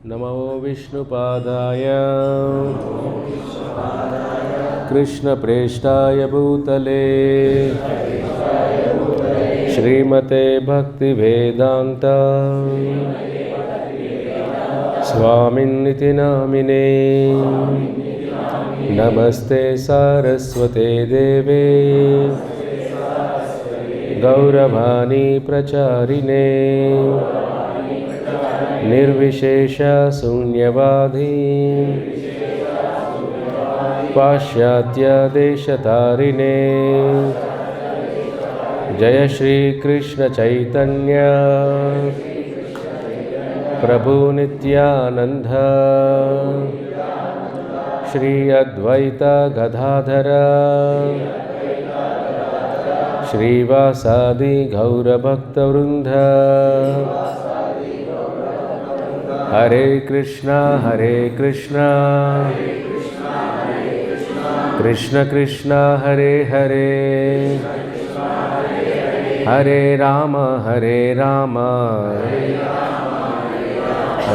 नमो विष्णुपादाय कृष्णप्रेष्ठाय भूतले श्रीमते भक्तिवेदान्त स्वामिन्निति नामिने। नमस्ते सारस्वते देवे गौरवाणी प्रचारिणे निर्विशेष शून्यवादी पाश्चात्य देशतारिणे। जय श्री कृष्ण चैतन्य प्रभु नित्यानंद श्री अद्वैत गदाधर श्रीवासादि गौरभक्तवृंद। हरे कृष्णा कृष्ण कृष्णा हरे हरे हरे राम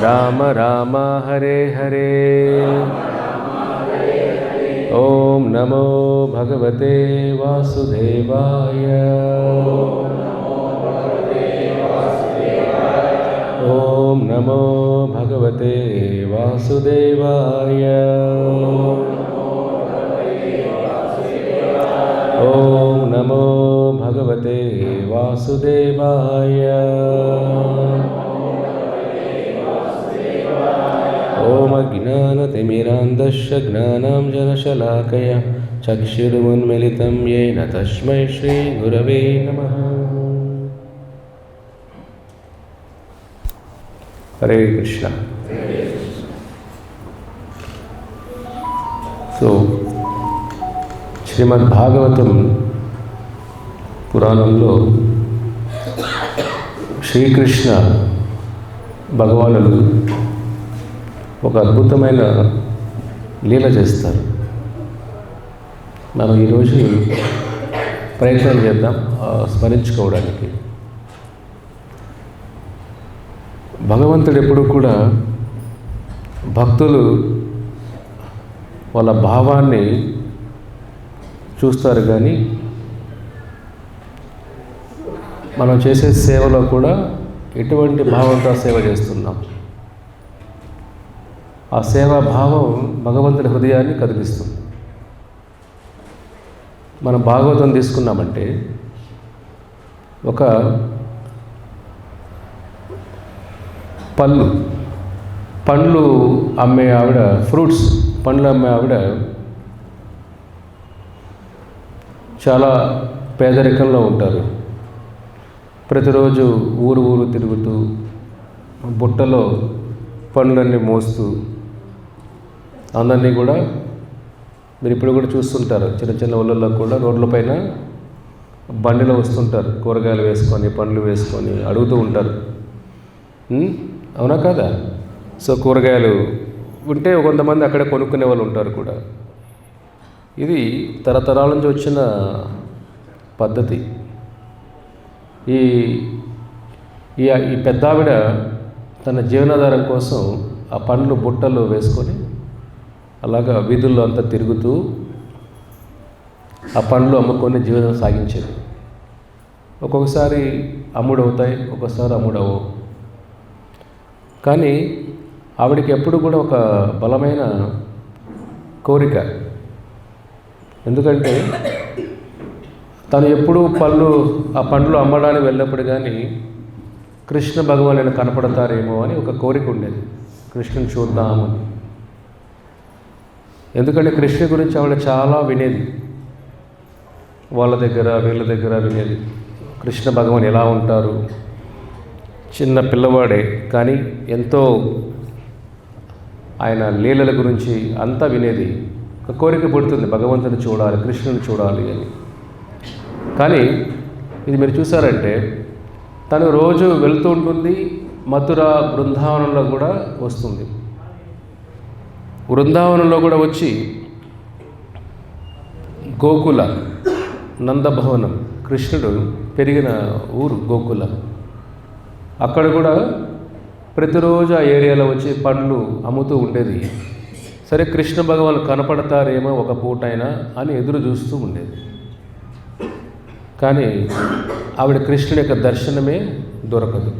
राम राम हरे हरे। ओम नमो भगवते वासुदेवाय ओम नमो भगवते वासुदेवाय ओम नमो भगवते वासुदेवाय। ओम अज्ञानतिमिरान्धस्य ज्ञानाञ्जनशलाकया चक्षुरुन्मीलितं येन तस्मै श्रीगुरवे नमः। हरे कृष्ण। సో శ్రీమద్ భాగవతం పురాణంలో శ్రీకృష్ణ భగవానుడు ఒక అద్భుతమైన లీల చేస్తారు. మనం ఈరోజు ప్రయత్నం చేద్దాం స్మరించుకోవడానికి. భగవంతుడు ఎప్పుడు కూడా భక్తులు వాళ్ళ భావాన్ని చూస్తారు, కానీ మనం చేసే సేవలో కూడా ఎటువంటి భావంతో సేవ చేస్తున్నాం, ఆ సేవా భావం భగవంతుడి హృదయాన్ని కదిలిస్తుంది. మనం భాగవతం తీసుకున్నామంటే ఒక పండ్లు అమ్మే ఆవిడ, ఫ్రూట్స్ పండ్లు అమ్మే ఆవిడ చాలా పేదరికంలో ఉంటారు. ప్రతిరోజు ఊరు తిరుగుతూ బుట్టలో పండ్లన్నీ మోస్తూ అందరినీ కూడా మీరు ఇప్పుడు కూడా చూస్తుంటారు. చిన్న చిన్న ఊళ్ళల్లో కూడా రోడ్ల పైన బండిలో వస్తుంటారు, కూరగాయలు వేసుకొని పండ్లు వేసుకొని అడుగుతూ ఉంటారు. అవునా కదా? సో కూరగాయలు ఉంటే కొంతమంది అక్కడే కొనుక్కునే వాళ్ళు ఉంటారు కూడా. ఇది తరతరాల నుంచి వచ్చిన పద్ధతి. ఈ పెద్ద ఆవిడ తన జీవనాధారం కోసం ఆ పండ్లు బుట్టలు వేసుకొని అలాగా వీధుల్లో అంతా తిరుగుతూ ఆ పండ్లు అమ్ముకొని జీవనం సాగించేది. ఒక్కొక్కసారి అమ్ముడవుతాయి, ఒక్కొక్కసారి అమ్ముడవు. కానీ ఆవిడకి ఎప్పుడు కూడా ఒక బలమైన కోరిక. ఎందుకంటే తను ఎప్పుడూ ఆ పండ్లు అమ్మడానికి వెళ్ళినప్పుడు కానీ కృష్ణ భగవాను కనపడతారేమో అని ఒక కోరిక ఉండేది, కృష్ణుని చూద్దామని. ఎందుకంటే కృష్ణ గురించి ఆవిడ చాలా వినేది, వాళ్ళ దగ్గర వీళ్ళ దగ్గర వినేది. కృష్ణ భగవాన్ ఎలా ఉంటారు, చిన్న పిల్లవాడే కానీ ఎంతో ఆయన లీలల గురించి అంతా వినేది. ఒక కోరిక పుడుతుంది, భగవంతుని చూడాలి, కృష్ణుని చూడాలి అని. కానీ ఇది మీరు చూసారంటే తను రోజు వెళ్తూ ఉంటుంది, మథుర బృందావనంలో కూడా వస్తుంది. బృందావనంలో కూడా వచ్చి గోకుల నందభవనం, కృష్ణుడు పెరిగిన ఊరు గోకుల, అక్కడ కూడా ప్రతిరోజు ఆ ఏరియాలో వచ్చి పండ్లు అమ్ముతూ ఉండేది. సరే కృష్ణ భగవాన్ కనపడతారేమో ఒక పూటైనా అని ఎదురు చూస్తూ ఉండేది. కానీ ఆవిడ కృష్ణుడి యొక్క దర్శనమే దొరకదు.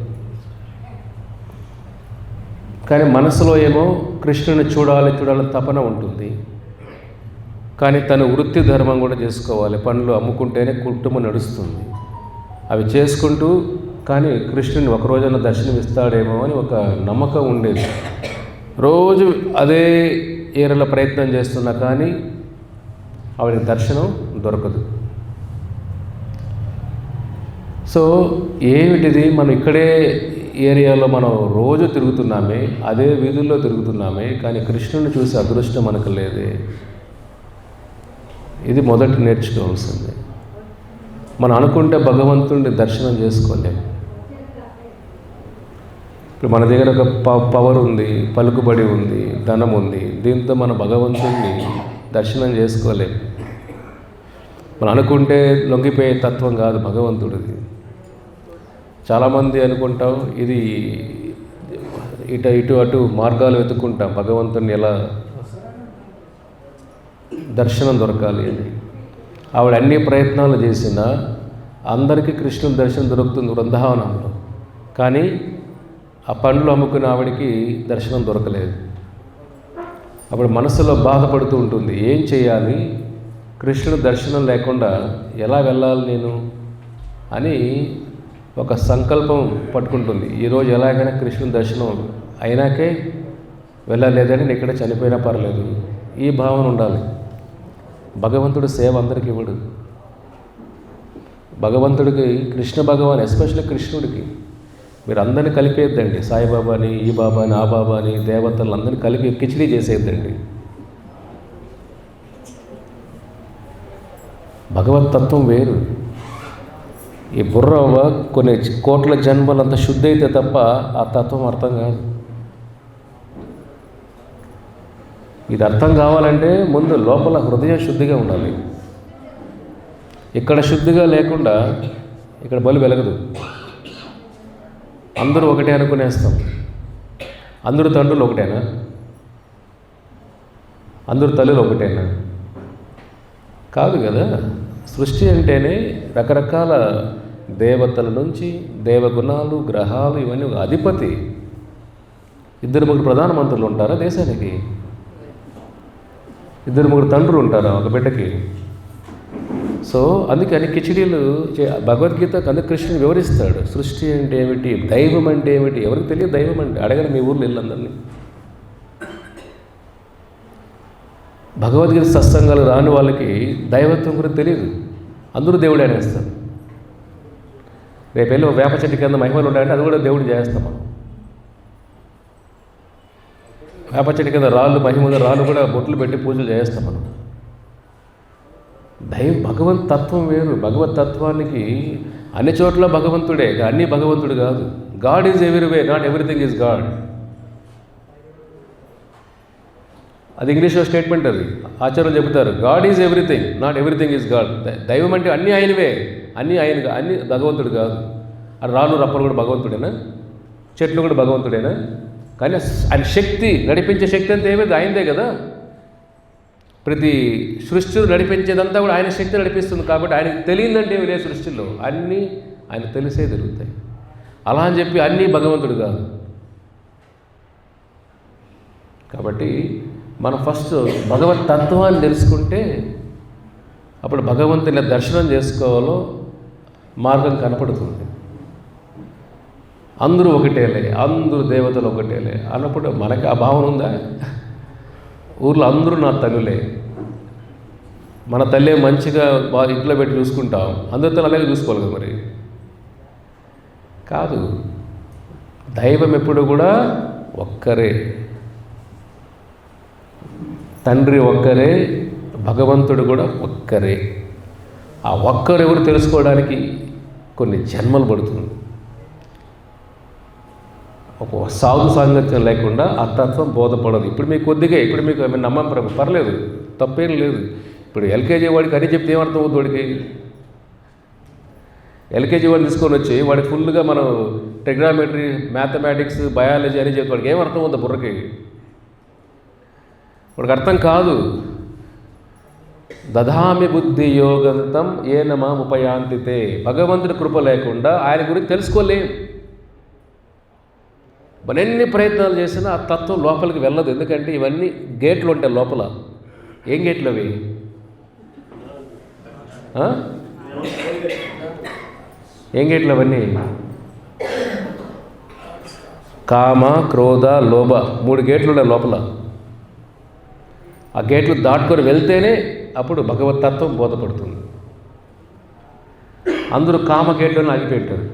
కానీ మనసులో ఏమో కృష్ణుని చూడాలని తపన ఉంటుంది. కానీ తను వృత్తి ధర్మం కూడా చేసుకోవాలి, పండ్లు అమ్ముకుంటేనే కుటుంబం నడుస్తుంది. అవి చేసుకుంటూ కానీ కృష్ణుని ఒకరోజైనా దర్శనం ఇస్తాడేమో అని ఒక నమ్మకం ఉండేది. రోజు అదే ఏరియాలో ప్రయత్నం చేస్తున్నా కానీ ఆవిడకి దర్శనం దొరకదు. సో ఏమిటిది, మనం ఇక్కడే ఏరియాలో మనం రోజు తిరుగుతున్నామే, అదే వీధుల్లో తిరుగుతున్నామే, కానీ కృష్ణుని చూసే అదృష్టం మనకు లేదే. ఇది మొదటి నేర్చుకోవాల్సింది. మనం అనుకుంటే భగవంతుడిని దర్శనం చేసుకోలేము. ఇప్పుడు మన దగ్గర ఒక పవర్ ఉంది, పలుకుబడి ఉంది, ధనం ఉంది, దీంతో మన భగవంతుడిని దర్శనం చేసుకోలేము. మనం అనుకుంటే లొంగిపోయే తత్వం కాదు భగవంతుడిది. చాలామంది అనుకుంటాం ఇది ఇటు అటు మార్గాలు వెతుక్కుంటాం భగవంతుడిని ఎలా దర్శనం దొరకాలి అని. ఆవిడ అన్ని ప్రయత్నాలు చేసినా అందరికీ కృష్ణుని దర్శనం దొరుకుతుంది బృందావనంలో. కానీ ఆ పండ్లు అమ్ముకునే ఆవిడికి దర్శనం దొరకలేదు. అప్పుడు మనసులో బాధపడుతూ ఉంటుంది, ఏం చేయాలి, కృష్ణుని దర్శనం లేకుండా ఎలా వెళ్ళాలి నేను అని ఒక సంకల్పం పట్టుకుంటుంది. ఈరోజు ఎలాగైనా కృష్ణుని దర్శనం అయినాకే వెళ్ళలేదని నేను ఇక్కడ చనిపోయినా పర్లేదు, ఈ భావన ఉండాలి. భగవంతుడు సేవ అందరికీ ఇవ్వడు. భగవంతుడికి కృష్ణ భగవాన్ ఎస్పెషల్లీ కృష్ణుడికి మీరు అందరినీ కలిపేద్దండి. సాయిబాబాని, ఈ బాబాని, ఆ బాబాని, దేవతలు అందరినీ కలిపి కిచిడీ చేసేద్దండి. భగవతత్వం వేరు. ఈ బుర్ర కొన్ని కోట్ల జన్మలంత శుద్ధి అయితే తప్ప ఆ తత్వం అర్థం కాదు. ఇది అర్థం కావాలంటే ముందు లోపల హృదయం శుద్ధిగా ఉండాలి. ఇక్కడ శుద్ధిగా లేకుండా ఇక్కడ బలు వెలగదు. అందరూ ఒకటే అనుకునేస్తాం. అందరూ తండ్రులు ఒకటేనా? అందరూ తల్లులు ఒకటేనా? కాదు కదా. సృష్టి అంటేనే రకరకాల దేవతల నుంచి దేవగుణాలు, గ్రహాలు, ఇవన్నీ ఒక అధిపతి. 2-3 ప్రధానమంత్రులు ఉంటారా దేశానికి? 2-3 తండ్రులు ఉంటారా ఒక బిడ్డకి? సో అందుకే అన్ని కిచిడీలు భగవద్గీత అందుకు కృష్ణుని వివరిస్తాడు. సృష్టి అంటే ఏమిటి, దైవం అంటే ఏమిటి, ఎవరికి తెలియదు దైవం అంటే. అడగని మీ ఊర్లో వెళ్ళందరినీ. భగవద్గీత సత్సంగాలు రాని వాళ్ళకి దైవత్వం గురించి తెలియదు. అందరూ దేవుడు అనేస్తారు. రేపు వెళ్ళి వేప చెట్టు కింద మహిమలు ఉంటాయంటే అది కూడా దేవుడు చేస్తాం మనం. వేప చెట్టు కింద రాళ్ళు, మహిమల రాళ్ళు కూడా బొట్లు పెట్టి పూజలు చేస్తాం మనం. భగవంత్ తత్వం వేరు. భగవత్ తత్వానికి అన్ని చోట్ల భగవంతుడే, అన్నీ భగవంతుడు కాదు. God is ఎవ్రీవే, not everything is God. అది ఇంగ్లీష్లో స్టేట్మెంట్. అది ఆచార్యులు చెబుతారు, God is everything, not everything is God. దైవం అంటే అన్నీ ఆయనవే, అన్నీ భగవంతుడు కాదు. ఆ రాళ్ళు రప్పలు కూడా భగవంతుడేనా? చెట్లు కూడా భగవంతుడేనా? కానీ ఆయన శక్తి, నడిపించే శక్తి అంతా ఏమైంది ఆయనదే కదా. ప్రతి సృష్టిని నడిపించేదంతా కూడా ఆయన శక్తి నడిపిస్తుంది. కాబట్టి ఆయనకు తెలియదంటే ఏమి లేదు సృష్టిలో, అన్నీ ఆయన తెలిసే జరుగుతాయి. అలా అని చెప్పి అన్నీ భగవంతుడు కాదు. కాబట్టి మనం ఫస్ట్ భగవత్ తత్వాన్ని తెలుసుకుంటే అప్పుడు భగవంతుని దర్శనం చేసుకోవాలో మార్గం కనపడుతుంది. అందరూ ఒకటేలే, అందరూ దేవతలు ఒకటేలే అన్నప్పుడు మనకి ఆ భావన ఉందా? ఊర్లో అందరూ నా తల్లులే, మన తల్లే మంచిగా ఇంట్లో పెట్టి చూసుకుంటాం, అందరితో అలాగే చూసుకోవాలి కదా. మరి కాదు. దైవం ఎప్పుడు కూడా ఒక్కరే, తండ్రి ఒక్కరే, భగవంతుడు కూడా ఒక్కరే. ఆ ఒక్కరెవరు తెలుసుకోవడానికి కొన్ని జన్మలు పడుతుంది. ఒక సాధు సాంగత్యం లేకుండా ఆ తత్వం బోధపడదు. ఇప్పుడు మీకు కొద్దిగా, ఇప్పుడు మీకు నమ్మం పర్లేదు, తప్పేం లేదు. ఇప్పుడు ఎల్కేజీ వాడికి అని చెప్తే ఏమర్థం అవుతుంది? వాడికి ఎల్కేజీ వాడిని తీసుకొని వచ్చి వాడికి ఫుల్గా మనం ట్రిగ్నామెట్రీ, మ్యాథమెటిక్స్, బయాలజీ అని చెప్పి వాడికి ఏం అర్థం ఉందో బుర్రకి? వాడికి అర్థం కాదు. దధామి బుద్ధి యోగంతం ఏనమా ఉపయాంతితే. భగవంతుడి కృప లేకుండా ఆయన గురించి తెలుసుకోలేం. మన ఎన్ని ప్రయత్నాలు చేసినా ఆ తత్వం లోపలికి వెళ్ళదు. ఎందుకంటే ఇవన్నీ గేట్లు ఉంటాయి లోపల. ఏం గేట్లు అవి? ఏం గేట్లు అవన్నీ? కామ, క్రోధ, లోభ, 3 గేట్లు ఉన్నాయి లోపల. ఆ గేట్లు దాటుకొని వెళ్తేనే అప్పుడు భగవతత్వం బోధపడుతుంది. అందరూ కామ గేట్లను ఆగిపోయింటారు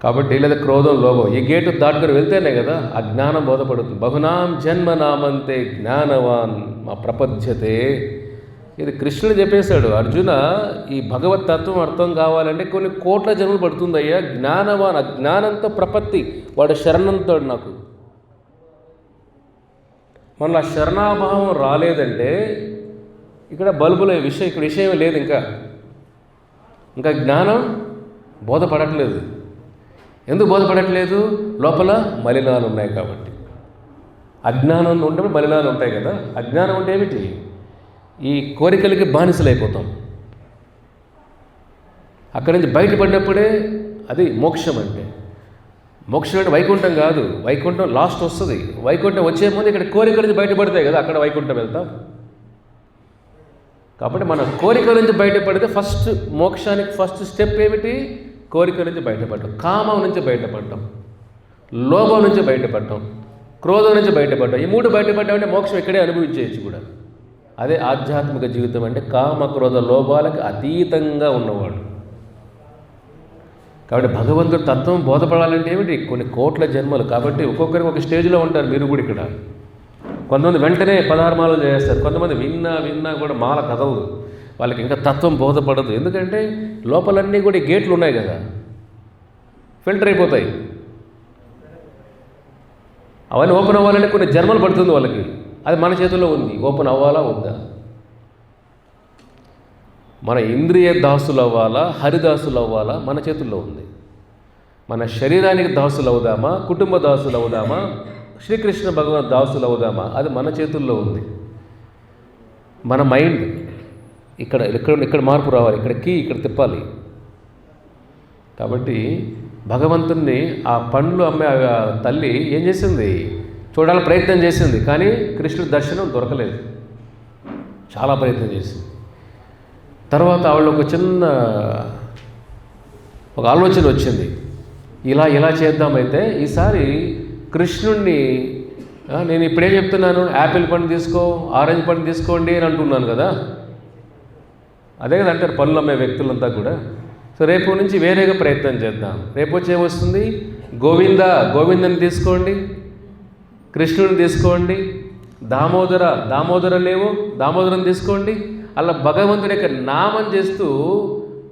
కాబట్టి, లేదా క్రోధం, లోభం, ఈ గేటు దాటుకొని వెళ్తేనే కదా ఆ జ్ఞానం బోధపడుతుంది. బహునాం జన్మ నామంతే జ్ఞానవాన్ మా ప్రపంచతే. ఇది కృష్ణుడు చెప్పేశాడు, అర్జున ఈ భగవతత్వం అర్థం కావాలంటే కొన్ని కోట్ల జన్మలు పడుతుందయ్యా. జ్ఞానవాన్, అజ్ఞానంతో ప్రపత్తి, వాడు శరణంతో నాకు. మన శరణాభావం రాలేదంటే ఇక్కడ బల్బుల విషయం, ఇక్కడ విషయం లేదు. ఇంకా జ్ఞానం బోధపడట్లేదు. ఎందుకు బోధపడట్లేదు? లోపల మలినాలు ఉన్నాయి కాబట్టి. అజ్ఞానం ఉంటే మలినాలు ఉంటాయి కదా. అజ్ఞానం అంటే ఏమిటి? ఈ కోరికలకి బానిసలు అయిపోతాం. అక్కడి నుంచి బయటపడినప్పుడే అది మోక్షం. అంటే మోక్షం అంటే వైకుంఠం కాదు. వైకుంఠం లాస్ట్ వస్తుంది. వైకుంఠం వచ్చే ముందు ఇక్కడ కోరికల నుంచి బయటపడతాయి కదా, అక్కడ వైకుంఠం వెళ్తాం. కాబట్టి మన కోరికల నుంచి బయటపడితే ఫస్ట్ మోక్షానికి ఫస్ట్ స్టెప్ ఏమిటి? కోరిక నుంచి బయటపడటం, కామం నుంచి బయటపడటం, లోభం నుంచి బయటపడటం, క్రోధం నుంచి బయటపడటం. ఈ 3 బయటపడ్డామంటే మోక్షం ఇక్కడే అనుభవించేయచ్చు కూడా. అదే ఆధ్యాత్మిక జీవితం అంటే కామ, క్రోధ, లోభాలకు అతీతంగా ఉన్నవాడు. కాబట్టి భగవంతుడు తత్వం బోధపడాలంటే ఏమిటి? కొన్ని కోట్ల జన్మలు. కాబట్టి ఒక్కొక్కరికి ఒక స్టేజ్లో ఉంటారు. మీరు కూడా ఇక్కడ కొంతమంది వెంటనే 16 మాలలు చేస్తారు. కొంతమంది విన్నా కూడా మాల కదలదు. వాళ్ళకి ఇంకా తత్వం బోధపడదు. ఎందుకంటే లోపలన్నీ కూడా గేట్లు ఉన్నాయి కదా, ఫిల్టర్ అయిపోతాయి. అవన్నీ ఓపెన్ అవ్వాలంటే కొన్ని జన్మలు పడుతుంది వాళ్ళకి. అది మన చేతుల్లో ఉంది. ఓపెన్ అవ్వాలా వద్దా? మన ఇంద్రియ దాసులు అవ్వాలా, హరిదాసులు అవ్వాలా? మన చేతుల్లో ఉంది. మన శరీరానికి దాసులు అవుదామా, కుటుంబ దాసులు అవుదామా, శ్రీకృష్ణ భగవాన్ దాసులు అవుదామా? అది మన చేతుల్లో ఉంది. మన మైండ్ ఇక్కడ మార్పు రావాలి. ఇక్కడ కీ ఇక్కడ తిప్పాలి. కాబట్టి భగవంతుణ్ణి ఆ పండ్లు అమ్మే తల్లి ఏం చేసింది? చూడాలని ప్రయత్నం చేసింది, కానీ కృష్ణుడి దర్శనం దొరకలేదు. చాలా ప్రయత్నం చేసింది. తర్వాత ఆవిడ ఒక ఆలోచన వచ్చింది. ఇలా చేద్దామైతే ఈసారి కృష్ణుణ్ణి నేను ఇప్పుడేం చెప్తున్నాను, యాపిల్ పండు తీసుకో, ఆరెంజ్ పండు తీసుకోండి అని అంటున్నాను కదా. అదే కదా అంటారు పనులు అమ్మే వ్యక్తులంతా కూడా. సో రేపు నుంచి వేరేగా ప్రయత్నం చేద్దాం. రేపు వచ్చి ఏమొస్తుంది? గోవిందని తీసుకోండి, కృష్ణుని తీసుకోండి, దామోదర లేవు, దామోదరం తీసుకోండి. అలా భగవంతుడి యొక్క నామం చేస్తూ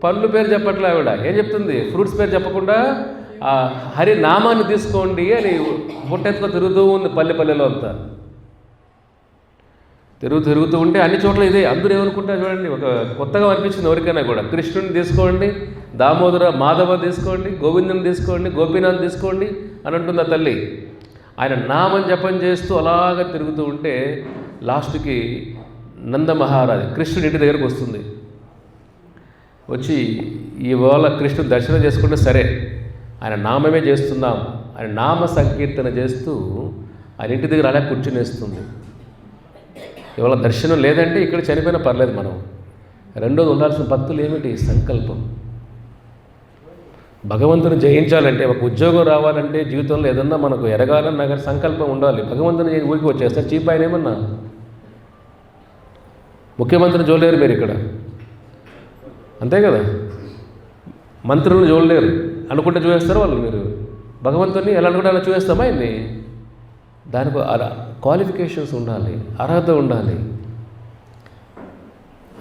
పళ్ళు పేరు చెప్పట్లే ఆవిడ. ఏం చెప్తుంది? ఫ్రూట్స్ పేరు చెప్పకుండా హరి నామాన్ని తీసుకోండి అని బుట్టెత్తుకో తిరుగుతూ ఉంది పల్లెలో అంతా. తిరుగుతూ ఉంటే అన్ని చోట్ల ఇదే. అందరూ ఏమనుకుంటారు చూడండి, ఒక కొత్తగా అనిపించింది ఎవరికైనా కూడా. కృష్ణుని తీసుకోండి, మాధవ తీసుకోండి, గోవిందుని తీసుకోండి, గోపీనాథ్ తీసుకోండి అని అంటుంది ఆ తల్లి. ఆయన నామం జపం చేస్తూ అలాగ తిరుగుతూ ఉంటే లాస్ట్కి నంద మహారాజు కృష్ణుడి ఇంటి దగ్గరకు వస్తుంది. వచ్చి ఇవాళ కృష్ణుడు దర్శనం చేసుకుంటే సరే, ఆయన నామమే చేస్తున్నాం, ఆయన నామ సంకీర్తన చేస్తూ ఆయన ఇంటి దగ్గర అలా కూర్చునేస్తుంది. ఇవాళ దర్శనం లేదంటే ఇక్కడ చనిపోయినా పర్లేదు మనం. రెండోది ఉండాల్సిన భక్తులు ఏమిటి? సంకల్పం. భగవంతుని జయించాలంటే, ఒక ఉద్యోగం రావాలంటే, జీవితంలో ఏదన్నా మనకు ఎరగాలన్నా కానీ సంకల్పం ఉండాలి. భగవంతుని ఊరికి వచ్చేస్తారు. చీప్ ఆయన ఏమన్నా ముఖ్యమంత్రిని చూడలేరు మీరు ఇక్కడ, అంతే కదా. మంత్రులను చూడలేరు, అనుకుంటే చూసేస్తారు వాళ్ళు. మీరు భగవంతుని ఎలా అనుకుంటే అలా చూసేస్తామా ఆయన్ని? దానికి క్వాలిఫికేషన్స్ ఉండాలి, అర్హత ఉండాలి.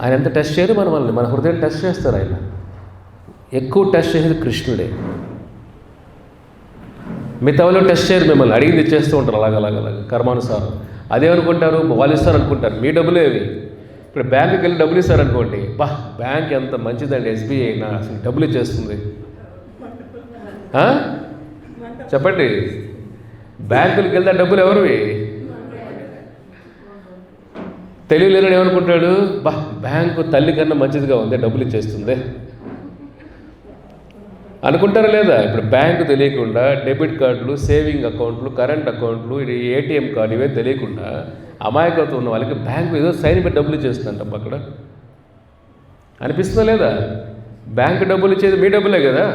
ఆయన ఎంత టెస్ట్ చేయరు మనల్ని, మన హృదయం టెస్ట్ చేస్తారు. ఆయన ఎక్కువ టెస్ట్ చేసేది కృష్ణుడే. మిగతాలో టెస్ట్ చేయరు, మిమ్మల్ని అడిగింది ఇచ్చేస్తూ ఉంటారు అలాగ కర్మానుసారం. అదేమనుకుంటారు? వాళ్ళు ఇస్తారు అనుకుంటారు. మీ డబ్బులే అవి. ఇప్పుడు బ్యాంకుకి వెళ్ళి డబ్బులు ఇస్తారనుకోండి, బ్యాంక్ ఎంత మంచిదండి, ఎస్బీఐ నా అసలు డబ్బులు ఇచ్చేస్తుంది. చెప్పండి, బ్యాంకులకి వెళ్తే డబ్బులు ఎవరివి? తెలియలేని ఏమనుకుంటాడు, బ్యాంకు తల్లి కన్నా మంచిదిగా ఉంది, డబ్బులు ఇచ్చేస్తుంది అనుకుంటారా లేదా? ఇప్పుడు బ్యాంకు తెలియకుండా డెబిట్ కార్డులు, సేవింగ్ అకౌంట్లు, కరెంట్ అకౌంట్లు, ఇది ఏటీఎం కార్డు ఇవే తెలియకుండా అమాయకత్వం ఉన్న వాళ్ళకి బ్యాంకు ఏదో సైన్ పెట్టి డబ్బులు ఇచ్చేస్తుందంట అక్కడ. అనిపిస్తుందా లేదా? బ్యాంకు డబ్బులు ఇచ్చేది మీ డబ్బులే కదా,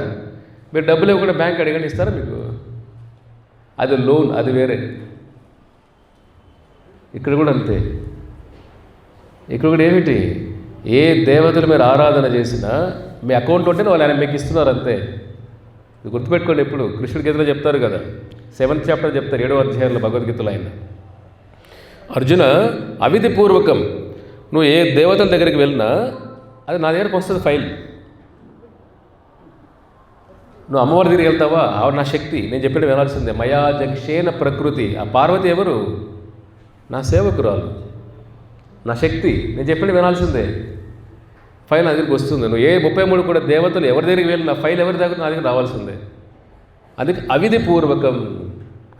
మీరు డబ్బులు ఇవ్వకుండా బ్యాంక్ అడిగండి, ఇస్తారా మీకు? అది లోన్, అది వేరే. ఇక్కడ కూడా అంతే. ఇక్కడ కూడా ఏమిటి, ఏ దేవతలు మీరు ఆరాధన చేసినా మీ అకౌంట్ ఉంటేనే వాళ్ళు ఆయన మీకు ఇస్తున్నారు అంతే. ఇది గుర్తుపెట్టుకోండి. ఎప్పుడు కృష్ణుడి గీతలో చెప్తారు కదా, 7th చాప్టర్ చెప్తారు, 7వ అధ్యాయంలో భగవద్గీతలో ఆయన, అర్జున అవిధిపూర్వకం నువ్వు ఏ దేవతల దగ్గరికి వెళ్ళినా అది నా దగ్గరకు వస్తుంది ఫైల్. నువ్వు అమ్మవారి దగ్గరికి వెళ్తావా, ఆవిడ నా శక్తి, నేను చెప్పిన వినాల్సిందే. మయా జక్షేన ప్రకృతి, ఆ పార్వతి ఎవరు? నా సేవకురాలు, నా శక్తి, నేను చెప్పిన వినాల్సిందే. ఫైల్ నా దగ్గరికి వస్తుంది. నువ్వు ఏ 33 కూడా దేవతలు ఎవరి దగ్గరికి వెళ్ళిన ఫైల్ ఎవరి దగ్గర నా దగ్గర రావాల్సిందే. అందుకే అవిధిపూర్వకం.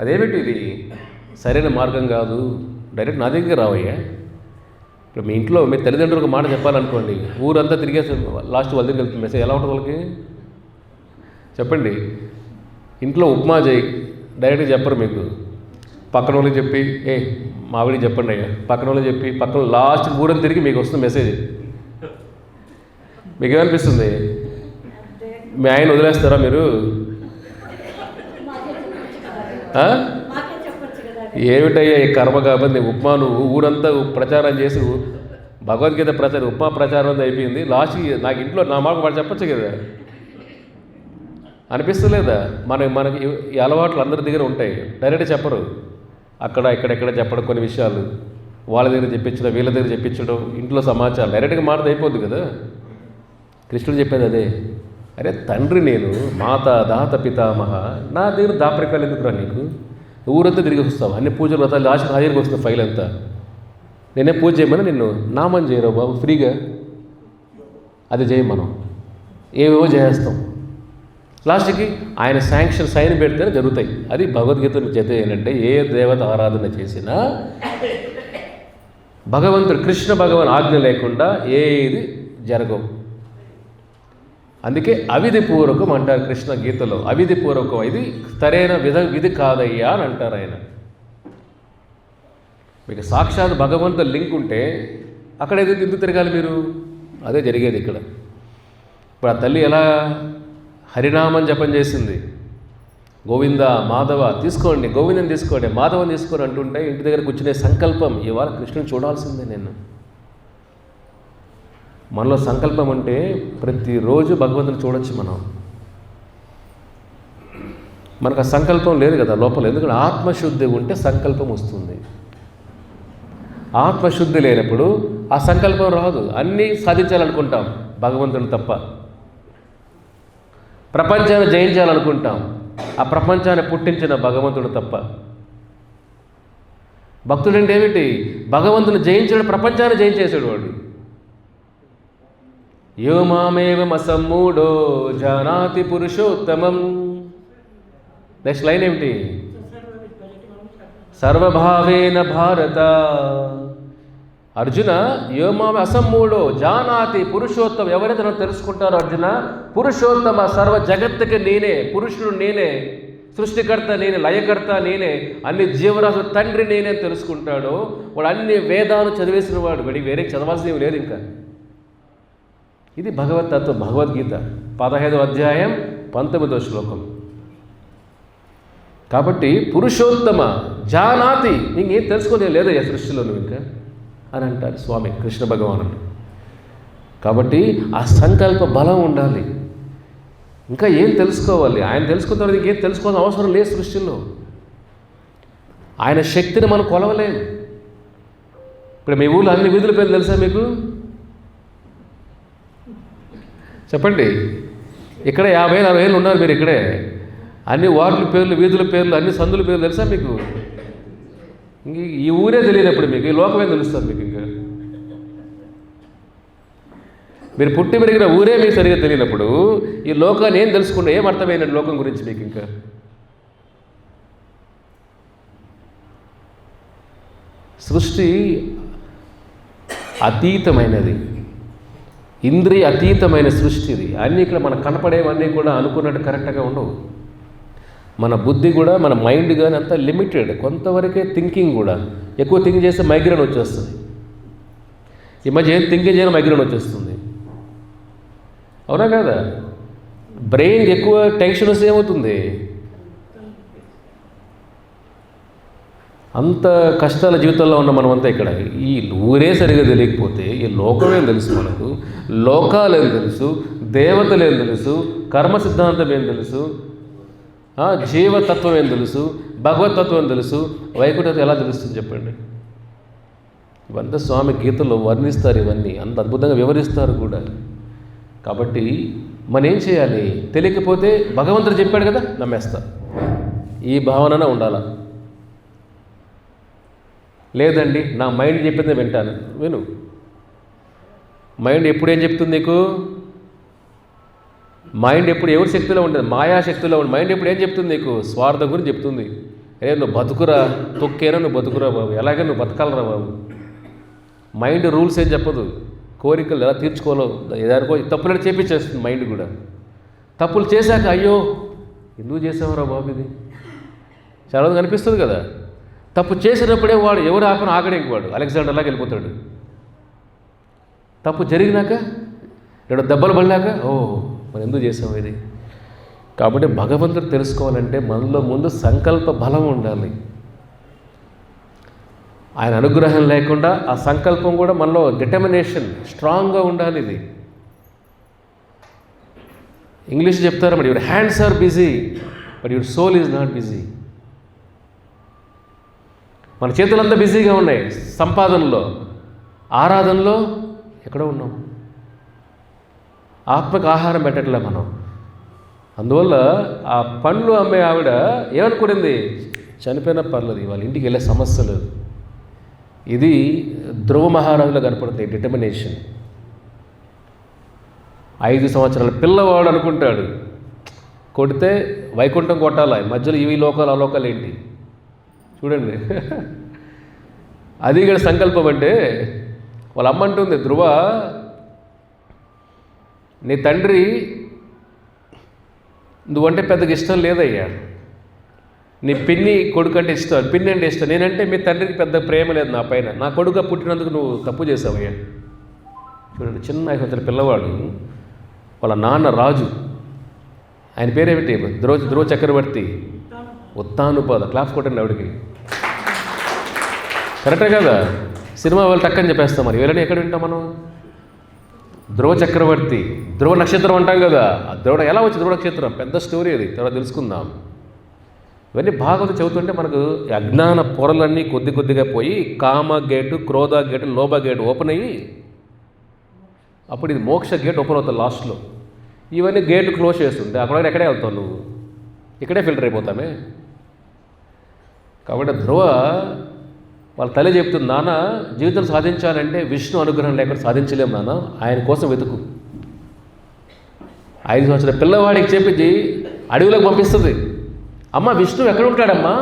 అదేమిటి, ఇది సరైన మార్గం కాదు, డైరెక్ట్ నా దగ్గరికి రావయ్యా. ఇప్పుడు మీ ఇంట్లో మీ తల్లిదండ్రులకు మాట చెప్పాలనుకోండి, ఊరంతా తిరిగేసి లాస్ట్ వాళ్ళ దగ్గరికి వెళ్తుంది మెసేజ్, ఎలా ఉంటుంది వాళ్ళకి? చెప్పండి. ఇంట్లో ఉప్మా చేయి, డైరెక్ట్గా చెప్పరు మీకు, పక్కన వాళ్ళకి చెప్పి మావిడికి చెప్పండి అయ్యా, పక్కన వాళ్ళకి చెప్పి పక్కన లాస్ట్ ఊరం తిరిగి మీకు వస్తుంది మెసేజ్. మీకు ఏమనిపిస్తుంది? మీ ఆయన వదిలేస్తారా మీరు? ఏమిటయ్యా ఈ కర్మ కాబట్టి ఉప్మా నువ్వు ఊరంతా ప్రచారం చేసి భగవద్గీత ప్రచారం, ఉప్మా ప్రచారం అంతా అయిపోయింది, లాస్ట్కి నాకు ఇంట్లో నా మాట వాడు చెప్పచ్చు కదా, అనిపిస్తలేదా? మనకి ఈ అలవాట్లు అందరి దగ్గర ఉంటాయి, డైరెక్ట్ చెప్పరు. అక్కడ ఇక్కడెక్కడ చెప్పడం, కొన్ని విషయాలు వాళ్ళ దగ్గర చెప్పించడం, వీళ్ళ దగ్గర చెప్పించడం, ఇంట్లో సమాచారం డైరెక్ట్గా మాటది అయిపోద్ది కదా. కృష్ణుడు చెప్పేది అదే. అరే తండ్రి నేను, మాత దాత పితామహ, నా దగ్గర దాపరికాలు ఎందుకురా నీకు? ఊరంతా తిరిగి వస్తావు, అన్ని పూజలు వ్రతాలు లాస్ట్ నా దగ్గరికి వస్తుంది ఫైల్ అంతా. నేనే పూజ చేయమని నిన్ను నామం చేయరావు బాబు, ఫ్రీగా అది చేయం, మనం ఏవేవో చేస్తాం, లాస్ట్కి ఆయన శాంక్షన్ సైన్ పెడితేనే జరుగుతాయి. అది భగవద్గీత చేత ఏంటంటే, ఏ దేవత ఆరాధన చేసినా భగవంతుడు కృష్ణ భగవాన్ ఆజ్ఞ లేకుండా ఏది జరగవు. అందుకే అవిధిపూర్వకం అంటారు కృష్ణ గీతలో. అవిధిపూర్వకం, ఇది సరైన విధి కాదయ్యా అని అంటారు ఆయన. మీకు సాక్షాత్ భగవంతుడు లింక్ ఉంటే అక్కడ ఎందుకు తిరగాలి మీరు? అదే జరిగేది ఇక్కడ. ఇప్పుడు ఆ తల్లి ఎలా హరినామం జపం చేసింది, గోవింద మాధవ తీసుకోండి, గోవిందం తీసుకోండి, మాధవం తీసుకోండి అంటుంటే ఇంటి దగ్గర కూర్చునే సంకల్పం, ఇవాళ కృష్ణుని చూడాల్సిందే నేను. మనలో సంకల్పం అంటే ప్రతిరోజు భగవంతుని చూడొచ్చు మనం. మనకు ఆ సంకల్పం లేదు కదా లోపల, ఎందుకంటే ఆత్మశుద్ధి ఉంటే సంకల్పం వస్తుంది. ఆత్మశుద్ధి లేనప్పుడు ఆ సంకల్పం రాదు. అన్నీ సాధించాలనుకుంటాం భగవంతుని తప్ప, ప్రపంచాన్ని జయించాలనుకుంటాం, ఆ ప్రపంచాన్ని పుట్టించిన భగవంతుడు తప్ప. భక్తుడంటే ఏమిటి? భగవంతుని జయించాడు, ప్రపంచాన్ని జయించేసాడు వాడు. యో మామేవం అసమ్మూఢో జానాతి పురుషోత్తమం. నెక్స్ట్ లైన్ ఏమిటి? సర్వభావేన భారత. అర్జున యోమామ అసమ్మూఢో జానాతి పురుషోత్తమ. ఎవరైతే నన్ను తెలుసుకుంటారో అర్జున, పురుషోత్తమ, సర్వ జగత్తుకి నేనే పురుషుడు, నేనే సృష్టికర్త, నేనే లయకర్త, నేనే అన్ని జీవరాశుల తండ్రి నేనే తెలుసుకుంటాడో వాడు అన్ని వేదాలు చదివేసిన వాడు. వాడికి వేరే చదవాల్సినవి లేదు ఇంకా. ఇది భగవతత్వం. భగవద్గీత 15వ అధ్యాయం 19వ శ్లోకం. కాబట్టి పురుషోత్తమ జానాతి, ఇంకేం తెలుసుకోలేదు లేదయ్యా సృష్టిలో నువ్వు ఇంకా అని అంటారు స్వామి కృష్ణ భగవానుడు. కాబట్టి ఆ సంకల్ప బలం ఉండాలి. ఇంకా ఏం తెలుసుకోవాలి? ఆయన తెలుసుకున్న తర్వాత ఇంకేం తెలుసుకోవాల్సిన అవసరం లేదు సృష్టిలో. ఆయన శక్తిని మనం కొలవలేము. ఇప్పుడు మీ ఊళ్ళో అన్ని వీధుల పేర్లు తెలుసా మీకు? చెప్పండి. ఇక్కడ 50-60 ఉన్నారు మీరు ఇక్కడే. అన్ని వార్డుల పేర్లు, వీధుల పేర్లు, అన్ని సందుల పేర్లు తెలుసా మీకు? ఇంక ఈ ఊరే తెలియనప్పుడు మీకు ఈ లోకమే తెలుస్తుంది మీకు. ఇంకా మీరు పుట్టి పెరిగిన ఊరే మీకు సరిగ్గా తెలియనప్పుడు ఈ లోకాన్ని ఏం తెలుసుకుంటే ఏం అర్థమైన లోకం గురించి మీకు ఇంకా? సృష్టి అతీతమైనది, ఇంద్రియ అతీతమైన సృష్టి ఇది. అన్నీ ఇక్కడ మనకు కనపడేవన్నీ కూడా అనుకున్నట్టు కరెక్ట్గా ఉండవు. మన బుద్ధి కూడా, మన మైండ్ కానీ అంతా లిమిటెడ్. కొంతవరకే థింకింగ్ కూడా. ఎక్కువ థింక్ చేస్తే మైగ్రేన్ వచ్చేస్తుంది. ఈ మధ్య ఏం థింకింగ్ చేయడం మైగ్రేన్ వచ్చేస్తుంది, అవునా కదా? బ్రెయిన్కి ఎక్కువ టెన్షన్ వస్తే ఏమవుతుంది? అంత కష్టాల జీవితంలో ఉన్న మనమంతా ఇక్కడ. ఈ ఊరే సరిగా తెలియకపోతే ఈ లోకమేం తెలుసు మనకు? లోకాలేం తెలుసు? దేవతలేం తెలుసు? కర్మ సిద్ధాంతం ఏం తెలుసు? జీవతత్వం ఏం తెలుసు? భగవతత్వం తెలుసు? వైకుంఠం ఎలా తెలుస్తుంది చెప్పండి? ఇవంతా స్వామి గీతలో వర్ణిస్తారు, ఇవన్నీ అంత అద్భుతంగా వివరిస్తారు కూడా. కాబట్టి మనం ఏం చేయాలి? తెలియకపోతే భగవంతుడు చెప్పాడు కదా, నమ్మేస్తా. ఈ భావన ఉండాలా. లేదండి నా మైండ్ చెప్పిందే వింటాను, విను. మైండ్ ఎప్పుడు ఏం చెప్తుంది నీకు? మైండ్ ఎప్పుడు ఎవరి శక్తిలో ఉంటుంది? మాయాశక్తిలో ఉంటుంది. మైండ్ ఎప్పుడు ఏం చెప్తుంది నీకు? స్వార్థం గురించి చెప్తుంది. నువ్వు బతుకురా, తొక్కేనా నువ్వు బతుకురా బాబు, ఎలాగే నువ్వు బతకాలరా బాబు. మైండ్ రూల్స్ ఏం చెప్పదు, కోరికలు ఎలా తీర్చుకోవాలో ఏదనుకో తప్పులను చేపించేస్తుంది మైండ్ కూడా. తప్పులు చేశాక అయ్యో ఎందుకు చేసావురా బాబు ఇది చాలా కనిపిస్తుంది కదా. తప్పు చేసినప్పుడే వాడు ఎవరు ఆపని ఆగడానికి వాడు అలెగ్జాండర్లాగా వెళ్ళిపోతాడు. తప్పు జరిగినాక రెండు దెబ్బలు పడినాక మనం ఎందుకు చేసాము ఇది. కాబట్టి భగవంతుడు తెలుసుకోవాలంటే మనలో ముందు సంకల్ప బలం ఉండాలి. ఆయన అనుగ్రహం లేకుండా ఆ సంకల్పం కూడా మనలో డిటర్మినేషన్ స్ట్రాంగ్గా ఉండాలి. ఇది ఇంగ్లీష్ చెప్తారు మరి, your hands are busy but your soul is not busy. మన చేతులంతా బిజీగా ఉన్నాయి సంపాదనలో, ఆరాధనలో ఎక్కడో ఉన్నాం. ఆత్మకు ఆహారం పెట్టట్లే మనం. అందువల్ల ఆ పండ్లు అమ్మే ఆవిడ ఏమనుకునింది? చనిపోయినా పర్లేదు, వాళ్ళ ఇంటికి వెళ్ళే సమస్య లేదు. ఇది ధ్రువ మహారాజులో కనపడుతుంది డిటర్మినేషన్. 5 సంవత్సరాల పిల్లవాడు అనుకుంటాడు కొడితే వైకుంఠం కొట్టాలి, మధ్యలో ఇవి లోకాలు అలోకాలు ఏంటి చూడండి. అది ఇక్కడ సంకల్పం. అంటే వాళ్ళ అమ్మ అంటుంది, ధ్రువ నీ తండ్రి నువ్వంటే పెద్దగా ఇష్టం లేదయ్యా, నీ పిన్ని కొడుకు అంటే ఇష్టం, పిన్ని అంటే ఇష్టం, నేనంటే మీ తండ్రికి పెద్ద ప్రేమ లేదు నా పైన, నా కొడుకు పుట్టినందుకు నువ్వు తప్పు చేసావయ్యా. చూడండి, చిన్న 5 సంవత్సరాల పిల్లవాడు, వాళ్ళ నాన్న రాజు, ఆయన పేరేమిటి? ధ్రువ చక్రవర్తి ఉత్తానుపాద. క్లాప్స్ కొట్టండి ఆవిడకి. కరెక్టే కదా? సినిమా వాళ్ళు టక్కని చెప్పేస్తాం. మరి వీళ్ళని ఎక్కడ వింటాం మనం? ధ్రువ చక్రవర్తి, ధ్రువ నక్షత్రం అంటాం కదా. ఆ ధ్రువ ఎలా వచ్చి ధ్రువ నక్షత్రం పెద్ద స్టోరీ, అది తర్వాత తెలుసుకుందాం. ఇవన్నీ భాగవతం చదువుతుంటే మనకు అజ్ఞాన పొరలన్నీ కొద్ది కొద్దిగా పోయి కామ గేటు, క్రోధ గేటు, లోభ గేటు ఓపెన్ అయ్యి అప్పుడు ఇది మోక్ష గేట్ ఓపెన్ అవుతుంది లాస్ట్లో. ఇవన్నీ గేటు క్లోజ్ చేస్తుంటే అక్కడ ఎక్కడే వెళ్తావు నువ్వు? ఇక్కడే ఫిల్టర్ అయిపోతామే. కాబట్టి ధ్రువ వాళ్ళ తల్లి చెప్తుంది, నాన్న జీవితం సాధించాలంటే విష్ణు అనుగ్రహం లేకుండా సాధించలేము నాన్న, ఆయన కోసం వెతుకు. 5 సంవత్సరాల పిల్లవాడికి చెప్పింది అడవిలోకి పంపిస్తుంది. అమ్మ విష్ణు ఎక్కడ ఉంటాడమ్మా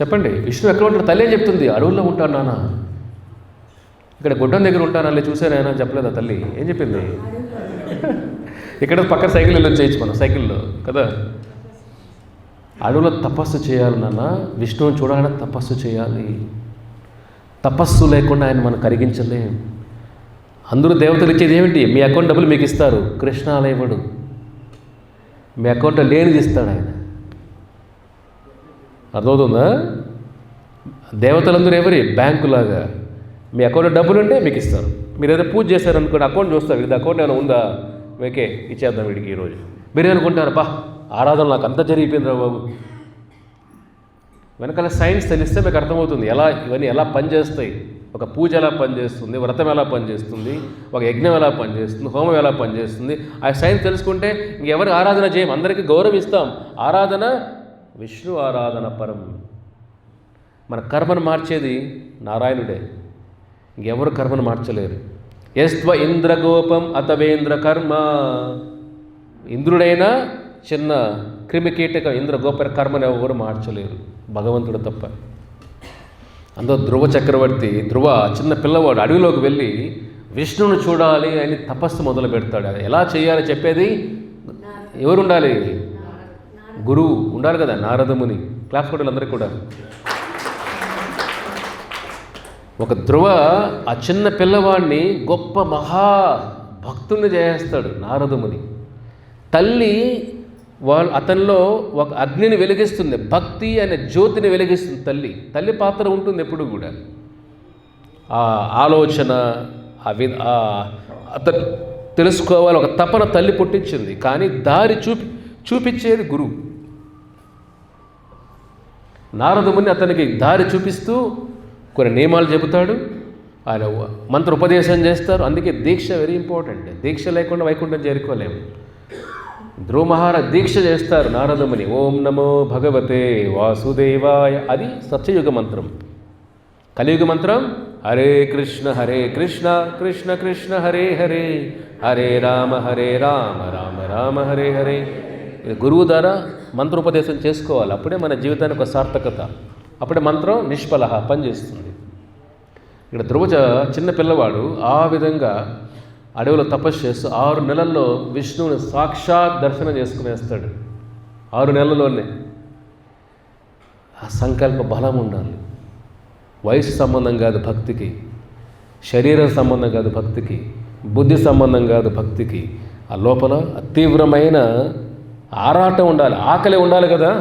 చెప్పండి, విష్ణు ఎక్కడ ఉంటాడు? తల్లి ఏం చెప్తుంది? అడవుల్లో ఉంటాడు నాన్న, ఇక్కడ గుడ్డం దగ్గర ఉంటానని చూసాను ఆయన చెప్పలేదా తల్లి? ఏం చెప్పింది? ఇక్కడ పక్కన సైకిల్ వెళ్ళి వచ్చేయచ్చు మనం సైకిల్లో కదా. అడవులో తపస్సు చేయాలి నాన్న, విష్ణువుని చూడాలని తపస్సు చేయాలి. తపస్సు లేకుండా ఆయన మనం కరిగించలేం. అందరూ దేవతలు ఇచ్చేది ఏమిటి? మీ అకౌంట్ డబ్బులు మీకు ఇస్తారు, కృష్ణ అలా ఇవ్వడు. మీ అకౌంట్లో లేనిది ఇస్తాడు ఆయన. అర్థమవుతుందా? దేవతలందరూ ఎవరి? బ్యాంకులాగా. మీ అకౌంట్లో డబ్బులు ఉంటే మీకు ఇస్తారు. మీరు ఏదో పూజ చేశారనుకోండి, అకౌంట్ చూస్తారు, వీడి అకౌంట్ ఏమైనా ఉందా, ఓకే ఇచ్చేద్దాం వీడికి ఈరోజు. మీరు అనుకుంటారు, బా ఆరాధన నాకు అంతా జరిగిపోయింది రా బాబు. వెనకాల సైన్స్ తెలిస్తే మీకు అర్థమవుతుంది ఇవన్నీ ఎలా పనిచేస్తాయి. ఒక పూజ ఎలా పనిచేస్తుంది, వ్రతం ఎలా పనిచేస్తుంది, ఒక యజ్ఞం ఎలా పనిచేస్తుంది, హోమం ఎలా పనిచేస్తుంది, ఆ సైన్స్ తెలుసుకుంటే ఇంకెవరు ఆరాధన చేయం, అందరికీ గౌరవం ఇస్తాం. ఆరాధన విష్ణు ఆరాధన పరం. మన కర్మను మార్చేది నారాయణుడే. ఇంకెవరు కర్మను మార్చలేరు. యస్త్వ ఇంద్రగోపం అతవేంద్ర కర్మ, ఇంద్రుడైనా చిన్న క్రిమికీటక ఇంద్రగోప కర్మను ఎవరు మార్చలేరు, భగవంతుడు తప్ప. అందులో ధ్రువ చక్రవర్తి, ధ్రువ చిన్న పిల్లవాడు అడవిలోకి వెళ్ళి విష్ణువుని చూడాలి అని తపస్సు మొదలు పెడతాడు. ఎలా చేయాలి చెప్పేది ఎవరు ఉండాలి? గురువు ఉండాలి కదా, నారదముని. క్లాస్ కొట్టాలి అందరికీ కూడా. ఒక ధ్రువ ఆ చిన్న పిల్లవాడిని గొప్ప మహా భక్తుని చేస్తాడు నారదముని. తల్లి అతనిలో ఒక అగ్నిని వెలిగిస్తుంది, భక్తి అనే జ్యోతిని వెలిగిస్తుంది తల్లి. తల్లి పాత్ర ఉంటుంది ఎప్పుడు కూడా. ఆ ఆలోచన అతను తెలుసుకోవాలి, ఒక తపన తల్లి పుట్టించింది. కానీ దారి చూపించేది గురువు. నారదముని అతనికి దారి చూపిస్తూ కొన్ని నియమాలు చెబుతాడు, ఆయన మంత్ర ఉపదేశం చేస్తారు. అందుకే దీక్ష వెరీ ఇంపార్టెంట్. దీక్ష లేకుండా వైకుంఠం చేరుకోలేము. ధ్రువ మహారాజ్ దీక్ష చేస్తారు నారదముని. ఓం నమో భగవతే వాసుదేవాయ, అది సత్యయుగ మంత్రం. కలియుగ మంత్రం హరే కృష్ణ కృష్ణ కృష్ణ హరే హరే, హరే రామ రామ రామ హరే హరే. ఇది గురువు ద్వారా మంత్రోపదేశం చేసుకోవాలి. అప్పుడే మన జీవితానికి ఒక సార్థకత, అప్పుడే మంత్రం నిష్ఫల పనిచేస్తుంది. ఇక్కడ ధ్రువ చిన్న పిల్లవాడు ఆ విధంగా అడవిలో తపస్సు చేస్తూ 6 నెలల్లో విష్ణువుని సాక్షాత్ దర్శనం చేసుకునేస్తాడు. 6 నెలల్లోనే. ఆ సంకల్ప బలం ఉండాలి. వయసు సంబంధం కాదు భక్తికి, శరీరం సంబంధం కాదు భక్తికి, బుద్ధి సంబంధం కాదు భక్తికి. ఆ లోపల తీవ్రమైన ఆరాటం ఉండాలి, ఆకలి ఉండాలి కదా.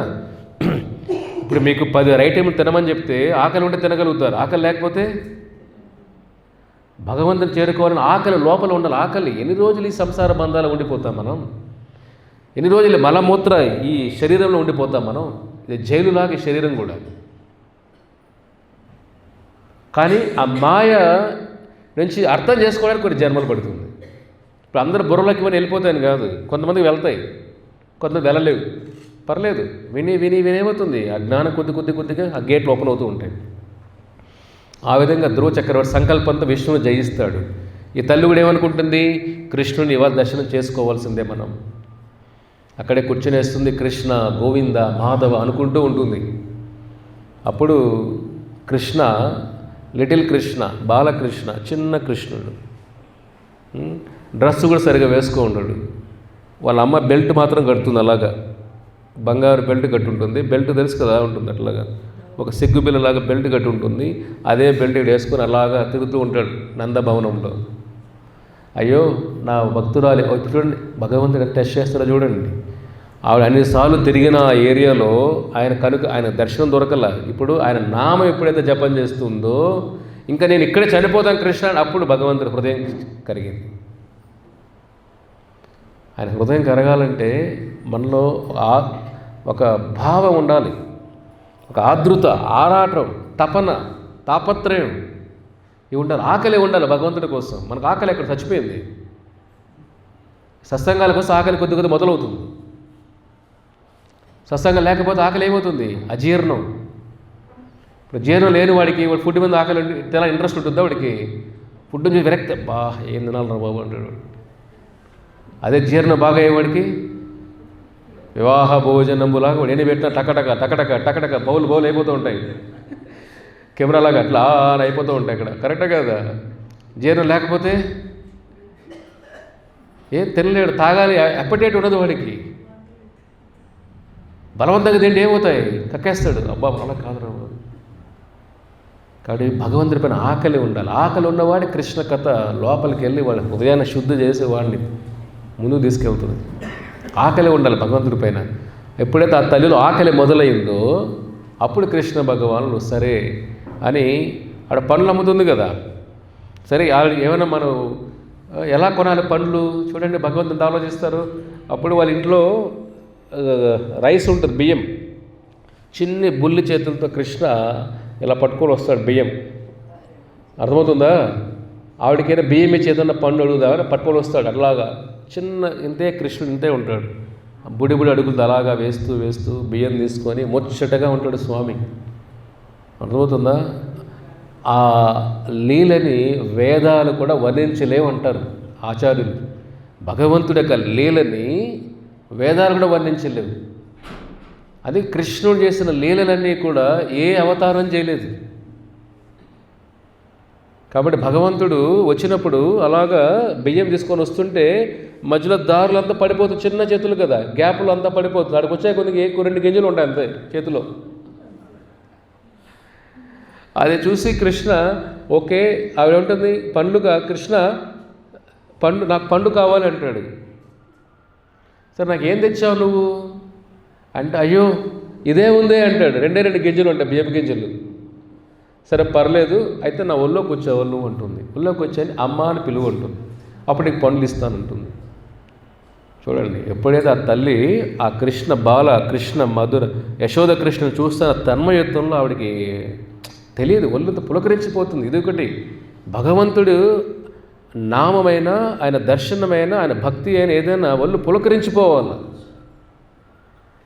ఇప్పుడు మీకు 10 ఐటెంలు తినమని చెప్తే ఆకలి ఉంటే తినగలుగుతారు. ఆకలి లేకపోతే భగవంతుని చేరుకోవాలని ఆకలి లోపల ఉండాలి. ఆకలి. ఎన్ని రోజులు ఈ సంసార బంధాలు ఉండిపోతాం మనం? ఎన్ని రోజులు మలమూత్ర ఈ శరీరంలో ఉండిపోతాం మనం? ఇది జైలులాగా శరీరం కూడా. కానీ ఆ మాయ నుంచి అర్థం చేసుకోవడానికి కొన్ని జన్మలు పడుతుంది. ఇప్పుడు అందరూ బుర్రలోకి ఇవన్నీ వెళ్ళిపోతాయని కాదు, కొంతమందికి వెళ్తాయి, కొంతమంది వెళ్ళలేవు. పర్లేదు, వినేమవుతుంది. ఆ జ్ఞానం కొద్దిగా ఆ గేట్లు ఓపెన్ అవుతూ ఉంటాయి. ఆ విధంగా ధ్రువ చక్రవర్తి సంకల్పంతో విష్ణువుని జయిస్తాడు. ఈ తల్లి కూడా ఏమనుకుంటుంది? కృష్ణుని ఇవాళ దర్శనం చేసుకోవాల్సిందే మనం. అక్కడే కూర్చునేస్తుంది, కృష్ణ గోవింద మాధవ అనుకుంటూ ఉంటుంది. అప్పుడు కృష్ణ, లిటిల్ కృష్ణ, బాలకృష్ణ, చిన్న కృష్ణుడు, డ్రెస్ కూడా సరిగా వేసుకో ఉండడు. వాళ్ళ అమ్మ బెల్ట్ మాత్రం కడుతుంది, అలాగా బంగారు బెల్ట్ కట్టుంటుంది. బెల్ట్ తెలుసు కదా ఉంటుంది, అట్లాగా ఒక సిగ్గు బిల్లలాగా బెల్ట్ కట్టి ఉంటుంది. అదే బెల్ట్ వేసుకొని అలాగా తిరుగుతూ ఉంటాడు నందభవనంలో. అయ్యో నా భక్తురాలి, చూడండి భగవంతుడు టెస్ట్ చేస్తాడో చూడండి. ఆవిడ అన్నిసార్లు తిరిగిన ఆ ఏరియాలో ఆయన దర్శనం దొరకల. ఇప్పుడు ఆయన నామం ఎప్పుడైతే జపం చేస్తుందో, ఇంకా నేను ఇక్కడే చనిపోతాను కృష్ణ, అప్పుడు భగవంతుడి హృదయం కరిగింది. ఆయన హృదయం కరగాలంటే మనలో ఒక భావం ఉండాలి, ఒక ఆదృత, ఆరాటం, తపన, తాపత్రయం ఇవి ఉండాలి. ఆకలి ఉండాలి భగవంతుడి కోసం. మనకు ఆకలి ఎక్కడ చచ్చిపోయింది. సత్సంగాల కోసం ఆకలి కొద్ది మొదలవుతుంది. సత్సంగం లేకపోతే ఆకలి ఏమవుతుంది? అజీర్ణం. ఇప్పుడు జీర్ణం లేని వాడికి ఫుడ్ మీద ఆకలి చాలా ఇంట్రెస్ట్ ఉంటుందా? వాడికి ఫుడ్ నుంచి విరక్తి, ఏం తినాలరా బాబు అంటాడు. అదే జీర్ణం బాగా అయ్యేవాడికి వివాహ భోజనంబులాగా వాడు ఎన్ని పెట్టినా టకటక బౌలు అయిపోతూ ఉంటాయి. కెమెరాలాగా అట్లా అయిపోతూ ఉంటాయి. ఇక్కడ కరెక్టే కదా? జీర్ణం లేకపోతే ఏం తినలేడు, తాగాలి అప్పటేట్ ఉండదు వాడికి. బలవంతంగా తిండి ఏమవుతాయి? కక్కేస్తాడు. అబ్బా అలా కాదురా. కాబట్టి భగవంతుడి పైన ఆకలి ఉండాలి. ఆకలి ఉన్నవాడి కృష్ణ కథ లోపలికి వెళ్ళి వాడి హృదయాన్ని శుద్ధి చేసి వాడిని ముందుకు తీసుకెళ్తుంది. ఆకలి ఉండాలి భగవంతుడి పైన. ఎప్పుడైతే ఆ తల్లిలో ఆకలి మొదలైందో అప్పుడు కృష్ణ భగవానుడు సరే అని ఆడ పండ్లు అమ్ముతుంది కదా. సరే ఏమైనా మనం ఎలా కొనాలి పండ్లు చూడండి, భగవంతుని ఆలోచిస్తారు. అప్పుడు వాళ్ళ ఇంట్లో రైస్ ఉంటుంది, బియ్యం. చిన్ని బుల్లి చేతులతో కృష్ణ ఇలా పట్టుకొని వస్తాడు బియ్యం. అర్థమవుతుందా? ఆవిడకైనా బియ్యం చేతున్న పండు అడుగుదామని పట్టుకొని వస్తాడు. అట్లాగా చిన్న ఇంతే కృష్ణుడు ఇంతే ఉంటాడు. బుడి అడుగులు అలాగా వేస్తూ బియ్యం తీసుకొని ముచ్చటగా ఉంటాడు స్వామి. అర్థమవుతుందా? ఆ లీలని వేదాలు కూడా వర్ణించలేమంటారు ఆచార్యులు. భగవంతుడి యొక్క లీలని వేదాలు కూడా వర్ణించలేవు. అది కృష్ణుడు చేసిన లీలలన్నీ కూడా ఏ అవతారం చేయలేదు. కాబట్టి భగవంతుడు వచ్చినప్పుడు అలాగా బియ్యం తీసుకొని వస్తుంటే మధ్యలో దారులంతా పడిపోతుంది, చిన్న చేతులు కదా, గ్యాపులు అంతా పడిపోతుంది. అక్కడికి వచ్చే కొద్దిగా 2 గింజలు ఉంటాయి అంతే చేతిలో. అది చూసి కృష్ణ ఓకే, ఆవిడ ఉంటుంది పండుగ, కృష్ణ నాకు పండు కావాలి అంటాడు. సరే నాకు ఏం తెచ్చావు నువ్వు అంటే, అయ్యో ఇదే ఉందే అంటాడు. 2 గింజలు ఉంటాయి, బియ్యపు గింజలు. సరే పర్లేదు, అయితే నా ఒళ్ళోకి వచ్చేవాళ్ళు అంటుంది. ఒళ్ళోకి వచ్చాయని అమ్మ అని పిలువ ఉంటుంది. అప్పుడు నీకు పండ్లు ఇస్తానంటుంది. చూడండి, ఎప్పుడైతే ఆ తల్లి ఆ కృష్ణ మధుర యశోద కృష్ణను చూస్తున్న తన్మయత్వంలో ఆవిడికి తెలియదు, ఒళ్ళంతా పులకరించిపోతుంది. ఇదొకటి, భగవంతుడు నామమైన, ఆయన దర్శనమైన, ఆయన భక్తి అయిన ఏదైనా ఒళ్ళు పులకరించిపోవాలి.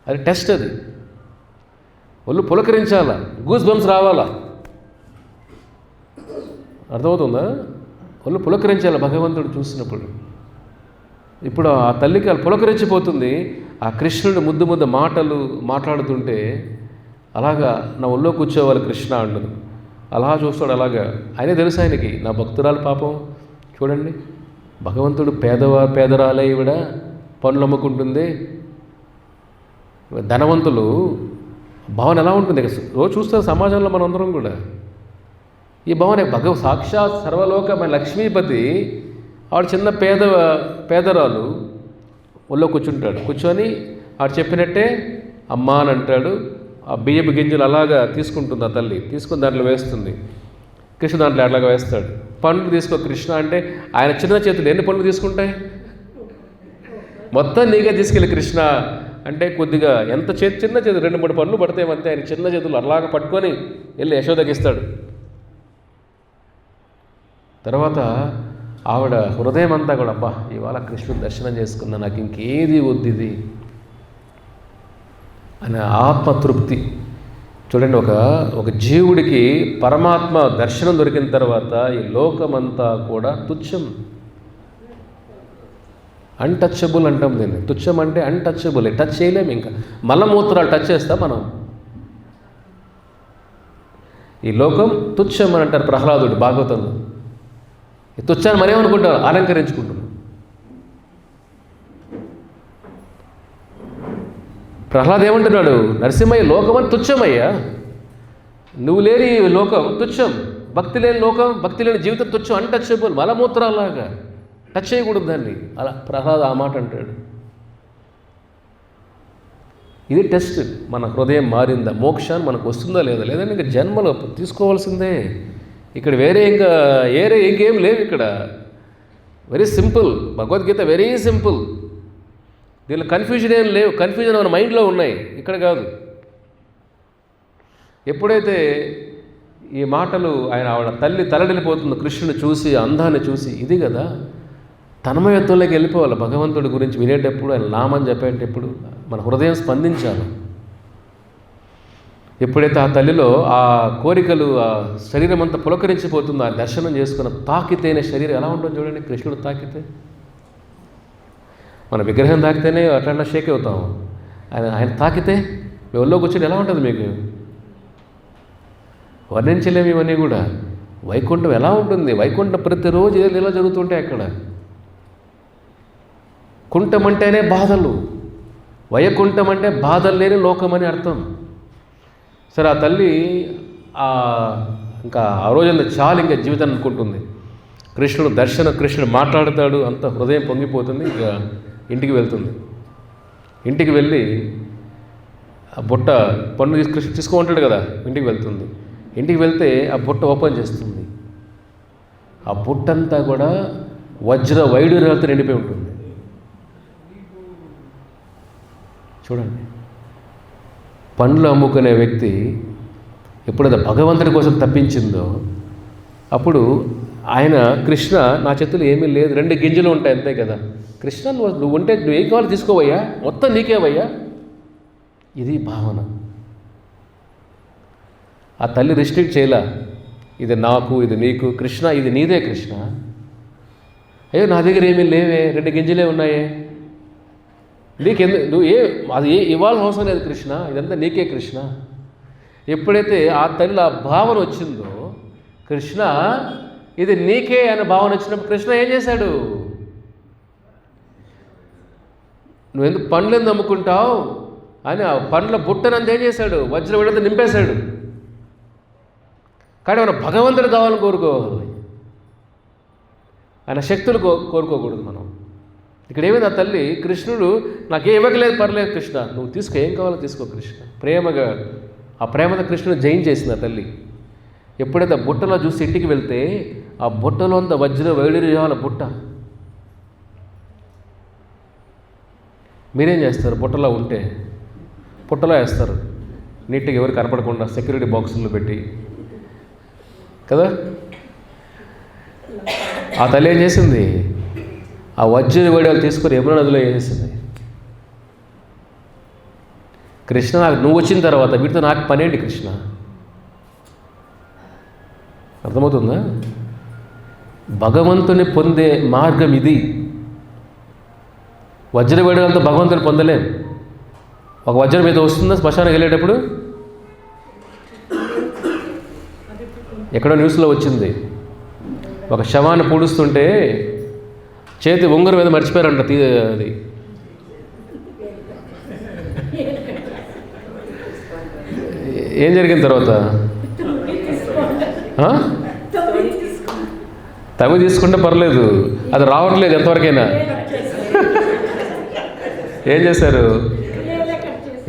అది టెస్ట్, అది ఒళ్ళు పులకరించాలా, గూస్ బంప్స్ రావాలా. అర్థమవుతుందా? ఒళ్ళు పులకరించాలి భగవంతుడు చూసినప్పుడు. ఇప్పుడు ఆ తల్లికి అది పులకరించిపోతుంది. ఆ కృష్ణుడు ముద్దు మాటలు మాట్లాడుతుంటే అలాగా నా ఒళ్ళో కూర్చోవాలి కృష్ణ అంటుంది. అలా చూస్తాడు. అలాగా ఆయనే తెలుసు ఆయనకి, నా భక్తురాలు పాపం చూడండి, భగవంతుడు పేదరాలే ఈవిడ, పనులు అమ్ముకుంటుంది. ధనవంతులు భావన ఎలా ఉంటుంది రోజు చూస్తాం సమాజంలో మనందరం కూడా. ఈ భావన సాక్షాత్ సర్వలోకమైన లక్ష్మీపతి, ఆవిడ చిన్న పేదరాలు ఒళ్ళో కూర్చుంటాడు. కూర్చొని ఆవిడ చెప్పినట్టే అమ్మ అని అంటాడు. ఆ బియ్యపు గింజలు అలాగా తీసుకుంటుంది ఆ తల్లి, తీసుకుని దాంట్లో వేస్తుంది. కృష్ణ దాంట్లో అట్లాగా వేస్తాడు. పండ్లు తీసుకో కృష్ణ అంటే, ఆయన చిన్న చేతులు ఎన్ని పండ్లు తీసుకుంటాయి? మొత్తం నీకే తీసుకెళ్ళి కృష్ణ అంటే కొద్దిగా ఎంత చిన్న చేతులు 2-3 పండ్లు పడతాయి అంతే. ఆయన చిన్న చేతులు అలాగా పట్టుకొని వెళ్ళి యశోదకి ఇస్తాడు. తర్వాత ఆవిడ హృదయం అంతా కూడా, అబ్బా ఇవాళ కృష్ణుడు దర్శనం చేసుకున్నా, నాకు ఇంకేది వద్దు ఇది అనే ఆత్మతృప్తి. చూడండి, ఒక జీవుడికి పరమాత్మ దర్శనం దొరికిన తర్వాత ఈ లోకమంతా కూడా తుచ్చం, అన్టచబుల్ అంటాం దీన్ని. తుచ్చం అంటే అన్టచబుల్, టచ్ చేయలేము. ఇంకా మలమూత్రాలు టచ్ చేస్తా మనం. ఈ లోకం తుచ్చం అని అంటారు ప్రహ్లాదుడు భాగవతంలో. ఈ తుచ్చాన్ని మరేమనుకుంటారు? అలంకరించుకుంటున్నాం. ప్రహ్లాద్ ఏమంటున్నాడు? నరసింహయ్య లోకమని తుచ్చమయ్యా, నువ్వు లేని లోకం తుచ్చం, భక్తి లేని లోకం, భక్తి లేని జీవితం తుచ్చం, అన్టచబుల్, మలమూత్రాలాగా టచ్ చేయకూడదు దాన్ని. అలా ప్రహ్లాద్ ఆ మాట అంటాడు. ఇది టెస్ట్, మన హృదయం మారిందా, మోక్షాన్ని మనకు వస్తుందా లేదా, లేదంటే ఇంకా జన్మలో తీసుకోవాల్సిందే. ఇక్కడ ఇంకేం లేవు. ఇక్కడ very simple, Bhagavad Gita very simple. దీనిలో కన్ఫ్యూజన్ ఏం లేవు. కన్ఫ్యూజన్ మన మైండ్లో ఉన్నాయి, ఇక్కడ కాదు. ఎప్పుడైతే ఈ మాటలు ఆవిడ తల్లి తలడిల్లిపోతుందో కృష్ణుని చూసి, అందాన్ని చూసి, ఇది కదా తన్మయత్వంలోకి వెళ్ళిపోవాలి. భగవంతుడి గురించి వినేటప్పుడు, ఆయన నామని చెప్పేటప్పుడు మన హృదయం స్పందించాలి. ఎప్పుడైతే ఆ తల్లిలో ఆ కోరికలు, ఆ శరీరం అంతా పులకరించిపోతుందో, ఆ దర్శనం చేసుకున్న తాకితేనే శరీరం ఎలా ఉంటుంది చూడండి. కృష్ణుడు తాకితే, మన విగ్రహం తాకితేనే అట్లా షేక్ అవుతాము. ఆయన తాకితే మీ ఒళ్ళో కూర్చొని ఎలా ఉంటుంది మీకు? వర్ణించలేము ఇవన్నీ కూడా. వైకుంఠం ఎలా ఉంటుంది? వైకుంఠం ప్రతిరోజు ఇలా జరుగుతుంటాయి అక్కడ. కుంఠం అంటేనే బాధలు, వైకుంఠం అంటే బాధలు లేని లోకం అని అర్థం. సరే, ఆ తల్లి ఇంకా ఆ రోజంతా చాలు ఇంకా జీవితాన్ని అనుకుంటుంది. కృష్ణుడు మాట్లాడతాడు, అంత హృదయం పొంగిపోతుంది. ఇంకా ఇంటికి వెళ్తుంది. ఇంటికి వెళ్ళి ఆ బుట్ట పండు తీసుకోమంటాడు కదా, ఇంటికి వెళ్తుంది. ఇంటికి వెళ్తే ఆ బుట్ట ఓపెన్ చేస్తుంది. ఆ బుట్టంతా కూడా వజ్ర వైడూర్యాలతో నిండిపోయి ఉంటుంది. చూడండి, పండ్లు అమ్ముకునే వ్యక్తి ఎప్పుడైతే భగవంతుడి కోసం తప్పించిందో అప్పుడు కృష్ణ నా చేతులు ఏమీ లేదు, 2 గింజలు ఉంటాయి అంతే కదా, కృష్ణ నువ్వు ఉంటే నువ్వేం కావాలో తీసుకోవయ్యా, మొత్తం నీకేవయ్యా. ఇది భావన. ఆ తల్లి రిస్ట్రిక్ట్ చేయలా, ఇది నాకు, ఇది నీకు. కృష్ణ ఇది నీదే కృష్ణ. అయ్యో నా దగ్గర ఏమీ లేవే, 2 గింజలే ఉన్నాయే, నీకెందుకు, నువ్వు అది ఇవ్వాల్సిన అవసరం లేదు కృష్ణ, ఇదంతా నీకే కృష్ణ. ఎప్పుడైతే ఆ తల్లి ఆ భావన వచ్చిందో, కృష్ణ ఇది నీకే అనే భావన వచ్చినప్పుడు కృష్ణ ఏం చేశాడు? నువ్వెందుకు పండ్లు ఎందుకు అమ్ముకుంటావు అని ఆ పండ్ల బుట్టనంత ఏం చేశాడు? వజ్ర విడత నింపేశాడు. కానీ మనం భగవంతుడు కావాలని కోరుకోవాలి, ఆయన శక్తులు కోరుకోకూడదు మనం. ఇక్కడ ఏమైంది? ఆ తల్లి కృష్ణుడు నాకేం ఇవ్వకలేదు, పర్లేదు కృష్ణ, నువ్వు తీసుకో, ఏం కావాలో తీసుకో కృష్ణ. ప్రేమగా ఆ ప్రేమతో కృష్ణుడు జయించేసింది ఆ తల్లి. ఎప్పుడైతే ఆ బుట్టలో చూసి ఇంటికి వెళ్తే ఆ బుట్టలో అంత వజ్ర వైడూర్యాల బుట్ట. మీరేం చేస్తారు? బుట్టలో ఉంటే పుట్టలో వేస్తారు, నీట్గా ఎవరు కనపడకుండా సెక్యూరిటీ బాక్సుల్లో పెట్టి కదా. ఆ తల్లి ఏం చేసింది? ఆ వజ్ర వైడూర్యాలు తీసుకొని యమునా నదిలో వేసేసింది. కృష్ణ, నాకు నువ్వు వచ్చిన తర్వాత వీటితో నాకు పనేంటి కృష్ణ? అర్థమవుతుందా? భగవంతుని పొందే మార్గం ఇది. వజ్ర వైడూర్యాలతో భగవంతుని పొందలేం. ఒక వజ్రం మీద వస్తుందా శ్మశానికి వెళ్ళేటప్పుడు? ఎక్కడో న్యూస్లో వచ్చింది, ఒక శవాన్ని పూడుస్తుంటే చేతి ఉంగరం మీద మర్చిపోయారంట. అది ఏం జరిగిన తర్వాత తవి తీసుకుంటే పర్లేదు, అది రావట్లేదు ఎంతవరకైనా. ఏం చేశారు?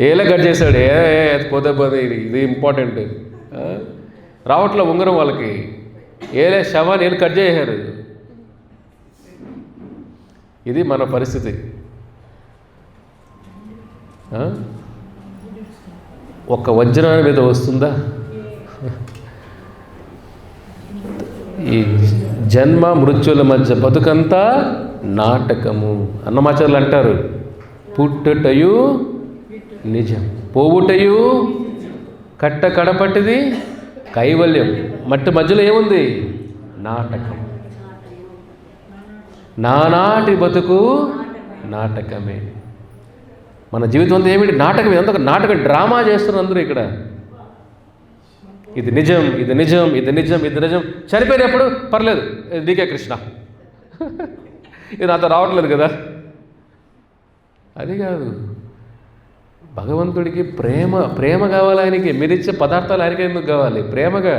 ఏలే కట్ చేశాడు. పోతే ఇది ఇంపార్టెంట్. రావట్లే ఉంగరం వాళ్ళకి. ఏలే శవాన్ని ఏళ్ళు కట్ చేశారు. ఇది మన పరిస్థితి. ఒక్క వజ్రాన్ని మీద వస్తుందా? ఈ జన్మ మృత్యుల మధ్య బతుకంతా నాటకము. అన్నమాచార్యులు అంటారు, పుట్టుటయు నిజం, పోవుటయు కట్ట కడపట్టిది కైవల్యం. మట్టి మధ్యలో ఏముంది? నాటకం. నానాటి బతుకు నాటకమే. మన జీవితం అంతా ఏమిటి? నాటకం. ఇదంతా నాటకం, డ్రామా చేస్తున్నారు అందరూ ఇక్కడ. ఇది నిజం, ఇది నిజం, ఇది నిజం, ఇది నిజం. చనిపోయినప్పుడు పర్లేదు, నీకే కృష్ణ, ఇది నాతో రావట్లేదు కదా. అది కాదు. భగవంతుడికి ప్రేమ కావాలి ఆయనకి. మీరిచ్చే పదార్థాలు ఆయనకి ఎందుకు కావాలి? ప్రేమగా.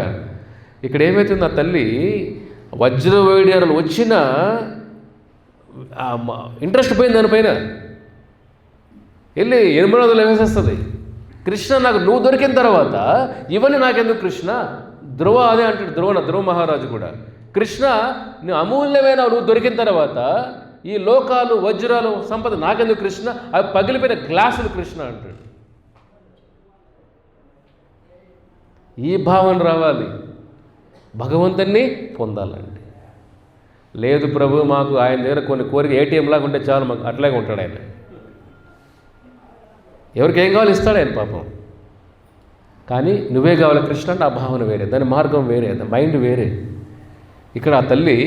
ఇక్కడ ఏమవుతుంది? ఆ తల్లి వజ్ర వైడూర్యాలు వచ్చిన ఇంట్రెస్ట్ పోయింది దానిపైన. వెళ్ళి యమునా నదిలో వేసేస్తుంది. కృష్ణ, నాకు నువ్వు దొరికిన తర్వాత ఇవన్నీ నాకెందుకు కృష్ణ? ధ్రువ అదే అంటాడు, ధ్రువ మహారాజు కూడా. కృష్ణ, నువ్వు అమూల్యమైన నువ్వు దొరికిన తర్వాత ఈ లోకాలు, వజ్రాలు, సంపద నాకెందుకు కృష్ణ? అవి పగిలిపోయిన గ్లాసులు కృష్ణ అంటాడు. ఈ భావన రావాలి. భగవంతుణ్ణి పొందాలండి. లేదు ప్రభు, మాకు ఆయన దగ్గర కొన్ని కోరిక ఏటీఎం లాగా ఉంటే చాలు, మాకు అట్లాగే ఉంటాడు ఆయన. ఎవరికి ఏం కావాలి ఇస్తాడు ఆయన పాపం. కానీ నువ్వే కావాలి కృష్ణ అంటే ఆ భావన వేరే, దాని మార్గం వేరే, దాని మైండ్ వేరే. ఇక్కడ ఆ తల్లి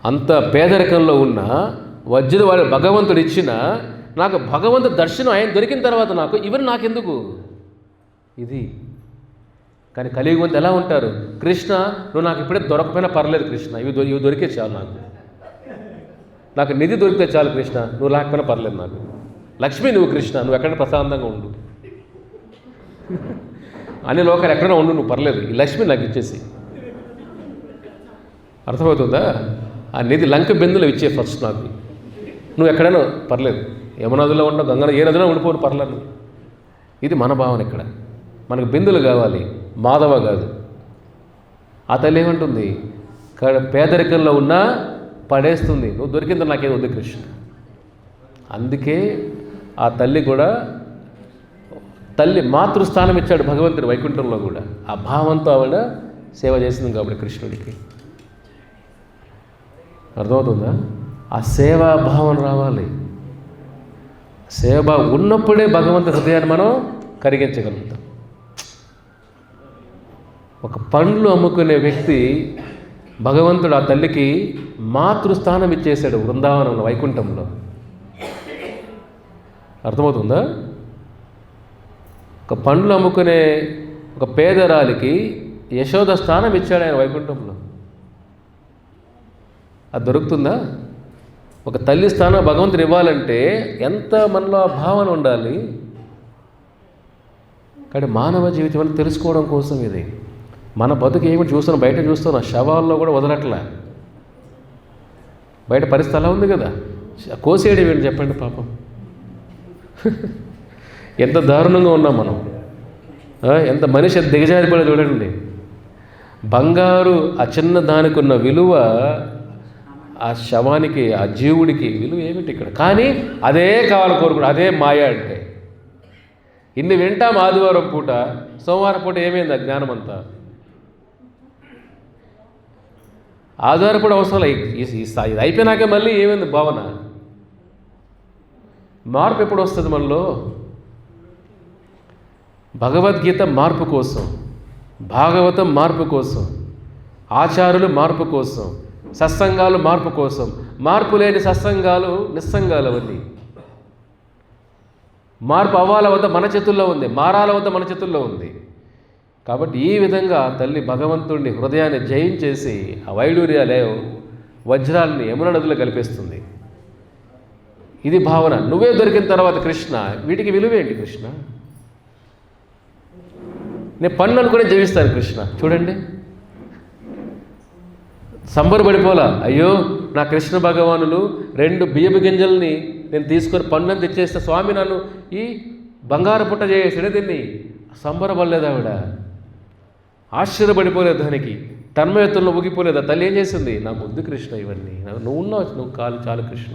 అంత పేదరికంలో ఉన్న వజ్ర వాడు భగవంతుడు ఇచ్చిన, నాకు భగవంతుడు దర్శనం ఆయన దొరికిన తర్వాత నాకు ఇవన్నీ నాకెందుకు ఇది. కానీ కలియుగంతో ఎలా ఉంటారు? కృష్ణ, నువ్వు నాకు ఇప్పుడే దొరకపోయినా పర్లేదు కృష్ణ, ఇవి దొరికే చాలు, నాకు నిధి దొరికితే చాలు కృష్ణ, నువ్వు లేకపోయినా పర్లేదు, నాకు లక్ష్మి నువ్వు కృష్ణ, నువ్వు ఎక్కడ ప్రశాంతంగా ఉండు, అన్ని లోకాలు ఎక్కడైనా ఉండు, నువ్వు పర్లేదు, ఈ లక్ష్మి నాకు ఇచ్చేసి. అర్థమవుతుందా? ఆ నిధి లంక బిందులు ఇచ్చే ఫస్ట్ నాకు, నువ్వు ఎక్కడైనా పర్లేదు, యమునా నదిలో ఉండవు, గంగా ఏ నదిలో ఉండిపోను పర్లేదు. ఇది మన భావన. ఇక్కడ మనకు బిందులు కావాలి, మాధవ కాదు. ఆ తల్లి ఏమంటుంది? పేదరికంలో ఉన్నా పడేస్తుంది, నువ్వు దొరికిందో నాకేదో వద్దు కృష్ణ. అందుకే ఆ తల్లి కూడా, తల్లి మాతృస్థానం ఇచ్చాడు భగవంతుడు వైకుంఠంలో కూడా. ఆ భావంతో ఆవిడ సేవ చేసింది కాబట్టి కృష్ణుడికి. అర్థమవుతుందా? ఆ సేవా భావన రావాలి. సేవ ఉన్నప్పుడే భగవంతుడి హృదయాన్ని మనం కరిగించగలుగుతాం. ఒక పండ్లు అమ్ముకునే వ్యక్తి భగవంతుడు ఆ తల్లికి మాతృస్థానం ఇచ్చేశాడు బృందావనంలో, వైకుంఠంలో. అర్థమవుతుందా? ఒక పండ్లు అమ్ముకునే ఒక పేదరాలికి యశోద స్థానం ఇచ్చాడు ఆయన వైకుంఠంలో. అది దొరుకుతుందా? ఒక తల్లి స్థానం భగవంతుడు ఇవ్వాలంటే ఎంత మనలో ఆ భావన ఉండాలి. కానీ మానవ జీవితం అని తెలుసుకోవడం కోసం ఇది. మన బతుకు ఏమిటి చూస్తున్నాం, బయట చూస్తున్నాం, శవాల్లో కూడా వదలట్లే. బయట పరిస్థితి అలా ఉంది కదా, కోసేయడం ఏంటి చెప్పండి పాపం. ఎంత దారుణంగా ఉన్నాం మనం. ఎంత మనిషి దిగజారిపోయి చూడండి. బంగారు ఆ చిన్న దానికి ఉన్న విలువ ఆ శవానికి, ఆ జీవుడికి విలువ ఏమిటి ఇక్కడ? కానీ అదే కావాలి కోరుకుడు, అదే మాయ అంటే. ఇన్ని వింటాం ఆదివారం పూట, సోమవారం పూట ఏమైంది ఆ జ్ఞానం అంతా? ఆదివారం పూట అవసరం ఇది అయిపోయినాకే మళ్ళీ ఏమైంది భావన? మార్పు ఎప్పుడు వస్తుంది మనలో? భగవద్గీత మార్పు కోసం, భాగవతం మార్పు కోసం, ఆచారులు మార్పు కోసం, సత్సంగాలు మార్పు కోసం. మార్పు లేని సత్సంగాలు నిస్సంగాలు అవన్నీ. మార్పు అవ్వాల వద్ద మన చేతుల్లో ఉంది, మారాల వద్ద మన చేతుల్లో ఉంది. కాబట్టి ఈ విధంగా తల్లి భగవంతుడిని హృదయాన్ని జయించేసి ఆ వైడూర్యాలే వజ్రాలని యమున నదిలో కలిపేస్తుంది. ఇది భావన. నువ్వే దొరికిన తర్వాత కృష్ణ, వీటికి విలువేంటి కృష్ణ? నేను పన్ను అనుకునే జీవిస్తాను కృష్ణ. చూడండి, సంబరపడిపోలా, అయ్యో నా కృష్ణ భగవానులు 2 బియ్యపు గింజల్ని నేను తీసుకొని పన్నుని తెచ్చేస్తే స్వామి నన్ను ఈ బంగారు పుట్ట చేసేడే. దీన్ని సంబరపడలేదు ఆవిడ, ఆశ్చర్యపడిపోలేదు, దానికి తన్మయత్వంలో ఊగిపోలేదు. ఆ తల్లి ఏం చేసింది? నాకు వద్దు కృష్ణ ఇవన్నీ, నువ్వు ఉన్నావు, నువ్వు చాలు కృష్ణ.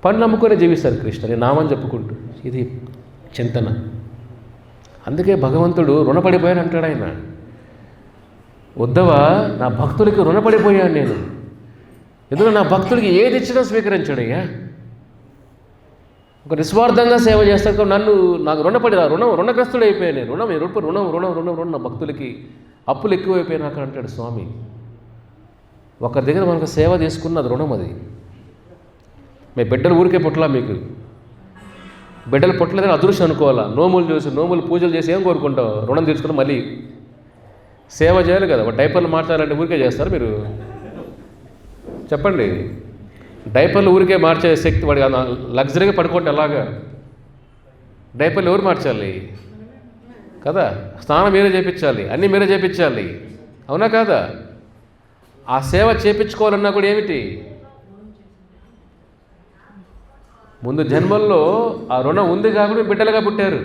పన్ను నమ్ముకొని జీవిస్తారు కృష్ణ, నేను నామని చెప్పుకుంటూ. ఇది చింతన. అందుకే భగవంతుడు రుణపడిపోయాను అంటాడు ఆయన. ఉద్ధవ, నా భక్తులకి రుణపడిపోయాను నేను. ఎందుకంటే నా భక్తుడికి ఏది ఇచ్చినా స్వీకరించాడయ్యా. ఒక నిస్వార్థంగా సేవ చేస్తాడు. నాకు రుణగ్రస్తుడు అయిపోయాను నేను. రుణం నా భక్తులకి అప్పులు ఎక్కువైపోయినాక అంటాడు స్వామి. ఒకరి దగ్గర మనకు సేవ తీసుకున్నది రుణం. అది మీ బిడ్డలు ఊరికే పుట్టలా, మీకు బిడ్డలు పుట్టలేదని అదృష్టం అనుకోవాలా. నోములు పూజలు చేసి ఏం కోరుకుంటావు? రుణం తీసుకుని మళ్ళీ సేవ చేయాలి కదా. డైపర్లు మార్చాలంటే ఊరికే చేస్తారు మీరు? చెప్పండి. డైపర్లు ఊరికే మార్చే శక్తి వాడి లగ్జరీగా పడుకుంటే ఎలాగా? డైపర్లు ఎవరు మార్చాలి కదా? స్నానం మీరే చేయించాలి, అన్నీ మీరే చేయించాలి, అవునా కాదా? ఆ సేవ చేయించుకోవాలన్నా కూడా ఏమిటి? ముందు జన్మల్లో ఆ రుణం ఉంది కాబట్టి బిడ్డలుగా పుట్టారు.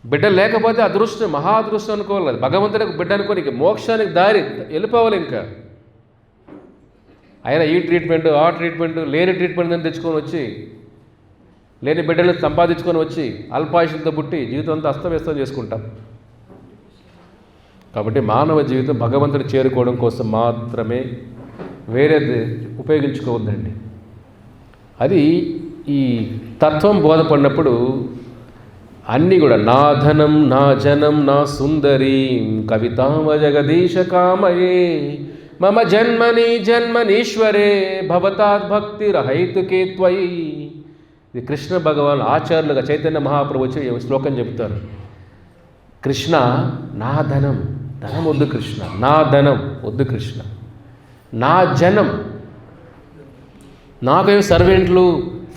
బిడ్డలు లేకపోతే అదృష్టం, మహా అదృష్టం అనుకోవాలి. భగవంతుడికి బిడ్డ అనుకోని మోక్షానికి దారి వెళ్ళిపోవాలి. ఇంకా అయినా ఈ ట్రీట్మెంట్, ఆ ట్రీట్మెంట్, లేని ట్రీట్మెంట్ అని తెచ్చుకొని వచ్చి, లేని బిడ్డలను సంపాదించుకొని వచ్చి అల్పాయుషులతో పుట్టి జీవితం అంతా అస్తవ్యస్తం చేసుకుంటాం. కాబట్టి మానవ జీవితం భగవంతుని చేరుకోవడం కోసం మాత్రమే, వేరేది ఉపయోగించుకోవద్దండి. అది ఈ తత్వం బోధపడినప్పుడు అన్నీ కూడా నా ధనం నా జనం నా సుందరీం కవితామ జగదీశ కామయే మమ జన్మనీశ్వరే భవతాద్భక్తిరహైతుకే త్వయి. ఇది కృష్ణ భగవాన్ ఆచార్యులుగా చైతన్య మహాప్రభు వచ్చి శ్లోకం చెబుతారు. కృష్ణ, నా ధనం వద్దు కృష్ణ, నా ధనం వద్దు కృష్ణ, నా జనం, నాకేం సర్వెంట్లు,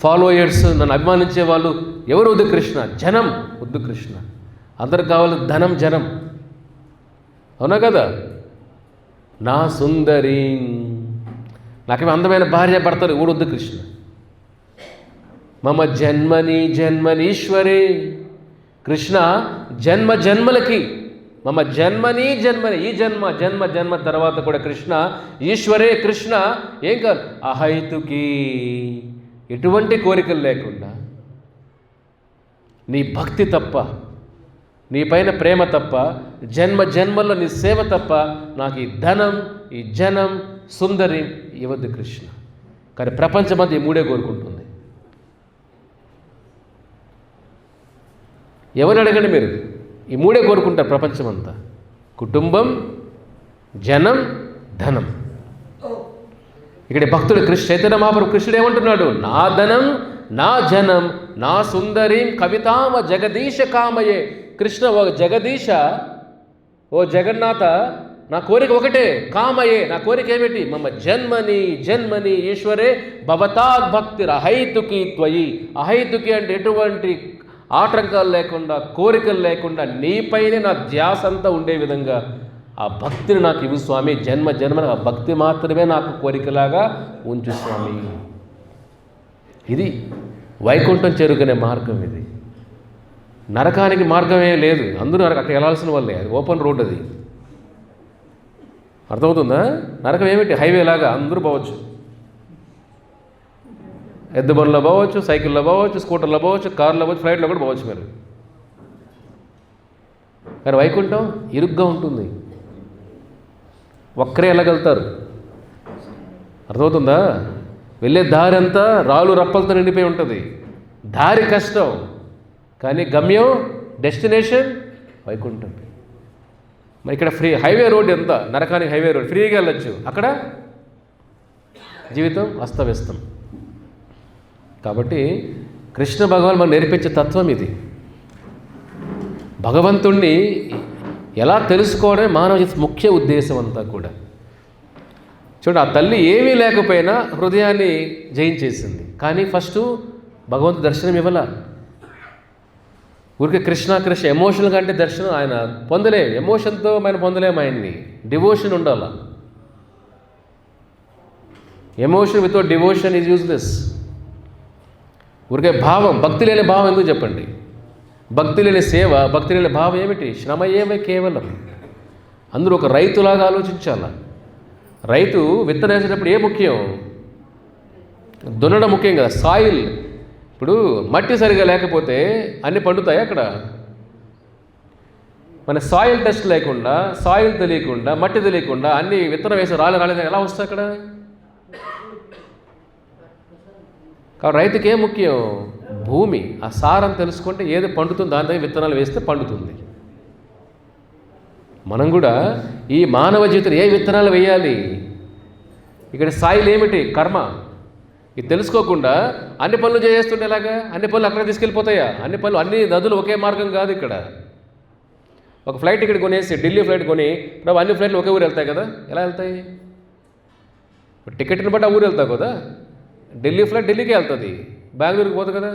ఫాలోయర్స్, నన్ను అభిమానించే వాళ్ళు ఎవరు వద్దు కృష్ణ, జనం వద్దు కృష్ణ. అందరికి కావాలి ధనం, జనం, అవునా కదా? నా సుందరి, నాకేమో అందమైన భార్య భర్తలు ఊడొద్దు కృష్ణ. మమ జన్మనీశ్వరే, కృష్ణ జన్మలకి, మమ జన్మని ఈ జన్మ తర్వాత కూడా కృష్ణ ఈశ్వరే, కృష్ణ ఏం కాదు అహైతుకి, ఎటువంటి కోరికలు లేకుండా నీ భక్తి తప్ప, నీ పైన ప్రేమ తప్ప, జన్మల్లో నీ సేవ తప్ప నాకు ఈ ధనం, ఈ జనం, సుందరి ఇవ్వద్దు కృష్ణ. కానీ ప్రపంచమంతా ఈ మూడే కోరుకుంటుంది. ఎవరు అడగండి మీరు, ఈ మూడే కోరుకుంటారు ప్రపంచమంతా. కుటుంబం, జనం, ధనం. ఇక్కడ భక్తుడు చైతన్య మహాప్రభు కృష్ణుడు ఏమంటున్నాడు? నా ధనం, నా జనం, నా సుందరీం కవితామ జగదీశ కామయే. కృష్ణ, ఓ జగదీశ, ఓ జగన్నాథ, నా కోరిక ఒకటే, కామయే, నా కోరిక ఏమిటి? మమ్మ జన్మని జన్మని ఈశ్వరే భవతాద్ భక్తి అహైతుకి త్వయి. అహైతుకి అంటే ఎటువంటి ఆటంకాలు లేకుండా, కోరికలు లేకుండా నీపైనే నా ధ్యాస అంతా ఉండే విధంగా ఆ భక్తిని నాకు ఇవ్వు స్వామి. జన్మ జన్మ ఆ భక్తి మాత్రమే నాకు కోరికలాగా ఉంచు స్వామి. ఇది వైకుంఠం చేరుకునే మార్గం. ఇది నరకానికి మార్గమే లేదు. అందరూ అక్కడ వెళ్ళాల్సిన వాళ్ళే. అది ఓపెన్ రోడ్. అది అర్థమవుతుందా? నరకం ఏమిటి? హైవే లాగా అందరూ పోవచ్చు. ఎద్దు బండ్లో పోవచ్చు, సైకిల్లో పోవచ్చు, స్కూటర్లో పోవచ్చు, కార్లో పోవచ్చు, ఫ్లైట్లో కూడా పోవచ్చు మీరు. కానీ వైకుంఠం ఇరుగ్గా ఉంటుంది. ఒక్కరే వెళ్ళగలుగుతారు. అర్థమవుతుందా? వెళ్ళే దారి అంతా రాళ్ళు రప్పలతో నిండిపోయి ఉంటుంది. దారి కష్టం, కానీ గమ్యం, డెస్టినేషన్ వైకుంఠం. మరి ఇక్కడ ఫ్రీ హైవే రోడ్ ఎంత? నరకానికి హైవే రోడ్, ఫ్రీగా వెళ్ళొచ్చు. అక్కడ జీవితం అస్తవ్యస్తం. కాబట్టి కృష్ణ భగవాన్ మనం నేర్పించే తత్వం ఇది. భగవంతుణ్ణి ఎలా తెలుసుకోవడమే మానవ ముఖ్య ఉద్దేశం అంతా కూడా. చూడండి, ఆ తల్లి ఏమీ లేకపోయినా హృదయాన్ని జయించేసింది. కానీ ఫస్ట్ భగవంతు దర్శనం ఇవ్వాల. ఊరికే కృష్ణ కృష్ణ ఎమోషనల్ కంటే దర్శనం ఆయన పొందలేం. ఎమోషన్తో మనం పొందలేము ఆయన్ని. డివోషన్ ఉండాల. Emotion without devotion is useless. ఊరికే భావం, భక్తి లేని భావం ఎందుకు చెప్పండి? భక్తి లేని సేవ, భక్తి లేని భావం ఏమిటి? శ్రమ ఏమే కేవలం. అందరూ ఒక రైతులాగా ఆలోచించాల. రైతు విత్తనం వేసేటప్పుడు ఏ ముఖ్యం? దున్నడం ముఖ్యం కదా, సాయిల్. ఇప్పుడు మట్టి సరిగా లేకపోతే అన్నీ పండుతాయి అక్కడ. మన సాయిల్ టెస్ట్ లేకుండా, సాయిల్ తెలియకుండా, మట్టి తెలియకుండా అన్ని విత్తనం వేసి రాలేదు ఎలా వస్తాయి అక్కడ? కాబట్టి రైతుకి ఏం ముఖ్యం? భూమి, ఆ సారం తెలుసుకుంటే ఏది పండుతుంది దాని దగ్గర విత్తనాలు వేస్తే పండుతుంది. మనం కూడా ఈ మానవ జీవితం ఏ విత్తనాలు వేయాలి? ఇక్కడ సాయిల్ ఏమిటి? కర్మ. ఇది తెలుసుకోకుండా అన్ని పనులు చేస్తుంటే ఎలాగా? అన్ని పనులు అక్కడ తీసుకెళ్ళిపోతాయా? అన్ని పనులు, అన్ని నదులు ఒకే మార్గం కాదు. ఇక్కడ ఒక ఫ్లైట్ టికెట్ కొనేసి ఢిల్లీ ఫ్లైట్ కొని ప్రభు అన్ని ఫ్లైట్లు ఒకే ఊరు వెళ్తాయి కదా? ఎలా వెళ్తాయి? టికెట్ని బట్టి ఆ ఊరు వెళ్తావు కదా. ఢిల్లీ ఫ్లైట్ ఢిల్లీకే వెళ్తుంది, బెంగళూరుకి పోదు కదా.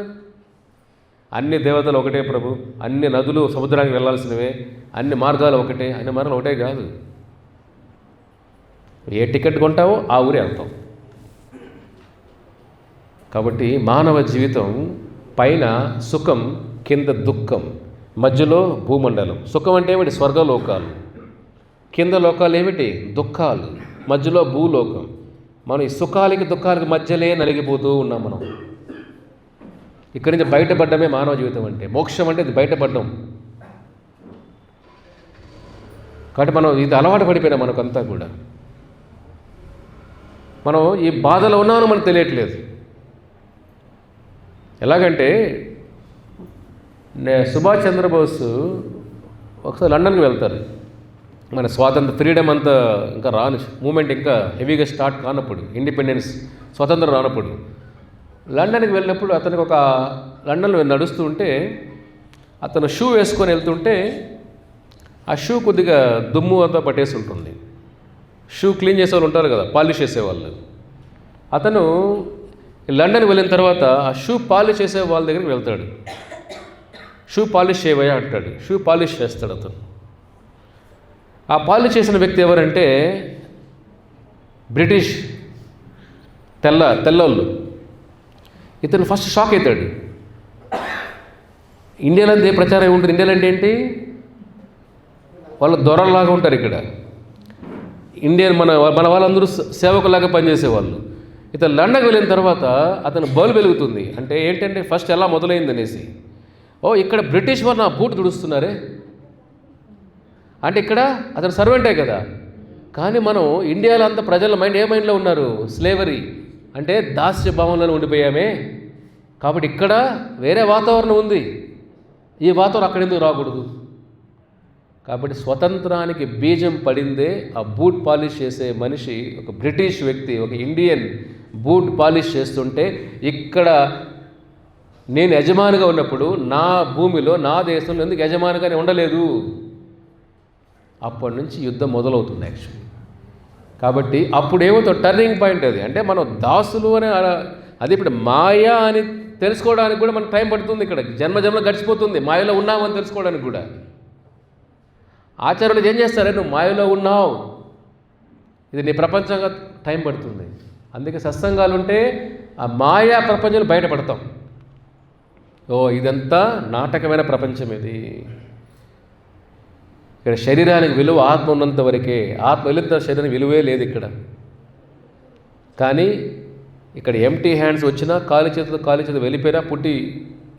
అన్ని దేవతలు ఒకటే ప్రభు, అన్ని నదులు సముద్రానికి వెళ్ళాల్సినవే, అన్ని మార్గాలు ఒకటే. అన్ని మార్గాలు ఒకటే కాదు. ఏ టికెట్ కొంటావో ఆ ఊరే వెళ్తావు. కాబట్టి మానవ జీవితం పైన సుఖం, కింద దుఃఖం, మధ్యలో భూమండలం. సుఖం అంటే ఏమిటి? స్వర్గలోకాలు. కింద లోకాలు ఏమిటి? దుఃఖాలు. మధ్యలో భూలోకం. మనం ఈ సుఖాలకి దుఃఖాలకి మధ్యలే నలిగిపోతూ ఉన్నాం. మనం ఇక్కడి నుంచి బయటపడ్డమే మానవ జీవితం అంటే. మోక్షం అంటే ఇది బయటపడ్డం. కాబట్టి మనం ఇది అలవాటు పడిపోయినా మనకంతా కూడా. మనం ఈ బాధలో ఉన్నామని మనకు తెలియట్లేదు. ఎలాగంటే సుభాష్ చంద్రబోస్ ఒకసారి లండన్కి వెళ్తారు. మన స్వాతంత్ర ఫ్రీడమ్ అంతా ఇంకా రాను, మూమెంట్ ఇంకా హెవీగా స్టార్ట్ కానప్పుడు, ఇండిపెండెన్స్ స్వతంత్రం రానప్పుడు లండన్కి వెళ్ళినప్పుడు అతనికి ఒక లండన్లో నడుస్తూ ఉంటే అతను షూ వేసుకొని వెళ్తుంటే ఆ షూ కొద్దిగా దుమ్ము అంతా పట్టేసి ఉంటుంది. షూ క్లీన్ చేసేవాళ్ళు ఉంటారు కదా, పాలిష్ చేసేవాళ్ళు. అతను లండన్కి వెళ్ళిన తర్వాత ఆ షూ పాలిష్ చేసే వాళ్ళ దగ్గరికి వెళ్తాడు. షూ పాలిష్ చేయవయ్యా అంటాడు. షూ పాలిష్ చేస్తాడు అతను. ఆ పాలిష్ చేసిన వ్యక్తి ఎవరంటే బ్రిటిష్ తెల్లోళ్ళు. ఇతను ఫస్ట్ షాక్ అవుతాడు. ఇండియాలో అంతే ప్రచారం ఉంటుంది. ఇండియాలో అంటే ఏంటి? వాళ్ళు దొరలాగా ఉంటారు ఇక్కడ. ఇండియన్ మన వాళ్ళందరూ సేవకులాగా పనిచేసేవాళ్ళు. ఇతను లండన్కి వెళ్ళిన తర్వాత అతను బల్బు వెలుగుతుంది. అంటే ఏంటంటే ఫస్ట్ ఎలా మొదలైంది అనేసి, ఓ ఇక్కడ బ్రిటిష్ వారు నా బూట్ తుడుస్తున్నారే అంటే ఇక్కడ అతను సర్వెంటే కదా. కానీ మనం ఇండియాలో అంత ప్రజల మైండ్ ఏ మైండ్లో ఉన్నారు? స్లేవరీ అంటే దాస్య భావంలో ఉండిపోయామే. కాబట్టి ఇక్కడ వేరే వాతావరణం ఉంది. ఈ వాతావరణం అక్కడ ఎందుకు రాకూడదు? కాబట్టి స్వతంత్రానికి బీజం పడిందే ఆ బూట్ పాలిష్ చేసే మనిషి, ఒక బ్రిటిష్ వ్యక్తి, ఒక ఇండియన్ బూట్ పాలిష్ చేస్తుంటే ఇక్కడ నేను యజమానిగా ఉన్నప్పుడు నా భూమిలో నా దేశంలో ఎందుకు యజమానిగానే ఉండలేదు? అప్పటి నుంచి యుద్ధం మొదలవుతుంది యాక్చువల్లీ. కాబట్టి అప్పుడేమవుతో టర్నింగ్ పాయింట్ అది. అంటే మనం దాసులు అని అది ఇప్పుడు మాయా అని తెలుసుకోవడానికి కూడా మనకు టైం పడుతుంది. ఇక్కడ జన్మజన్మలో గడిచిపోతుంది మాయలో ఉన్నామని తెలుసుకోవడానికి కూడా. ఆచార్యులు ఏం చేస్తారే, నువ్వు మాయలో ఉన్నావు, ఇది నీ ప్రపంచంగా టైం పడుతుంది. అందుకే సత్సంగాలు ఉంటే ఆ మాయా ప్రపంచంలో బయటపడతాం. ఇదంతా నాటకమైన ప్రపంచం ఇది. ఇక్కడ శరీరానికి విలువ ఆత్మ ఉన్నంత వరకే, ఆత్మ వెళ్ళిన శరీరానికి విలువే లేదు ఇక్కడ. కానీ ఇక్కడ ఎంటీ హ్యాండ్స్ వచ్చినా, కాలి చేతులు వెళ్ళిపోయినా, పుట్టి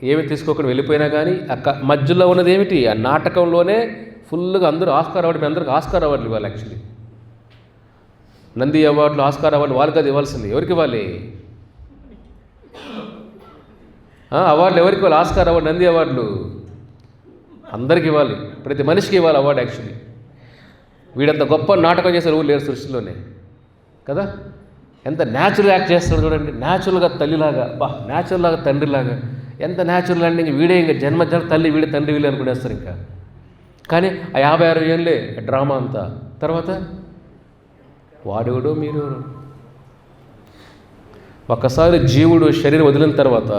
ఏమి తీసుకోకుండా వెళ్ళిపోయినా కానీ మధ్యలో ఉన్నది ఏమిటి? ఆ నాటకంలోనే ఫుల్గా అందరూ ఆస్కార్ అవార్డు, మీ అందరికి ఆస్కార్ అవార్డులు ఇవ్వాలి యాక్చువల్లీ. నంది అవార్డులు, ఆస్కార్ అవార్డులు వాళ్ళకి అది ఇవ్వాల్సింది. ఎవరికి ఇవ్వాలి అవార్డులు? ఎవరికి ఇవ్వాలి ఆస్కార్ అవార్డు, నంది అవార్డులు? అందరికి ఇవ్వాలి, ప్రతి మనిషికి ఇవ్వాలి అవార్డు యాక్చువల్లీ. వీడంత గొప్ప నాటకం చేసే ఎవరు లేరు సృష్టిలోనే కదా. ఎంత న్యాచురల్ యాక్ట్ చేస్తాడు చూడండి, న్యాచురల్గా తల్లిలాగా, న్యాచురల్గా తండ్రిలాగా, ఎంత న్యాచురల్ అండి. ఇంక వీడే ఇంకా జన్మ తల్లి, వీడే తండ్రి, వీళ్ళే అనుకునేస్తారు ఇంకా. కానీ ఆ 50-60 ఏళ్ళే డ్రామా అంతా. తర్వాత వాడెవడో మీరు. ఒక్కసారి జీవుడు శరీరం వదిలిన తర్వాత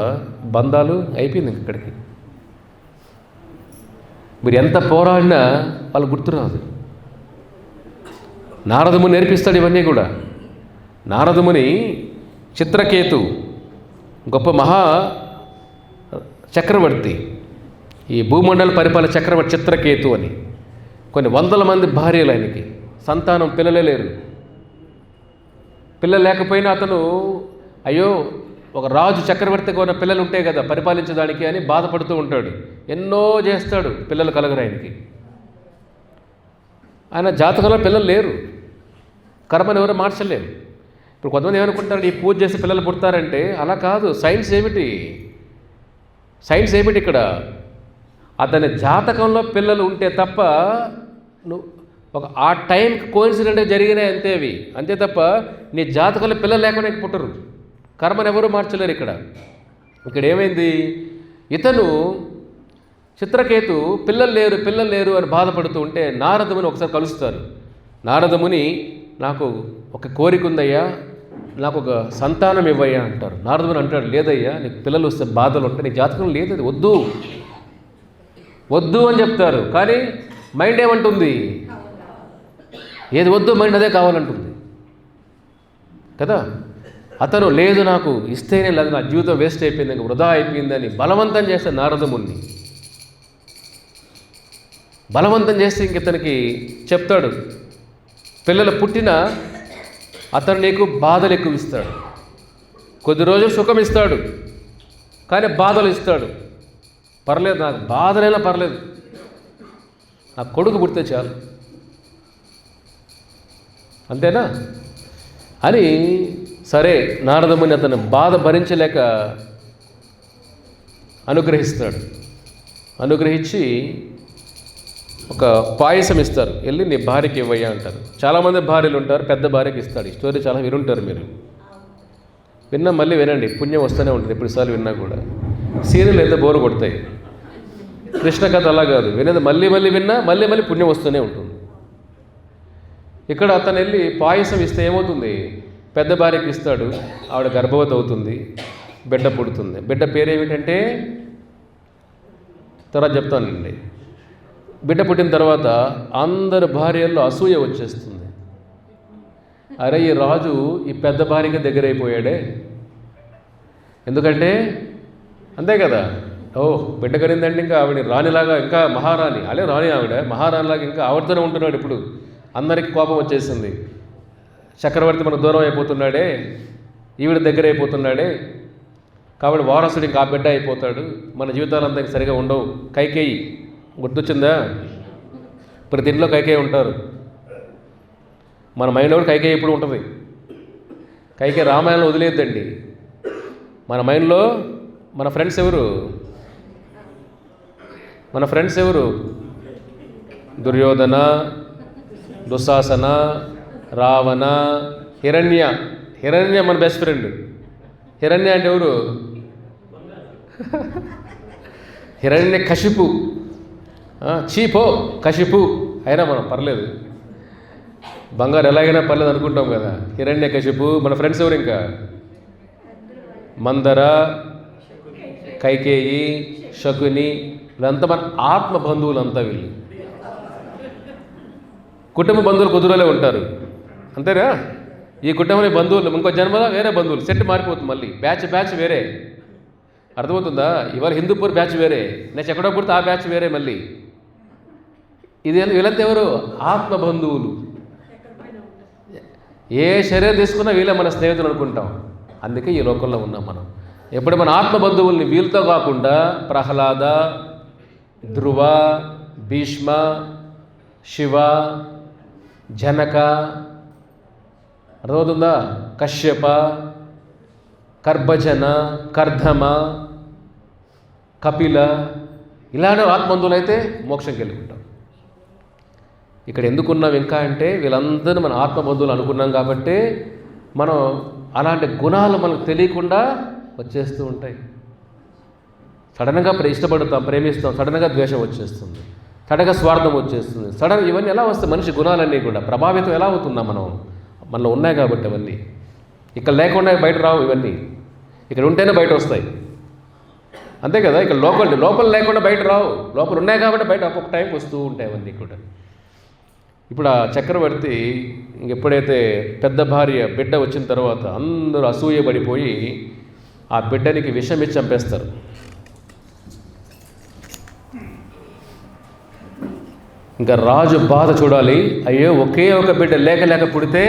బంధాలు అయిపోయింది ఇక్కడికి. మీరు ఎంత పోరాడినా వాళ్ళు గుర్తురాదు. నారదముని నేర్పిస్తాడు ఇవన్నీ కూడా. నారదముని చిత్రకేతు గొప్ప మహా చక్రవర్తి, ఈ భూమండల పరిపాలన చక్రవర్తి చిత్రకేతు అని. కొన్ని 100 మంది భార్యలు ఆయనకి, సంతానం, పిల్లలే లేరు. పిల్లలు లేకపోయినా అతను అయ్యో ఒక రాజు చక్రవర్తిగా ఉన్న పిల్లలు ఉంటే కదా పరిపాలించడానికి అని బాధపడుతూ ఉంటాడు. ఎన్నో చేస్తాడు, పిల్లలు కలగరు ఆయనకి. ఆయన జాతకంలో పిల్లలు లేరు, కర్మను ఎవరు మార్చలేరు. ఇప్పుడు కొంతమంది ఏమనుకుంటారు, ఈ పూజ చేసి పిల్లలు పుడతారంటే అలా కాదు. సైన్స్ ఏమిటి ఇక్కడ? అతని జాతకంలో పిల్లలు ఉంటే తప్ప నువ్వు ఆ టైంకి కోయిన్సిడెంట్గా జరిగినాయి అంతే అవి, అంతే తప్ప నీ జాతకంలో పిల్లలు లేకుండా పుట్టరు. కర్మను ఎవరు మార్చలేరు ఇక్కడ. ఇక్కడ ఏమైంది, ఇతను చిత్రకేతు పిల్లలు లేరు అని బాధపడుతూ ఉంటే నారదముని ఒకసారి కలుస్తారు. నారదముని, నాకు ఒక కోరిక ఉందయ్యా, నాకు ఒక సంతానం ఇవ్వయ్యా అంటారు. నారదముని అంటాడు, లేదయ్యా, నీకు పిల్లలు వస్తే బాధలు ఉంటాయి, నీ జాతకం లేదు, అది వద్దు అని చెప్తారు. కానీ మైండ్ ఏమంటుంది, ఏది వద్దు మైండ్ అదే కావాలంటుంది కదా. అతను లేదు, నాకు ఇస్తేనే లేదు, నా జీవితం వేస్ట్ అయిపోయింది, ఇంకా వృధా అయిపోయిందని బలవంతం చేస్తే నారదముని బలవంతం చేస్తే ఇంక ఇతనికి చెప్తాడు, పిల్లలు పుట్టిన అతను నీకు బాధలు ఎక్కువ ఇస్తాడు, కొద్ది రోజులు సుఖం ఇస్తాడు, కానీ బాధలు ఇస్తాడు. పర్లేదు, నాకు బాధలైనా పర్లేదు, నా కొడుకు పుడితే చాలు, అంతేనా అని. సరే, నారదముని అతను బాధ భరించలేక అనుగ్రహించి ఒక పాయసం ఇస్తారు. వెళ్ళి నీ భార్యకి ఇవ్వయ్యా అంటారు. చాలామంది భార్యలు ఉంటారు, పెద్ద భార్యకి ఇస్తాడు. ఈ స్టోరీ చాలా వినుంటారు మీరు. విన్నా మళ్ళీ వినండి, పుణ్యం వస్తూనే ఉంటుంది ఎప్పుడుసార్లు విన్నా కూడా. సీరియల్ అయితే బోరు కొడతాయి. కృష్ణ కథ అలా కాదు, వినేది మళ్ళీ విన్నా మళ్ళీ పుణ్యం వస్తూనే ఉంటుంది. ఇక్కడ అతను వెళ్ళి పాయసం ఇస్తే ఏమవుతుంది, పెద్ద భార్యకి ఇస్తాడు. ఆవిడ గర్భవతి అవుతుంది, బిడ్డ పుడుతుంది. బిడ్డ పేరు ఏమిటంటే తర్వాత చెప్తానండి. బిడ్డ పుట్టిన తర్వాత అందరి భార్యల్లో అసూయ వచ్చేస్తుంది. అరే, ఈ రాజు ఈ పెద్ద భార్యకి దగ్గరైపోయాడే, ఎందుకంటే అంతే కదా. బిడ్డ కరిందంటే ఇంకా ఆవిడ రాణిలాగా, ఇంకా మహారాణి, అలే రాణి ఆవిడ మహారాణిలాగా ఇంకా ఆవిడతోనే ఉంటున్నాడు. ఇప్పుడు అందరికి కోపం వచ్చేసింది. చక్రవర్తి మనకు దూరం అయిపోతున్నాడే, ఈవిడ దగ్గర అయిపోతున్నాడే, కాబట్టి వారసుడు ఇంకా ఆ బిడ్డ అయిపోతాడు, మన జీవితాలంతా సరిగా ఉండవు. కైకేయి గుర్తొచ్చిందా? ప్రతి ఇంట్లో కైకేయి ఉంటారు. మన మైండ్లో కూడా కైకేయి ఇప్పుడు ఉంటుంది. కైకేయి రామాయణంలో వదిలేద్దండి. మన మైండ్లో మన ఫ్రెండ్స్ ఎవరు దుర్యోధన, దుశ్శాసన, రావణ, హిరణ్య. హిరణ్య మన బెస్ట్ ఫ్రెండ్. హిరణ్య అంటే ఎవరు? హిరణ్య కశిపు. చీపో కశిపు అయినా మనం పర్లేదు, బంగారు ఎలాగైనా పర్లేదు అనుకుంటాం కదా. హిరణ్య కశిపు. మన ఫ్రెండ్స్ ఎవరు? ఇంకా మందర, కైకేయి, శకుని, వీళ్ళంతా మన ఆత్మ బంధువులు. అంతా వీళ్ళు కుటుంబ బంధువులు కుదురులే ఉంటారు, అంతేనా? ఈ కుటుంబంలో బంధువులు ఇంకో జన్మలో వేరే బంధువులు. సెట్ మారిపోతుంది మళ్ళీ, బ్యాచ్ వేరే. అర్థమవుతుందా? ఇవాళ హిందూపూర్ బ్యాచ్ వేరే, నెక్స్ట్ ఎక్కడో పుడితే ఆ బ్యాచ్ వేరే మళ్ళీ. ఇది వీళ్ళంతా ఎవరు? ఆత్మ బంధువులు. ఏ శరీరం తీసుకున్నా వీళ్ళే మన స్నేహితులు అనుకుంటాం. అందుకే ఈ లోకంలో ఉన్నాం మనం. ఎప్పుడు మన ఆత్మ బంధువుల్ని వీళ్ళతో కాకుండా ప్రహ్లాద, ధ్రువ, భీష్మ, శివ, జనక, అర్థమవుతుందా? కశ్యప, కర్భజన, కర్ధమ, కపిల, ఇలానే ఆత్మబంధువులు అయితే మోక్షంకి వెళ్ళుకుంటాం. ఇక్కడ ఎందుకున్నాం ఇంకా అంటే వీళ్ళందరూ మన ఆత్మబంధువులు అనుకున్నాం కాబట్టి మనం అలాంటి గుణాలు మనకు తెలియకుండా వచ్చేస్తూ ఉంటాయి. సడన్గా ఇష్టపడతాం, ప్రేమిస్తాం, సడన్గా ద్వేషం వచ్చేస్తుంది, సడన్గా స్వార్థం వచ్చేస్తుంది. ఇవన్నీ ఎలా వస్తాయి? మనిషి గుణాలన్నీ కూడా ప్రభావితం ఎలా అవుతున్నాం మనం? మనలో ఉన్నాయి కాబట్టి అవన్నీ. ఇక్కడ లేకుండా బయట రావు ఇవన్నీ, ఇక్కడ ఉంటేనే బయట వస్తాయి, అంతే కదా. ఇక్కడ లోపల లేకుండా బయట రావు, లోపల ఉన్నాయి కాబట్టి బయట ఒక్కొక్క టైంకి వస్తూ ఉంటాయి అవన్నీ కూడా. ఇప్పుడు ఆ చక్రవర్తి ఎప్పుడైతే పెద్ద భార్య బిడ్డ వచ్చిన తర్వాత అందరూ అసూయపడిపోయి ఆ బిడ్డనికి విషం ఇచ్చి చంపేస్తారు. ఇంకా రాజు బాధ చూడాలి. అయ్యో ఒకే ఒక బిడ్డ లేక పుడితే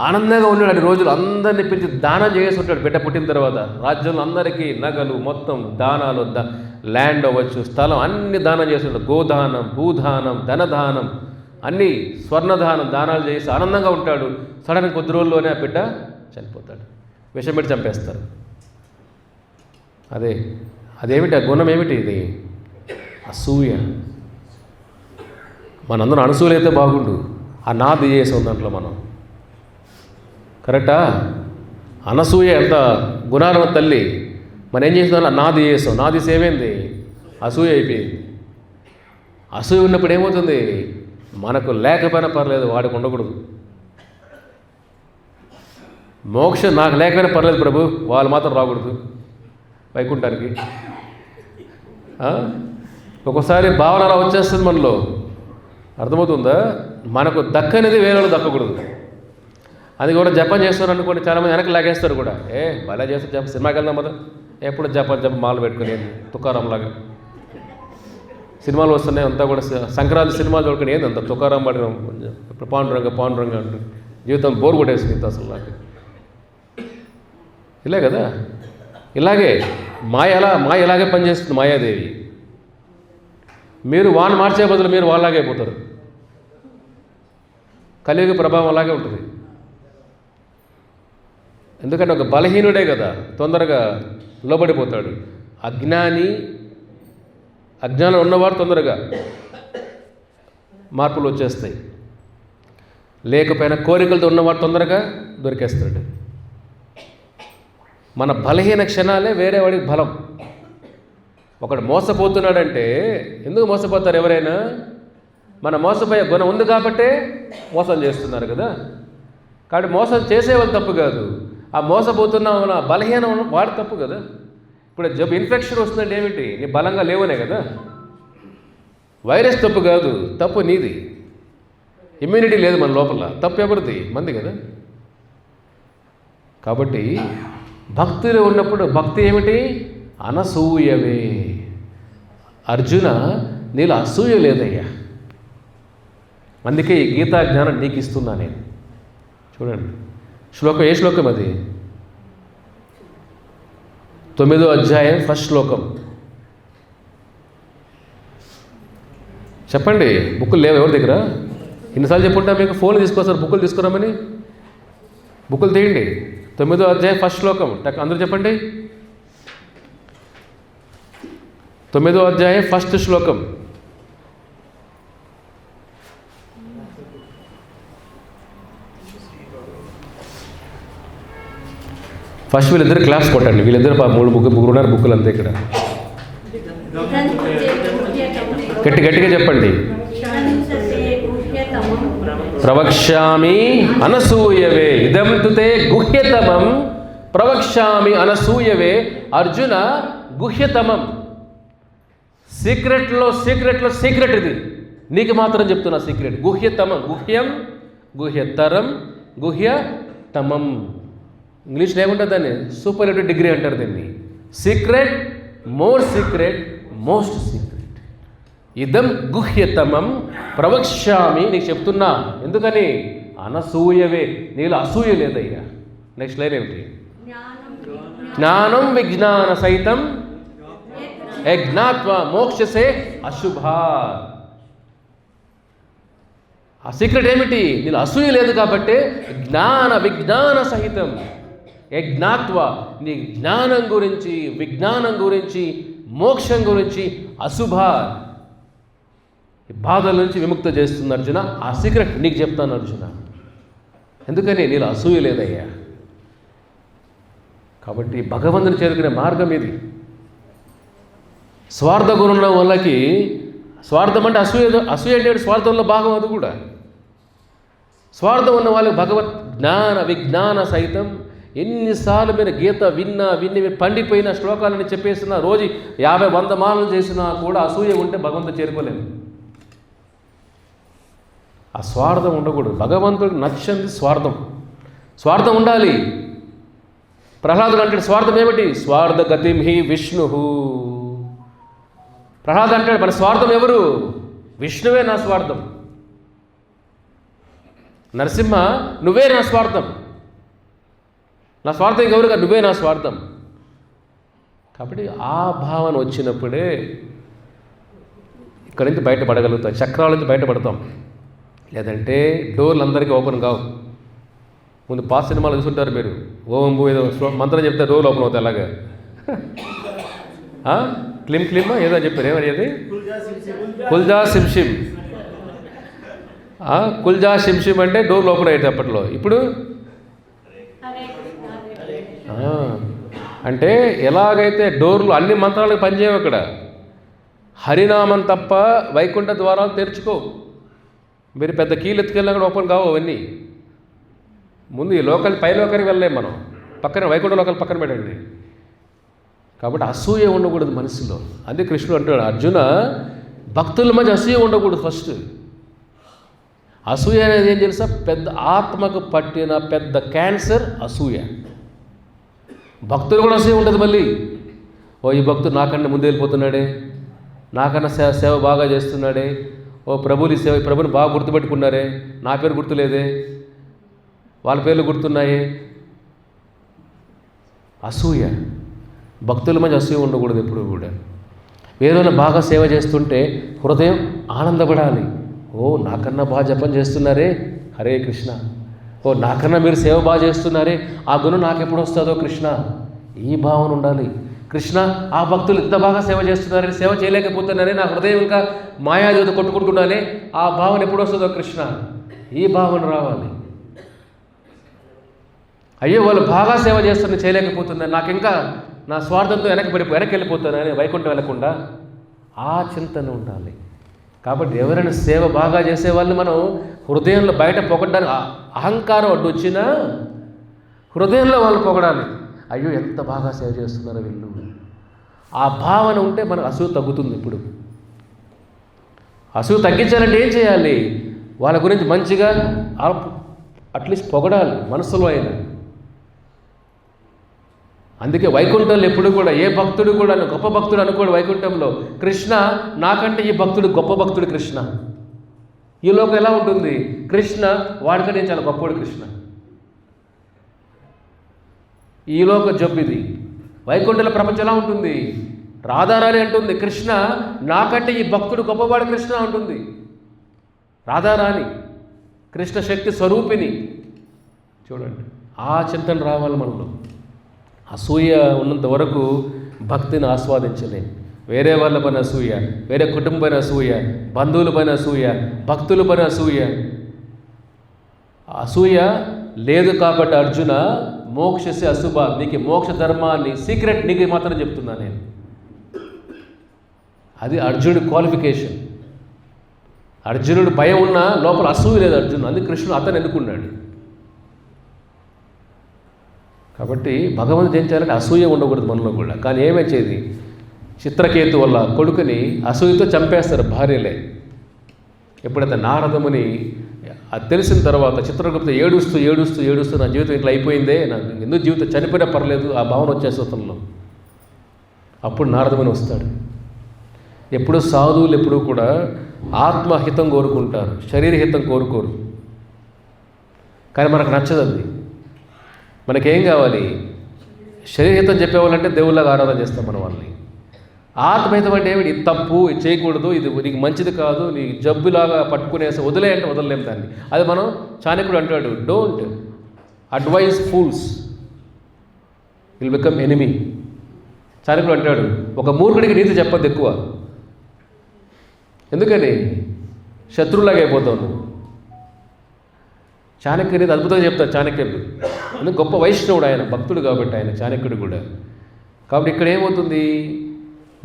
ఆనందంగా ఉన్నాడు. అన్ని రోజులు అందరినీ పిలిచి దానం చేసి ఉంటాడు. బిడ్డ పుట్టిన తర్వాత రాజ్యంలో అందరికీ నగలు, మొత్తం దానాలు, ల్యాండ్ అవ్వచ్చు, స్థలం అన్ని దానం చేసి ఉంటాడు. గోదానం, భూదానం, ధనదానం, అన్నీ స్వర్ణదానం, దానాలు చేసి ఆనందంగా ఉంటాడు. సడన్గా కొద్ది రోజుల్లోనే ఆ బిడ్డ చనిపోతాడు. విషం పెట్టి చంపేస్తారు. అదేమిటి? ఆ గుణం ఏమిటి? ఇది అసూయ. మనందరం అనసూయలైతే బాగుండు. ఆ నాది చేసాం దాంట్లో మనం, కరెక్టా? అనసూయ ఎంత గుణాల తల్లి. మనం ఏం చేసిన నాది చేసాం, నాది ఏమైంది? అసూయ అయిపోయింది. అసూయ ఉన్నప్పుడు ఏమవుతుంది? మనకు లేకపోయినా పర్లేదు, వాడికి ఉండకూడదు. మోక్షం నాకు లేకపోయినా పర్లేదు ప్రభు, వాళ్ళు మాత్రం రాకూడదు వైకుంఠానికి. ఒక్కోసారి భావన అలా వచ్చేస్తుంది మనలో, అర్థమవుతుందా? మనకు దక్కనిది వేరే వాళ్ళు దక్కకూడదు. అది కూడా జపం చేస్తారు అనుకోండి, చాలామంది వెనక్కి లాగేస్తారు కూడా. భలే చేస్తారు జపం, సినిమాకి వెళ్దాం కదా, ఎప్పుడు జపం మాలు పెట్టుకునేది తుకారాంలాగా. సినిమాలు వస్తున్నాయి అంతా కూడా, సంక్రాంతి సినిమాలు చూడుకుని ఏంది అంత తుకారాం పడినాం, ఇప్పుడు పాండురంగ అంటూ జీవితం బోర్ కొట్టేసింది అసలు నాకు. ఇలే కదా, ఇలాగే మాయ ఇలాగే పనిచేస్తుంది మాయాదేవి. మీరు వాడిని మార్చే బదులు మీరు వాళ్ళలాగే అయిపోతారు. కలియుగ ప్రభావం అలాగే ఉంటుంది. ఎందుకంటే ఒక బలహీనుడే కదా తొందరగా లోబడిపోతాడు. అజ్ఞానం ఉన్నవాడు తొందరగా మార్పులు వచ్చేస్తాయి. లేకపోయినా కోరికలతో ఉన్నవాడు తొందరగా దొరికేస్తాడు. మన బలహీన క్షణాలే వేరే వాడికి బలం. ఒకడు మోసపోతున్నాడంటే ఎందుకు మోసపోతారు? ఎవరైనా మన మోసపోయే గుణం ఉంది కాబట్టే మోసం చేస్తున్నారు కదా. కాబట్టి మోసం చేసేవాళ్ళు తప్పు కాదు, ఆ మోసపోతున్న మన బలహీనం వాడు తప్పు కదా. ఇప్పుడు ఇన్ఫెక్షన్ వస్తుందంటే ఏమిటి? నీ బలంగా లేవనే కదా. వైరస్ తప్పు కాదు, తప్పు నీది. ఇమ్యూనిటీ లేదు మన లోపల, తప్పు ఎవరిది? మంది కదా. కాబట్టి భక్తిలో ఉన్నప్పుడు భక్తి ఏమిటి? అనసూయవే. అర్జున, నీలో అసూయ లేదయ్యా, అందుకే ఈ గీతా జ్ఞానం నీకు ఇస్తున్నా నేను. చూడండి శ్లోకం, ఏ శ్లోకం అది? 9వ అధ్యాయం 1st శ్లోకం. చెప్పండి, బుక్కులు లేవు ఎవరి దగ్గర? ఎన్నిసార్లు చెప్పుంటా మీకు? ఫోన్లు తీసుకొస్తారు బుక్కులు తీసుకురామని. బుక్కులు తీయండి. 9వ అధ్యాయం 1st శ్లోకం అందరూ చెప్పండి. 9వ అధ్యాయం 1st శ్లోకం. ఫస్ట్ వీళ్ళిద్దరు క్లాస్ కొట్టండి. వీళ్ళిద్దరు ముగ్గురు ఉన్నారు బుక్కులు అంతే ఇక్కడ. గట్టిగా చెప్పండి. ప్రవక్ష్యామి అనసూయవే ఇదం తుతే గుహ్యతమం ప్రవక్ష్యామి అనసూయవే. అర్జున, గుహ్యతమం, సీక్రెట్లో సీక్రెట్ ఇది. నీకు మాత్రం చెప్తున్నా సీక్రెట్. గుహ్యతమం, గుహ్యం, గుహ్యతరం, గుహ్యతమం. ఇంగ్లీష్లో ఏముంటుంది దాన్ని? సూపర్లేటివ్ డిగ్రీ అంటారు దీన్ని. Secret, more secret, most secret. ఇదం గుహ్యతమం ప్రవక్ష్యామి, నీకు చెప్తున్నా. ఎందుకని? అనసూయవే, నీలో అసూయ లేదయ్యా. నెక్స్ట్ లైన్ ఏమిటి? జ్ఞానం విజ్ఞాన సహితం యజ్ఞాత్వ మోక్షసే అశుభా. ఆ సీక్రెట్ ఏమిటి? నీలో అసూయ లేదు కాబట్టి జ్ఞాన విజ్ఞాన సహితం యజ్ఞాత్వ, నీ జ్ఞానం గురించి, విజ్ఞానం గురించి, మోక్షం గురించి, అశుభ బాధల నుంచి విముక్త చేస్తుంది అర్జున. ఆ సీక్రెట్ నీకు చెప్తాను అర్జున. ఎందుకని? నీలో అసూయ లేదయ్యా. కాబట్టి భగవంతుని చేరుకునే మార్గం ఇది. స్వార్థ గుణం వాళ్ళకి, స్వార్థం అంటే అసూయ అంటే స్వార్థంలో భాగం. అది కూడా స్వార్థం ఉన్న వాళ్ళకి భగవత్ జ్ఞాన విజ్ఞాన సహితం. ఎన్నిసార్లు మీరు గీత విన్ని పండిపోయిన శ్లోకాలని చెప్పేసిన, రోజు 50-100 మాలలు చేసినా కూడా అసూయ ఉంటే భగవంతుడు చేరుకోలేము. ఆ స్వార్థం ఉండకూడదు. భగవంతుడికి నచ్చింది స్వార్థం ఉండాలి. ప్రహ్లాదుడు అంటాడు స్వార్థం ఏమిటి? స్వార్థ గతిం హి విష్ణు. ప్రహ్లాదు అంటాడు మన స్వార్థం ఎవరు? విష్ణువే నా స్వార్థం. నరసింహ, నువ్వే నా స్వార్థం. నా స్వార్థం ఇంకెవరుగా, నువ్వే నా స్వార్థం. కాబట్టి ఆ భావన వచ్చినప్పుడే ఇక్కడి నుంచి బయటపడగలుగుతాం, చక్రాల నుంచి బయటపడతాం. లేదంటే డోర్లు అందరికీ ఓపెన్ కావు. ముందు పాస్ సినిమాలు చూసుంటారు మీరు. ఓం ఏదో మంత్రం చెప్తే డోర్లు ఓపెన్ అవుతాయి. అలాగా క్లిమ్ ఏదో చెప్పారు. ఏమని అది? కుల్జా సిమ్షిమ్. కుల్జా సిమ్షిమ్ అంటే డోర్లు ఓపెన్ అయ్యేది అప్పట్లో. ఇప్పుడు అంటే ఎలాగైతే డోర్లు అన్ని మంత్రాలకు పనిచేయవు. అక్కడ హరినామం తప్ప వైకుంఠ ద్వారాలు తెరుచుకో. మీరు పెద్ద కీలు ఎత్తుకెళ్ళినా కూడా ఓపెన్ కావు అవన్నీ. ముందు ఈ పై లోకానికి వెళ్ళలేము మనం. పక్కన వైకుంఠ లోకాలు పక్కన పెట్టండి. కాబట్టి అసూయ ఉండకూడదు మనసులో. అదే కృష్ణుడు అంటాడు, అర్జున, భక్తుల మధ్య అసూయ ఉండకూడదు. ఫస్ట్ అసూయ అనేది ఏం తెలుసా? పెద్ద ఆత్మకు పట్టిన పెద్ద క్యాన్సర్ అసూయ. భక్తులు కూడా అసూయ ఉంటుంది మళ్ళీ. ఈ భక్తుడు నాకన్నా ముందు వెళ్ళిపోతున్నాడే, నాకన్నా సేవ బాగా చేస్తున్నాడే, ప్రభుని సేవ, ప్రభుని బాగా గుర్తుపెట్టుకున్నారే, నా పేరు గుర్తులేదే, వాళ్ళ పేర్లు గుర్తున్నాయే. అసూయ. భక్తుల మధ్య అసూయ ఉండకూడదు ఎప్పుడు కూడా. వేరే బాగా సేవ చేస్తుంటే హృదయం ఆనందపడాలి. నాకన్నా బాగా జపం చేస్తున్నారే, హరే కృష్ణ. నాకన్నా మీరు సేవ బాగా చేస్తున్నారే, ఆ గుణం నాకెప్పుడు వస్తుందో కృష్ణ. ఈ భావన ఉండాలి. కృష్ణ, ఆ భక్తులు ఇంత బాగా సేవ చేస్తున్నారని, సేవ చేయలేకపోతున్నారే, నా హృదయం ఇంకా మాయాదేవత కొట్టుకుంటున్నానే, ఆ భావన ఎప్పుడు వస్తుందో కృష్ణ. ఈ భావన రావాలి. అయ్యో వాళ్ళు బాగా సేవ చేస్తున్నా చేయలేకపోతున్నారు, నాకు ఇంకా నా స్వార్థంతో వెనక్కి వెళ్ళిపోతున్నానని వైకుంఠం వెళ్ళకుండా ఆ చింతన ఉండాలి. కాబట్టి ఎవరైనా సేవ బాగా చేసే వాళ్ళని మనం హృదయంలో బయట పొగడానికి అహంకారం అడ్డు వచ్చినా హృదయంలో వాళ్ళు పొగడాలి. అయ్యో ఎంత బాగా సేవ చేస్తున్నారో వీళ్ళు. ఆ భావన ఉంటే మనకు అసూయ తగ్గుతుంది. ఇప్పుడు అసూయ తగ్గించాలంటే ఏం చేయాలి? వాళ్ళ గురించి మంచిగా అట్లీస్ట్ పొగడాలి మనసులో అయినా. అందుకే వైకుంఠంలో ఎప్పుడు కూడా ఏ భక్తుడు కూడా గొప్ప భక్తుడు అనుకోడు. వైకుంఠంలో కృష్ణ నాకంటే ఈ భక్తుడు గొప్ప భక్తుడు కృష్ణ. ఈ లోకం ఎలా ఉంటుంది? కృష్ణ వాడికంటే చాలా గొప్పవాడు కృష్ణ. ఈ లోక జబ్బు ఇది. వైకుంఠంలో ప్రపంచం ఎలా ఉంటుంది? రాధారాణి అంటుంది కృష్ణ నాకంటే ఈ భక్తుడు గొప్పవాడు కృష్ణ అంటుంది. రాధారాణి కృష్ణ శక్తి స్వరూపిణి. చూడండి, ఆ చింతన రావాలి మనలో. అసూయ ఉన్నంత వరకు భక్తిని ఆస్వాదించలేం. వేరే వాళ్ళ పైన అసూయ, వేరే కుటుంబం పైన అసూయ, బంధువుల పైన అసూయ, భక్తుల పైన అసూయ. అసూయ లేదు కాబట్టి అర్జున మోక్షస్య అశుభ, నీకు మోక్ష ధర్మాన్ని సీక్రెట్ నీకు మాత్రం చెప్తున్నా నేను. అది అర్జునుడి క్వాలిఫికేషన్. అర్జునుడు భయం ఉన్నా లోపల అసూయ లేదు అర్జునుడు, అందుకు కృష్ణుడు అతను ఎన్నుకున్నాడు. కాబట్టి భగవంతుడు జయించాలంటే అసూయ ఉండకూడదు మనలో కూడా. కానీ ఏమొచ్చేది, చిత్రకేతు వల్ల కొడుకుని అసూయతో చంపేస్తారు భార్యలే. ఎప్పుడైతే నారదముని అది తెలిసిన తర్వాత చిత్రగుప్త ఏడుస్తూ ఏడుస్తూ ఏడుస్తూ నా జీవితం ఇట్లా అయిపోయిందే, నాకు ఎందుకు జీవితం చనిపోయినా పర్లేదు, ఆ భావన వచ్చేస్తుంది అతనిలో. అప్పుడు నారదముని వస్తాడు. ఎప్పుడు సాధువులు ఎప్పుడూ కూడా ఆత్మహితం కోరుకుంటారు, శరీరహితం కోరుకోరు. కానీ మనకు నచ్చదు అది. మనకేం కావాలి, శరీరహితం చెప్పేవాళ్ళంటే దేవుళ్ళగా ఆరాధన చేస్తాం మన వాళ్ళని. ఆత్మహితం అంటే ఏమిటి, ఇది తప్పు, ఇది చేయకూడదు, ఇది నీకు మంచిది కాదు, నీ జబ్బులాగా పట్టుకునేసి వదిలే అంటే వదలలేము దాన్ని. అది మనం చాణక్యుడు అంటాడు, don't advise fools will become enemy. చాణక్యుడు అంటాడు, ఒక మూర్ఖుడికి నీతి చెప్పద్దు ఎక్కువ, ఎందుకని శత్రువులాగా అయిపోతావు నువ్వు. చాణక్యుడు అనేది అద్భుతంగా చెప్తాడు చాణక్యుడు. అందుకు గొప్ప వైష్ణవుడు ఆయన, భక్తుడు కాబట్టి ఆయన చాణక్యుడు కూడా. కాబట్టి ఇక్కడ ఏమవుతుంది,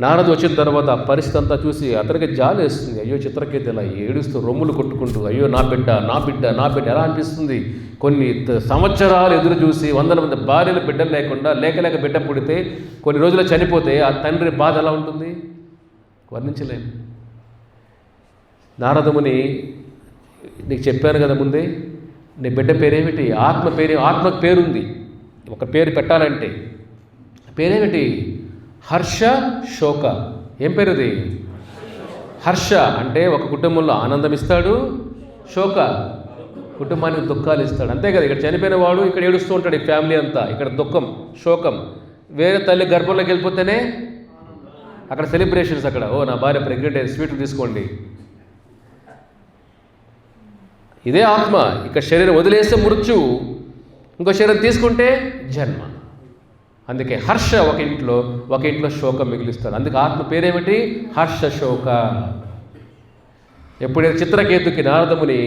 నారదు వచ్చిన తర్వాత ఆ పరిస్థితి అంతా చూసి అతనికి జాలి వేస్తుంది. అయ్యో చిత్రకేతు ఇలా ఏడుస్తూ రొమ్ములు కొట్టుకుంటూ, అయ్యో నా బిడ్డ నా బిడ్డ నా బిడ్డ ఎలా అనిపిస్తుంది. కొన్ని సంవత్సరాలు ఎదురు చూసి 100 మంది భార్యలు బిడ్డలు లేకుండా లేక బిడ్డ పుడితే కొన్ని రోజులు చనిపోతే ఆ తండ్రి బాధ ఎలా ఉంటుంది వర్ణించలేము. నారదముని నీకు చెప్పాను కదా ముందే, నీ బిడ్డ పేరేమిటి, ఆత్మకు పేరుంది. ఒక పేరు పెట్టాలంటే పేరేమిటి, హర్ష శోక. ఏం పేరు అది, హర్ష అంటే ఒక కుటుంబంలో ఆనందం ఇస్తాడు, శోక కుటుంబానికి దుఃఖాలు ఇస్తాడు. అంతే కదా, ఇక్కడ చనిపోయిన వాడు ఇక్కడ ఏడుస్తూ ఉంటాడు, ఈ ఫ్యామిలీ అంతా. ఇక్కడ దుఃఖం శోకం. వేరే తల్లి గర్భంలోకి వెళ్ళిపోతేనే అక్కడ సెలబ్రేషన్స్. అక్కడ ఓ నా భార్య ప్రెగ్నెంట్ అయ్యి స్వీట్లు తీసుకోండి. ఇదే ఆత్మ. ఇక శరీరం వదిలేస్తే మృత్యువు, ఇంకో శరీరం తీసుకుంటే జన్మ. అందుకే హర్ష ఒక ఇంట్లో శోకం మిగిలిస్తాడు. అందుకే ఆత్మ పేరేమిటి, హర్ష శోక. ఎప్పుడైతే చిత్రకేతుకి నారదముని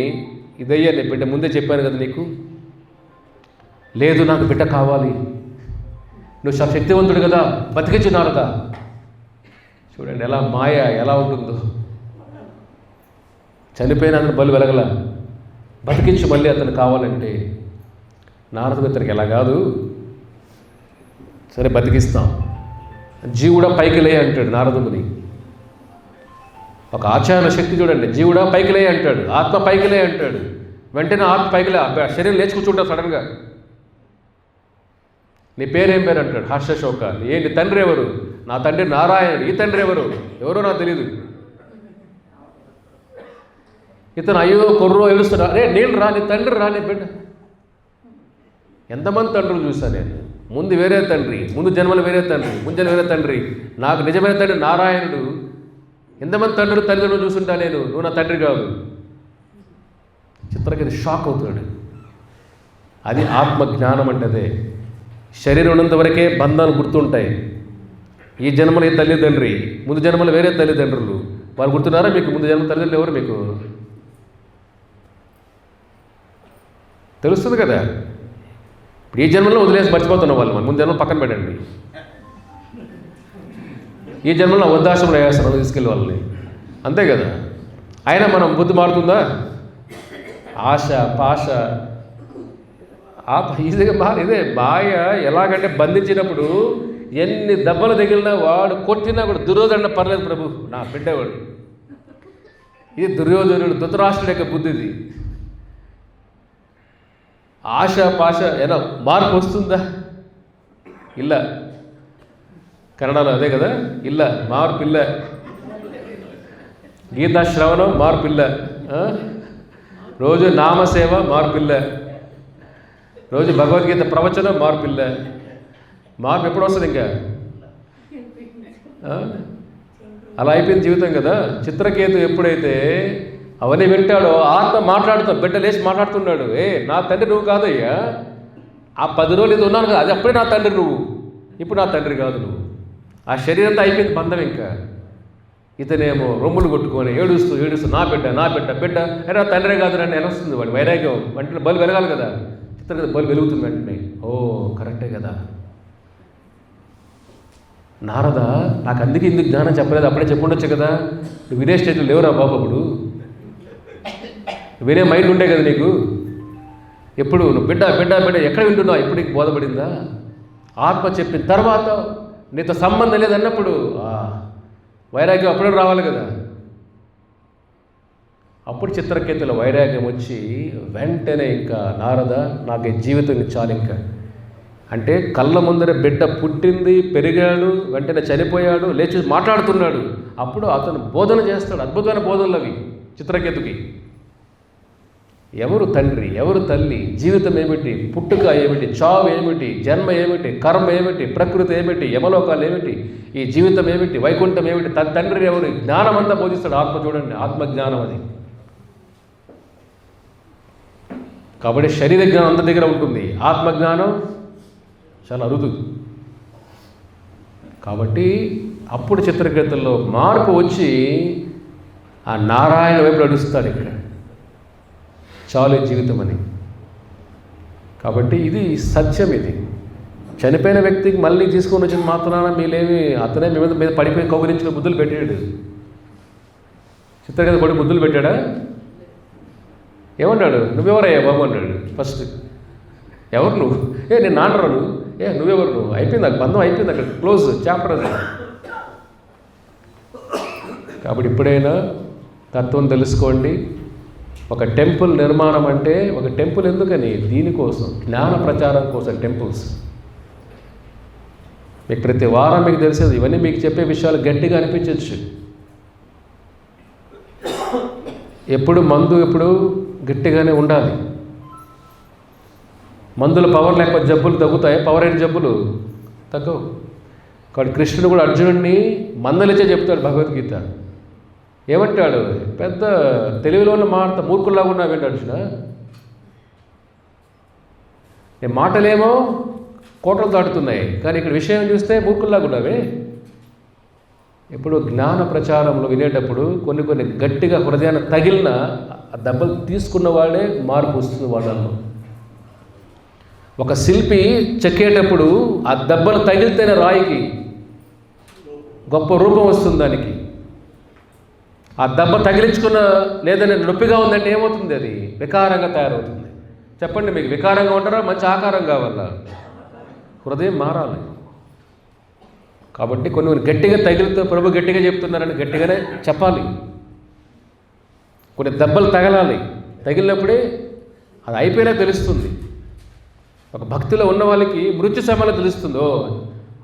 ఇదయ్యా నీ బిడ్డ, ముందే చెప్పాను కదా నీకు, లేదు నాకు బిడ్డ కావాలి, నువ్వు శక్తివంతుడు కదా బతికించు నారద. చూడండి ఎలా మాయ ఎలా ఉంటుందో. చనిపోయిన అతను బలు వెలగల, బతికించు మళ్ళీ అతను కావాలంటే. నారదుడు ఇతనికి ఎలా కాదు, సరే బతికిస్తాం, జీవుడా పైకి లే అంటాడు నారదుని. ఒక ఆచార్య శక్తి చూడండి, జీవుడా పైకి లే అంటాడు, ఆత్మ పైకి లే అంటాడు. వెంటనే ఆత్మ పైకి లే, శరీరం లేచి కూర్చుంటాడు సడన్గా. నీ పేరేం పేరు అంటాడు, హర్షశోక. ఏంటి తండ్రి ఎవరు, నా తండ్రి నారాయణుడు. ఈ తండ్రి ఎవరో నాకు తెలియదు. ఇతను అయ్యో కొర్రో ఏడుస్తున్నా, రే నీళ్ళు రా, నీ తండ్రి రా, నీ బిడ్డ. ఎంతమంది తండ్రులు చూశాను నేను. ముందు వేరే తండ్రి, ముందు జన్మలు వేరే తండ్రి, ముందు జన్మ వేరే తండ్రి, నాకు నిజమైన తండ్రి నారాయణుడు. ఎంతమంది తండ్రులు తల్లిదండ్రులు చూసుంటా నేను, నువ్వు నా తండ్రి కాదు. చిత్రకేతు షాక్ అవుతాడు. అది ఆత్మజ్ఞానం అంటే అదే. శరీరం ఉన్నంత వరకే బంధాలు గుర్తుంటాయి. ఈ జన్మలో ఈ తల్లిదండ్రి, ముందు జన్మలు వేరే తల్లిదండ్రులు. వాళ్ళు గుర్తున్నారా మీకు? ముందు జన్మ తల్లిదండ్రులు ఎవరు మీకు తెలుస్తుంది కదా. ఇప్పుడు ఈ జన్మలో వదిలేసి మర్చిపోతున్న వాళ్ళు, ముందు జన్మ పక్కన పెట్టండి. ఈ జన్మలో వృద్ధాశ్రమంలో వేస్తారు తీసుకెళ్ళి వాళ్ళని, అంతే కదా. అయినా మనం బుద్ధి మారుతుందా? ఆశ పాశ ఈజీగా ఇదే మాయ. ఎలాగంటే బంధించినప్పుడు ఎన్ని దెబ్బలు తగిలినా, వాడు కొట్టినా కూడా దుర్యోధన పర్లేదు ప్రభు, నా బిడ్డవాడు. ఇది దుర్యోధనుడు ధృతరాష్ట్రుడి యొక్క బుద్ధి. ఇది ఆశ పాశ ఎలా మార్పు వస్తుందా? ಇಲ್ಲ. కన్నడలో అదే కదా, ಇಲ್ಲ మార్పిల్ల. గీతా శ్రవణం మార్పిల్ల, రోజు నామసేవ మార్పిల్ల, రోజు భగవద్గీత ప్రవచనం మార్పిల్ల. మార్పు ఎప్పుడు వస్తుంది ఇంకా? అలా అయిపోయింది జీవితం కదా. చిత్రకేతు ఎప్పుడైతే అవన్నీ వింటాడో ఆత్మ మాట్లాడుతాం, బిడ్డ లేచి మాట్లాడుతున్నాడు, నా తండ్రి నువ్వు కాదయ్యా, ఆ 10 రోజులు ఇది ఉన్నాను కదా, అది అప్పుడే నా తండ్రి నువ్వు, ఇప్పుడు నా తండ్రి కాదు నువ్వు. ఆ శరీరంతో అయిపోయింది బంధం. ఇంకా ఇతనేమో రొమ్ములు కొట్టుకొని ఏడుస్తూ నా బిడ్డ బిడ్డ, నా తండ్రే కాదు నన్ను ఎలా వస్తుంది వాడు వైరాగ్యం. వంటలు బలు వెలగాలి కదా. చిత్రకథ బలి వెలుగుతుంది వెంటనే. ఓ కరెక్టే కదా, నారద నాకు అందుకే ఇందుకు జ్ఞానం చెప్పలేదు, అప్పుడే చెప్పుండొచ్చు కదా, నువ్వు వినే స్టేజ్లో లేవురా బాబు, అప్పుడు వినే మైండ్ ఉండే కదా నీకు. ఎప్పుడు నువ్వు బిడ్డ బిడ్డ బిడ్డ ఎక్కడ వింటున్నావు, ఇప్పుడు నీకు బోధపడిందా? ఆత్మ చెప్పిన తర్వాత నీతో సంబంధం లేదన్నప్పుడు వైరాగ్యం అప్పుడే రావాలి కదా. అప్పుడు చిత్రకేతుల వైరాగ్యం వచ్చి వెంటనే ఇంకా నారద నాకు ఈ జీవితం చాలు ఇంకా, అంటే కళ్ళ ముందర బిడ్డ పుట్టింది, పెరిగాడు, వెంటనే చనిపోయాడు, లేచి మాట్లాడుతున్నాడు. అప్పుడు అతను బోధన చేస్తాడు, అద్భుతమైన బోధనలు అవి చిత్రకేతుకి. ఎవరు తండ్రి, ఎవరు తల్లి, జీవితం ఏమిటి, పుట్టుక ఏమిటి, చావు ఏమిటి, జన్మ ఏమిటి, కర్మ ఏమిటి, ప్రకృతి ఏమిటి, యమలోకాలు ఏమిటి, ఈ జీవితం ఏమిటి, వైకుంఠం ఏమిటి, తండ్రి ఎవరు, జ్ఞానం అంతా బోధిస్తాడు ఆత్మ. చూడండి, ఆత్మజ్ఞానం అది. కాబట్టి శరీర జ్ఞానం అందరి దగ్గర ఉంటుంది, ఆత్మజ్ఞానం చాలా అరుదు. కాబట్టి అప్పుడు చిత్రకేతుల్లో మార్పు వచ్చి ఆ నారాయణ వైపు నడుస్తాడు ఇక్కడ, చాలు జీవితం అని. కాబట్టి ఇది సత్యం. ఇది చనిపోయిన వ్యక్తికి మళ్ళీ తీసుకొని వచ్చిన మాత్రాన మీలేమి అతనే మీ మీద పడిపోయి కౌగిలించిన ముద్దులు పెట్టాడు. చిత్రకేత పడి ముద్దులు పెట్టాడా? ఏమన్నాడు? నువ్వెవరయ్యా బాబు అన్నాడు ఫస్ట్. ఎవరు నువ్వు? నేను నాన్నరా నువ్వు? నువ్వెవరు నువ్వు? అయిపోయింది, నాకు బంధం అయిపోయింది, అక్కడ క్లోజ్ చాప్టర్ అది. కాబట్టి ఇప్పుడైనా తత్వం తెలుసుకోండి. ఒక టెంపుల్ నిర్మాణం అంటే, ఒక టెంపుల్ ఎందుకని? దీనికోసం, జ్ఞాన ప్రచారం కోసం టెంపుల్స్. మీకు ప్రతి వారం మీకు తెలిసేది, ఇవన్నీ మీకు చెప్పే విషయాలు గట్టిగా అనిపించవచ్చు. ఎప్పుడు మందు ఎప్పుడు గట్టిగానే ఉండాలి. మందుల పవర్ లేకపోతే జబ్బులు తగ్గుతాయి, పవర్ అయిన జబ్బులు తగ్గవు. కాబట్టి కృష్ణుడు కూడా అర్జునుడిని మందలిచ్చే చెప్తాడు భగవద్గీత. ఏమంటాడు? పెద్ద తెలివిలో ఉన్న మాట మూర్ఖుల్లాగా ఉన్నావేంటి అర్జున? నీ మాటలేమో కోటలు దాటుతున్నాయి, కానీ ఇక్కడ విషయం చూస్తే మూర్ఖుల్లాగా ఉన్నావే. ఇప్పుడు జ్ఞాన ప్రచారంలో వినేటప్పుడు కొన్ని గట్టిగా హృదయాన్ని తగిలిన ఆ దెబ్బలు తీసుకున్న వాడే మార్పు వస్తుంది వాళ్ళల్లో. ఒక శిల్పి చెక్కేటప్పుడు ఆ దెబ్బలు తగిలితేనే రాయికి గొప్ప రూపం వస్తుంది. దానికి ఆ దెబ్బ తగిలించుకున్న లేదని నొప్పిగా ఉందంటే ఏమవుతుంది? అది వికారంగా తయారవుతుంది. చెప్పండి, మీకు వికారంగా ఉంటారా? మంచి ఆకారం కావాలా? హృదయం మారాలి. కాబట్టి కొన్ని గట్టిగా తగిలితే ప్రభు గట్టిగా చెప్తున్నారని గట్టిగానే చెప్పాలి. కొన్ని దెబ్బలు తగలాలి. తగిలినప్పుడే అది అయిపోయినా తెలుస్తుంది. ఒక భక్తిలో ఉన్న వాళ్ళకి మృత్యు సమయంలో తెలుస్తుందో,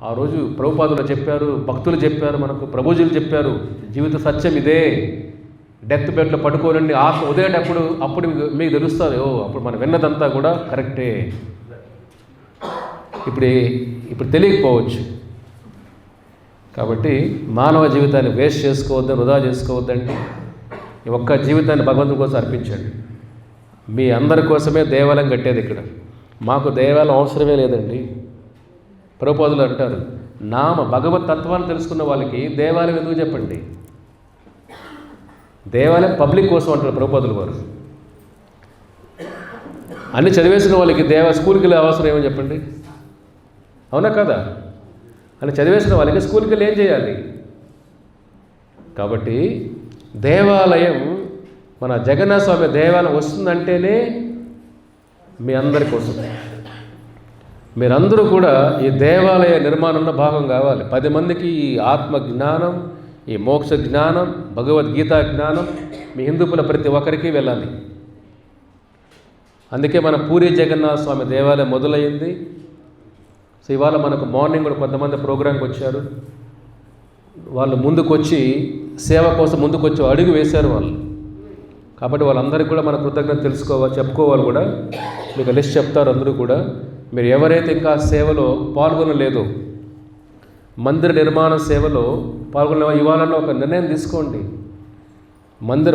ఆ రోజు ప్రభుపాదులు చెప్పారు, భక్తులు చెప్పారు, మనకు ప్రభుజులు చెప్పారు, జీవిత సత్యం ఇదే. డెత్ బెడ్లో పడుకోనండి ఆత్మ ఉదయేటప్పుడు అప్పుడు మీకు తెలుస్తుంది, అప్పుడు మనం విన్నదంతా కూడా కరెక్టే. ఇప్పుడు తెలియకపోవచ్చు. కాబట్టి మానవ జీవితాన్ని వేస్ట్ చేసుకోవద్దని, వృధా చేసుకోవద్దండి. ఈ ఒక్క జీవితాన్ని భగవంతుడి కోసం అర్పించండి. మీ అందరి కోసమే దేవాలయం కట్టేది ఇక్కడ. మాకు దేవాలయం అవసరమే లేదండి. ప్రభుపాదులు అంటారు, భగవత్ తత్వాన్ని తెలుసుకున్న వాళ్ళకి దేవాలయం ఎందుకు చెప్పండి? దేవాలయం పబ్లిక్ కోసం అంటారు ప్రభుపాదులు వారు. అన్ని చదివేసిన వాళ్ళకి స్కూల్కి వెళ్ళే అవసరం ఏమని చెప్పండి? అవునా కదా? అని చదివేసిన వాళ్ళకి స్కూల్కి వెళ్ళి ఏం చేయాలి? కాబట్టి దేవాలయం, మన జగన్నాథ స్వామి దేవాలయం వస్తుందంటేనే మీ అందరి కోసం. మీరందరూ కూడా ఈ దేవాలయ నిర్మాణంలో భాగం కావాలి. 10 మందికి ఈ ఆత్మ జ్ఞానం, ఈ మోక్ష జ్ఞానం, భగవద్గీత జ్ఞానం మీ హిందూపుల ప్రతి ఒక్కరికి వెళ్ళాలి. అందుకే మన పూరి జగన్నాథ స్వామి దేవాలయం మొదలైంది. సో ఇవాళ మనకు మార్నింగ్ కూడా కొంతమంది ప్రోగ్రాంకి వచ్చారు. వాళ్ళు ముందుకు వచ్చి సేవ కోసం ముందుకు వచ్చి అడుగు వేశారు వాళ్ళు. కాబట్టి వాళ్ళందరికీ కూడా మన కృతజ్ఞత చెప్పుకోవాలి కూడా. మీకు లిస్ట్ చెప్తారు అందరూ కూడా. మీరు ఎవరైతే ఇంకా సేవలో పాల్గొనలేదో, మందిర నిర్మాణ సేవలో పాల్గొన ఇవ్వాలన్న ఒక నిర్ణయం తీసుకోండి.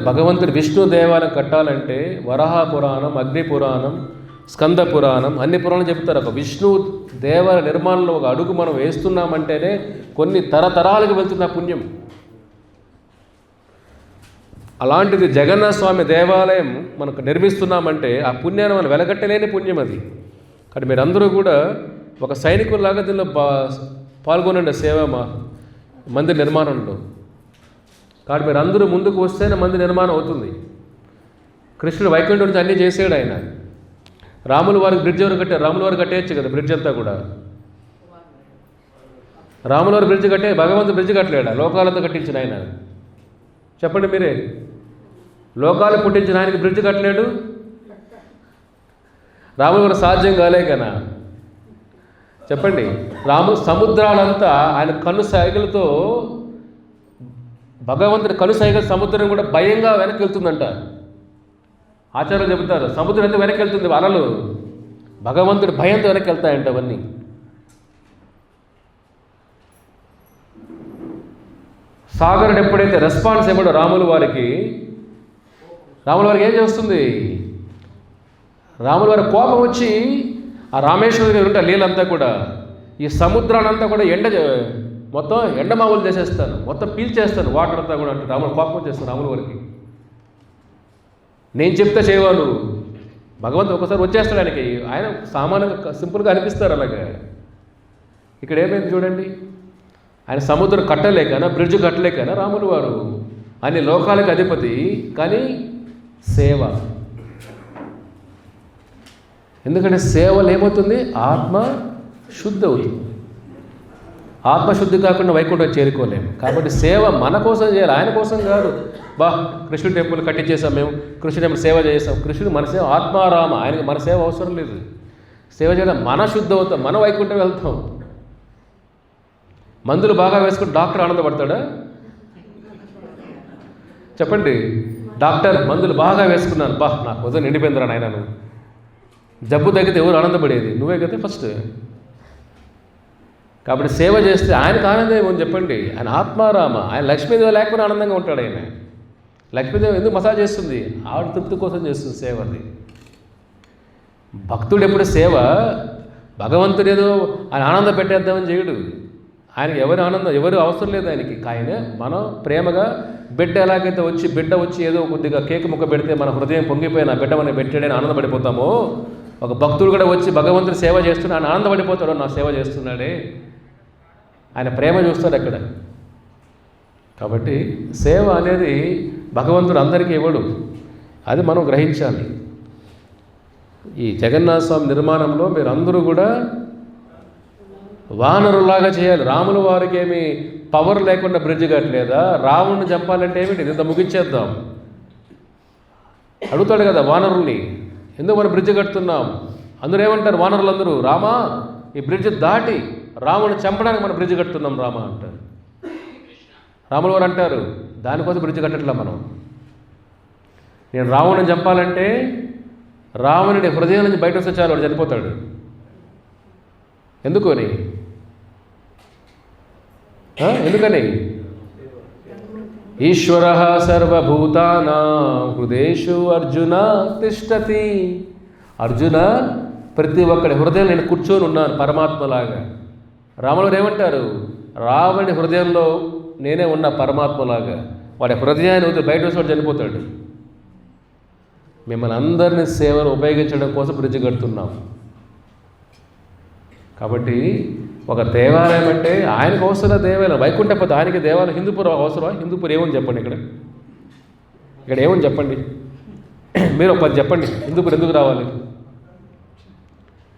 భగవంతుడి విష్ణు దేవాలయం కట్టాలంటే వరాహ పురాణం, అగ్ని పురాణం, స్కంద పురాణం, అన్ని పురాణాలు చెప్తారు. ఒక విష్ణు దేవాలయ నిర్మాణంలో ఒక అడుగు మనం వేస్తున్నామంటేనే కొన్ని తరతరాలకు వెళ్తున్న పుణ్యం. అలాంటిది జగన్నాథ స్వామి దేవాలయం మనకు నిర్మిస్తున్నామంటే ఆ పుణ్యాన్ని మనం వెలగట్టలేని పుణ్యం అది. కానీ మీరందరూ కూడా ఒక సైనికుల్లాగా దీనిలో పాల్గొనండి సేవ మందిర నిర్మాణంలో. కాబట్టి మీరు అందరూ ముందుకు వస్తేనే మందిర నిర్మాణం అవుతుంది. కృష్ణుడు వైకుంఠం నుంచి అన్నీ చేసాడు ఆయన. రాముల వారికి బ్రిడ్జ్ ఎవరు కట్టారు? రాముల వారు కట్టేయచ్చు కదా బ్రిడ్జ్ అంతా కూడా. రాముల వారి బ్రిడ్జ్ కట్టే భగవంతుడు బ్రిడ్జ్ కట్టలేడా? లోకాలంతా కట్టించిన ఆయన. చెప్పండి మీరే, లోకాలు పుట్టించిన ఆయనకి బ్రిడ్జ్ కట్టలేడు? రాముల వారు సాధ్యం కాలే కన్నా. చెప్పండి, సముద్రాలంతా ఆయన కన్ను సైగలతో, భగవంతుడి కన్ను సైగల సముద్రం కూడా భయంగా వెనక్కి వెళ్తుందంట. ఆచార్యులు చెబుతారు, సముద్రం ఎంత వెనక్కి వెళ్తుంది, అలలు భగవంతుడి భయంతో వెనక్కి వెళ్తాయంట అవన్నీ. సాగరుడు ఎప్పుడైతే రెస్పాన్స్ ఇవ్వడో రాముల వారికి ఏం చేస్తుంది? రాముల వారి కోపం వచ్చి ఆ రామేశ్వరం దగ్గర ఉంటే నీళ్ళంతా కూడా, ఈ సముద్రానంతా కూడా మొత్తం ఎండమావులు చేసేస్తాను, మొత్తం పీల్చేస్తాను వాటర్ అంతా కూడా అంటే రాముల కోపం వచ్చేస్తాను రాముల వారికి. నేను చెప్తే చేయవాళ్ళు భగవంతుడు ఒకసారి వచ్చేస్తాడు ఆయనకి. ఆయన సామాన్యంగా సింపుల్గా అనిపిస్తారు అలాగే. ఇక్కడ ఏమైంది చూడండి, ఆయన సముద్రం కట్టలేకనా, బ్రిడ్జ్ కట్టలేకనా రాములు వారు అన్ని లోకాలకు అధిపతి. కానీ సేవ, ఎందుకంటే సేవలు ఏమవుతుంది? ఆత్మ శుద్ధి అవుతుంది. ఆత్మశుద్ధి కాకుండా వైకుంఠం చేరుకోలేము. కాబట్టి సేవ మన కోసం చేయాలి, ఆయన కోసం కాదు. కృష్ణుడి టెంపుల్ కట్టించేసాం మేము, కృష్ణుడి టెంపుల్ సేవ చేసాం. కృష్ణుడు మన సేవ ఆత్మారామ, ఆయనకి మన సేవ అవసరం లేదు. సేవ చేయడం మన శుద్ధి అవుతాం, మన వైకుంఠం వెళ్తాం. మందులు బాగా వేసుకుని డాక్టర్ ఆనందపడతాడా? చెప్పండి, డాక్టర్ మందులు బాగా వేసుకున్నాను, నాకు వదిన నిండిపోయిందిరా నాయనను. జబ్బు తగ్గితే ఎవరు ఆనందపడేది? నువ్వే కదా ఫస్ట్. కాబట్టి సేవ చేస్తే ఆయనకు ఆనందం ఏమని చెప్పండి. ఆయన ఆత్మారామ, ఆయన లక్ష్మీదేవి లేకపోతే ఆనందంగా ఉంటాడు. ఆయన లక్ష్మీదేవి ఎందుకు మసాజ్ చేస్తుంది? ఆవిడ తృప్తి కోసం చేస్తుంది సేవని. భక్తుడు ఎప్పుడు సేవ భగవంతుడు ఏదో ఆయన ఆనందం పెట్టేద్దామని చేయడు. ఆయనకి ఎవరు అవసరం లేదు ఆయనకి. ఆయన మనం ప్రేమగా బిడ్డ ఎలాగైతే బిడ్డ వచ్చి ఏదో కొద్దిగా కేక్ ముక్క పెడితే మన హృదయం పొంగిపోయి నా బిడ్డ మనం పెట్టాడని ఆనందపడిపోతామో, ఒక భక్తుడు కూడా వచ్చి భగవంతుడు సేవ చేస్తున్నాడు, ఆయన ఆనందపడిపోతాడు, నా సేవ చేస్తున్నాడే. ఆయన ప్రేమ చూస్తాడు అక్కడ. కాబట్టి సేవ అనేది భగవంతుడు అందరికీ ఇవ్వడు, అది మనం గ్రహించాలి. ఈ జగన్నాథ స్వామి నిర్మాణంలో మీరు అందరూ కూడా వానరులాగా చేయాలి. రాముల వారికి ఏమి పవర్ లేకుండా బ్రిడ్జ్ కట్టలేదా? రావణ్ణి చంపాలంటే ఏమిటి? ఇంత ముగించేద్దాం అడుగుతాడు కదా వానరుల్ని, ఎందుకు మనం బ్రిడ్జ్ కడుతున్నాం? అందరూ ఏమంటారు వానరులందరూ? రామా, ఈ బ్రిడ్జ్ దాటి రాముని చంపడానికి మనం బ్రిడ్జ్ కడుతున్నాం రామా అంటారు. రాముల వారు అంటారు, దానికోసం బ్రిడ్జ్ కట్టట్లా మనం. నేను రావణుని చంపాలంటే రావణుడి హృదయం నుంచి బయట వస్తే చాలు, వాడు చనిపోతాడు. ఎందుకని? ఈశ్వర సర్వభూతానాం హృదేషు అర్జున తిష్టతి. అర్జున, ప్రతి ఒక్కడి హృదయం నేను కూర్చొని ఉన్నాను పరమాత్మలాగా. రాములు ఏమంటారు? రావణి హృదయంలో నేనే ఉన్నా పరమాత్మలాగా. వాడి హృదయాన్ని వదిలి బయట వచ్చి వాడు చనిపోతాడు. మిమ్మల్ని అందరినీ సేవను ఉపయోగించడం కోసం బ్రిడ్జ్ కడుతున్నాం. కాబట్టి ఒక దేవాలయం అంటే ఆయనకు అవసరం దేవాలయం. వైకుంఠపతి ఆయనకి దేవాలయం. హిందూపూర్ అవసరమా? హిందూపూర్ ఏమని చెప్పండి, ఇక్కడ ఏమని చెప్పండి. మీరు ఒక 10 చెప్పండి. హిందూపూర్ ఎందుకు రావాలి?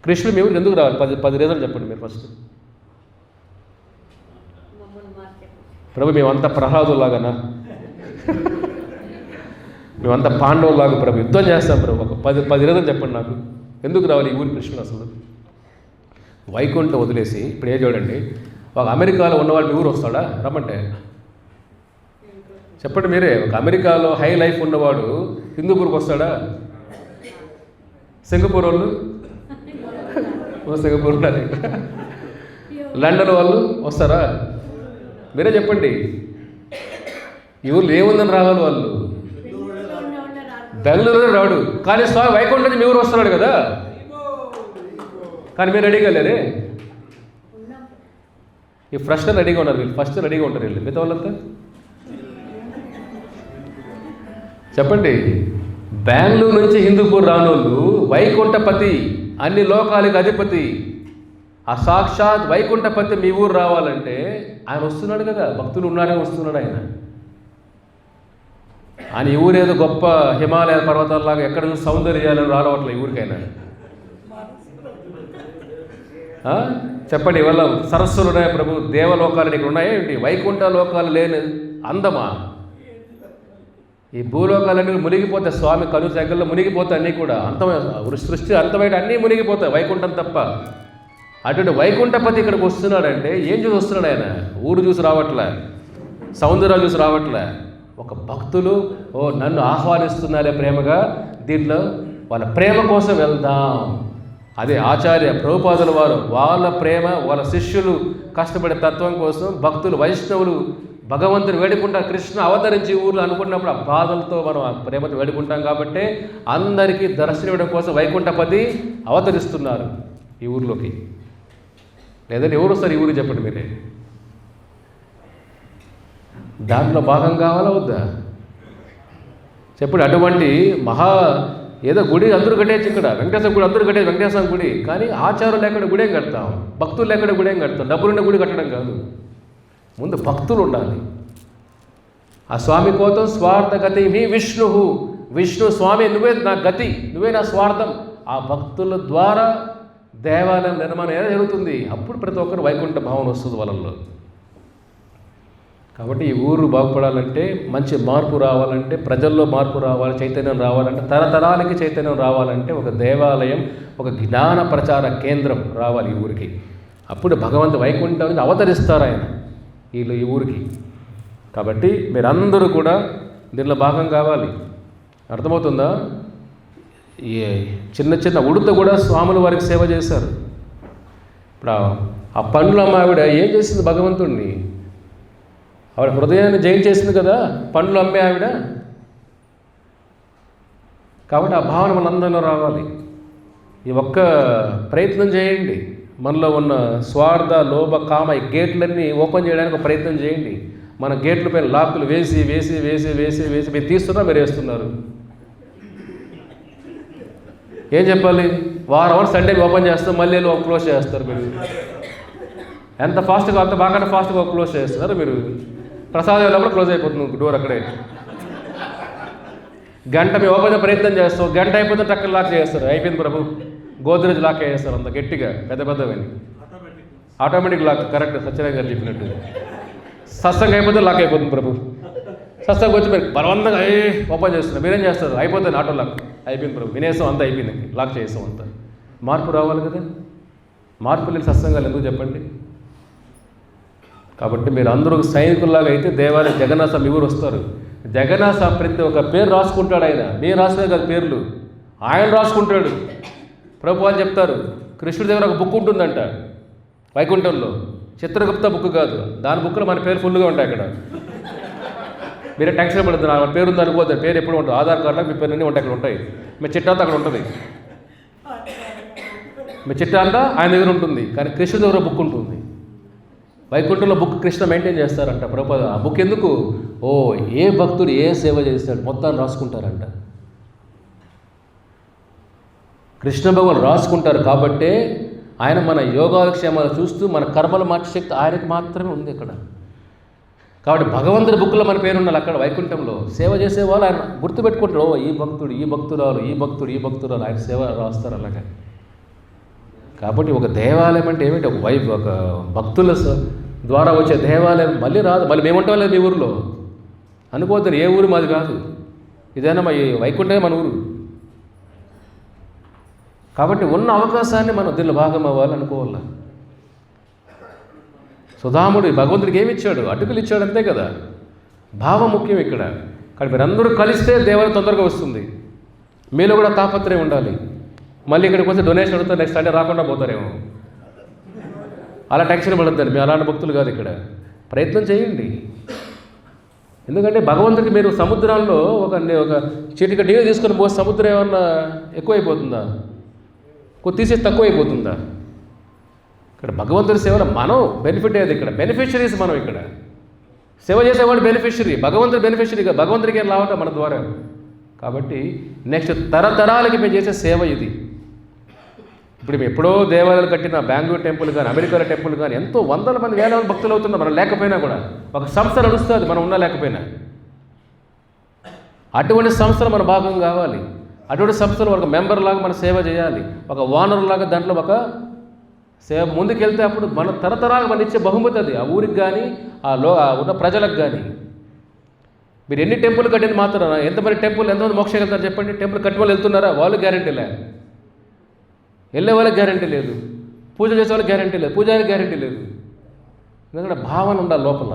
కృష్ణుడు మీ ఊరికి ఎందుకు రావాలి? 10 రీజన్లు చెప్పండి మీరు ఫస్ట్. ప్రభు మేమంతా ప్రహ్లాదులాగానా? మేమంతా పాండవులాగా ప్రభు యుద్ధం చేస్తాం ప్రభు. ఒక 10 రీజన్లు చెప్పండి నాకు, ఎందుకు రావాలి ఈ ఊరి కృష్ణుడు అసలు? వైకుంఠం వదిలేసి ఇప్పుడు చూడండి, ఒక అమెరికాలో ఉన్నవాడు మీ ఊరు వస్తాడా? రమ్మంటే చెప్పండి మీరే. ఒక అమెరికాలో హై లైఫ్ ఉన్నవాడు హిందూపూర్కి వస్తాడా? సింగపూర్ వాళ్ళు, సింగపూర్ లండన్ వాళ్ళు వస్తారా? మీరే చెప్పండి. ఈ ఊళ్ళో ఏముందని రావాలి వాళ్ళు? బెంగళూరు రాడు, కానీ స్వామి వైకుంఠం నుంచి మీ ఊరు వస్తున్నాడు కదా. కానీ మీరు రెడీగా లేరే? ఈ ఫస్ట్ రెడీగా ఉన్నారు వీళ్ళు, ఫస్ట్ రెడీగా ఉంటారు వీళ్ళు. మిగతా వాళ్ళంతా చెప్పండి. బెంగళూరు నుంచి హిందూపూర్ రానోళ్ళు వైకుంఠపతి, అన్ని లోకాలకు అధిపతి, ఆ సాక్షాత్ వైకుంఠపతి మీ ఊరు రావాలంటే ఆయన వస్తున్నాడు కదా, భక్తులు ఉన్నారని వస్తున్నాడు ఆయన. ఆయన ఈ ఊరేదో గొప్ప హిమాలయ పర్వతాల్లాగా ఎక్కడ చూసి సౌందర్యాలను రావట్లే ఈ ఊరికైనా. చెప్పండి, ఇవాళ సరస్సులు ఉన్నాయి ప్రభు, దేవలోకాలు ఇక్కడ ఉన్నాయా ఏంటి? వైకుంఠ లోకాలు లేని అందమా? ఈ భూలోకాలన్నీ మునిగిపోతాయి, స్వామి కను దగ్గరలో మునిగిపోతాయి అన్నీ కూడా. సృష్టి అంతమైన అన్నీ మునిగిపోతాయి, వైకుంఠం తప్ప. అటువంటి వైకుంఠపతి ఇక్కడికి వస్తున్నాడంటే ఏం చూసి వస్తున్నాడు ఆయన? ఊరు చూసి రావట్లే, సౌందర్యాలు చూసి రావట్లే. ఒక భక్తులు నన్ను ఆహ్వానిస్తున్నారే ప్రేమగా, దీంట్లో వాళ్ళ ప్రేమ కోసం వెళ్దాం. అదే ఆచార్య ప్రభుపాదుల వారు వాళ్ళ ప్రేమ, వాళ్ళ శిష్యులు కష్టపడే తత్వం కోసం భక్తులు వైష్ణవులు భగవంతుని వేడుకుంటాం. కృష్ణ అవతరించి ఊర్లో అనుకున్నప్పుడు ఆ బాధలతో మనం ఆ ప్రేమతో వేడుకుంటాం కాబట్టి అందరికీ దర్శనం ఇవ్వడం కోసం వైకుంఠపతి అవతరిస్తున్నారు ఈ ఊర్లోకి. లేదంటే ఎవరు వస్తారు ఈ ఊరు చెప్పండి మీరే? దాంట్లో భాగం కావాలా వద్దా చెప్పండి? అటువంటి ఏదో గుడి అందరూ కట్టేయచ్చు, ఇక్కడ వెంకటేశ్వర గుడి అందరూ కట్టేది వెంకటేశ్వర గుడి, కానీ ఆచారం లేకుండా గుడేం కడతాం, భక్తులు లేకుండా గుడేం కడతాం. డబ్బులున్న గుడి కట్టడం కాదు, ముందు భక్తులు ఉండాలి. ఆ స్వామి కోసం స్వార్థ గతి మీ విష్ణు స్వామి, నువ్వే నా గతి, నువ్వే నా స్వార్థం. ఆ భక్తుల ద్వారా దేవాలయం నిర్మాణం ఏదో జరుగుతుంది. అప్పుడు ప్రతి ఒక్కరు వైకుంఠ భావన వస్తుంది వాళ్ళల్లో. కాబట్టి ఈ ఊరు బాగుపడాలంటే, మంచి మార్పు రావాలంటే, ప్రజల్లో మార్పు రావాలి, చైతన్యం రావాలంటే, తరతరాలకి చైతన్యం రావాలంటే ఒక దేవాలయం, ఒక జ్ఞాన ప్రచార కేంద్రం రావాలి ఈ ఊరికి. అప్పుడు భగవంతు వైకుంఠం నుంచి అవతరిస్తారు ఆయన ఈ ఊరికి. కాబట్టి మీరందరూ కూడా దీనిలో భాగం కావాలి. అర్థమవుతుందా? ఈ చిన్న చిన్న ఉడుత కూడా స్వాముల వారికి సేవ చేశారు. ఇప్పుడు ఆ పండ్ల ఆవిడ ఏం చేసింది? భగవంతుడిని ఆవిడ హృదయాన్ని జయించేసింది కదా, పండ్లు అమ్మే ఆవిడ. కాబట్టి ఆ భావన మనందరిలో రావాలి. ఈ ఒక్క ప్రయత్నం చేయండి. మనలో ఉన్న స్వార్థ, లోభ, కామ ఈ గేట్లన్నీ ఓపెన్ చేయడానికి ఒక ప్రయత్నం చేయండి. మన గేట్ల పైన లాకులు వేసి వేసి వేసి వేసి వేసి మీరు తీస్తున్నా, మీరు వేస్తున్నారు. ఏం చెప్పాలి? వారం సండే ఓపెన్ చేస్తాం, మళ్ళీ క్లోజ్ చేస్తారు. మీరు ఎంత ఫాస్ట్గా అంత బాగా ఫాస్ట్గా క్లోజ్ చేస్తున్నారు. మీరు ప్రసాదం లోపల క్లోజ్ అయిపోతుంది డోర్ అక్కడే. గంట మేము ఓపెన్ ప్రయత్నం చేస్తాం, గంట అయిపోతే టక్కన లాక్ చేస్తారు. అయిపోయింది ప్రభు, గోద్రేజ్ లాక్ చేస్తారు అంత గట్టిగా, పెద్ద పెద్దవని ఆటోమేటిక్ లాక్. కరెక్ట్, సత్యనారాయణ గారు చెప్పినట్టు. సత్సంగం అయిపోతే లాక్ అయిపోతుంది ప్రభు. సత్సంగం వచ్చి మీరు బలవంతంగా ఓపెన్ చేస్తున్నారు. మీరేం చేస్తారు? అయిపోతుంది ఆటో లాక్, అయిపోయింది ప్రభు, వినేసాం అంతా అయిపోయింది, లాక్ చేసాం అంతా. మార్పు రావాలి కదా. మార్పు లేని సత్సంగాలు ఎందుకు చెప్పండి? కాబట్టి మీరు అందరూ సైనికుల్లాగా అయితే దేవాలయ జగన్నాథ మీ ఊరు వస్తారు. జగన్నాథ ప్రతి ఒక్క పేరు రాసుకుంటాడు ఆయన. మీరు రాసుకునే కదా పేర్లు, ఆయన రాసుకుంటాడు. ప్రభుపాలు చెప్తారు, కృష్ణుడి దగ్గర ఒక బుక్ ఉంటుందంట వైకుంఠంలో, చిత్రగుప్త బుక్ కాదు, దాని బుక్లో మన పేరు ఫుల్గా ఉంటాయి. అక్కడ మీరే టెన్షన్ పడుతుంది, నా పేరు ఉంది అనుకోవద్దు. పేరు ఎప్పుడు ఉంటుంది, ఆధార్ కార్డులో మీ పేరు అన్నీ ఉంటాయి, అక్కడ ఉంటాయి. మీ చిట్టా అంతా అక్కడ ఉంటుంది, మీ చిట్టా అంతా ఆయన దగ్గర ఉంటుంది. కానీ కృష్ణుడి దగ్గర బుక్ ఉంటుంది. వైకుంఠంలో బుక్ కృష్ణ మెయింటైన్ చేస్తారంట ప్రభుపాద. ఆ బుక్ ఎందుకు? ఏ భక్తుడు ఏ సేవ చేస్తాడు మొత్తాన్ని రాసుకుంటారంట. కృష్ణ భగవాన్ రాసుకుంటారు కాబట్టే ఆయన మన యోగాక్షేమాలు చూస్తూ మన కర్మల మార్చే శక్తి ఆయనకు మాత్రమే ఉంది ఇక్కడ. కాబట్టి భగవంతుడి బుక్లో మన పేరు ఉండాలి. అక్కడ వైకుంఠంలో సేవ చేసేవాళ్ళు ఆయన గుర్తుపెట్టుకుంటారు. ఈ భక్తుడు, ఈ భక్తురాలు, ఈ భక్తుడు, ఈ భక్తురాలు ఆయన సేవ రాస్తారు అలాగే. కాబట్టి ఒక దేవాలయం అంటే ఏమిటి? ఒక భక్తుల ద్వారా వచ్చే దేవాలయం మళ్ళీ రాదు. మళ్ళీ మేముంటాం లేదు మీ ఊరిలో అనుకోవద్దు. ఏ ఊరు మాది కాదు, ఇదైనా మా వైకుంఠమే మన ఊరు. కాబట్టి ఉన్న అవకాశాన్ని మనం దీనిలో భాగం అవ్వాలి అనుకోవాలి. సుధాముడు భగవంతుడికి ఏమి ఇచ్చాడు? అటుకులు ఇచ్చాడు, అంతే కదా. భావం ముఖ్యం ఇక్కడ. కాబట్టి మీరందరూ కలిస్తే దేవాలయం తొందరగా వస్తుంది. మీలో కూడా తాపత్రయం ఉండాలి. మళ్ళీ ఇక్కడికి వస్తే డొనేషన్ అడుగుతారు, నెక్స్ట్ సండే రాకుండా పోతారేమో, అలా టెన్షన్ పడద్దండి. మేము అలాంటి భక్తులు కాదు. ఇక్కడ ప్రయత్నం చేయండి. ఎందుకంటే భగవంతుడికి మీరు సముద్రాల్లో ఒక చిటిక నీళ్ళు తీసుకొని పోతే సముద్రం ఏమన్నా ఎక్కువైపోతుందా? తీసేసి తక్కువైపోతుందా? ఇక్కడ భగవంతుడి సేవలో మనం బెనిఫిట్ అయ్యేది. ఇక్కడ బెనిఫిషరీస్ మనం. ఇక్కడ సేవ చేసేవాడు బెనిఫిషరీ, భగవంతుడి బెనిఫిషరీగా. భగవంతుడికి ఏం లావట మన ద్వారా. కాబట్టి నెక్స్ట్ తరతరాలకి మేము చేసే సేవ ఇది. ఇప్పుడు మేము ఎప్పుడో దేవాలయాలు కట్టిన బెంగళూరు టెంపుల్ కానీ, అమెరికాల టెంపుల్ కానీ ఎంతో వందల మంది, వేల మంది భక్తులు అవుతున్నారు. మనం లేకపోయినా కూడా ఒక సంస్థ నడుస్తుంది, మనం ఉన్నా లేకపోయినా. అటువంటి సంస్థలు మన భాగం కావాలి. అటువంటి సంస్థలు ఒక మెంబర్ లాగా మన సేవ చేయాలి, ఒక ఓనర్ లాగా దాంట్లో ఒక సేవ ముందుకెళ్తే అప్పుడు మన తరతరాలకు మన ఇచ్చే బహుమతి అది, ఆ ఊరికి కానీ ఆ ఉన్న ప్రజలకు కానీ. మీరు ఎన్ని టెంపుల్ కట్టింది మాత్రం ఎంతమంది టెంపుల్ ఎంతమంది మోక్షం వెళ్తారు చెప్పండి? టెంపుల్ కట్టిన వాళ్ళు వెళ్తున్నారా? వాళ్ళు గ్యారెంటీ లే, వెళ్ళే వాళ్ళకి గ్యారెంటీ లేదు, పూజ చేసే వాళ్ళకి గ్యారెంటీ లేదు, పూజారికి గ్యారెంటీ లేదు. ఎందుకంటే భావన ఉండాలి లోపల,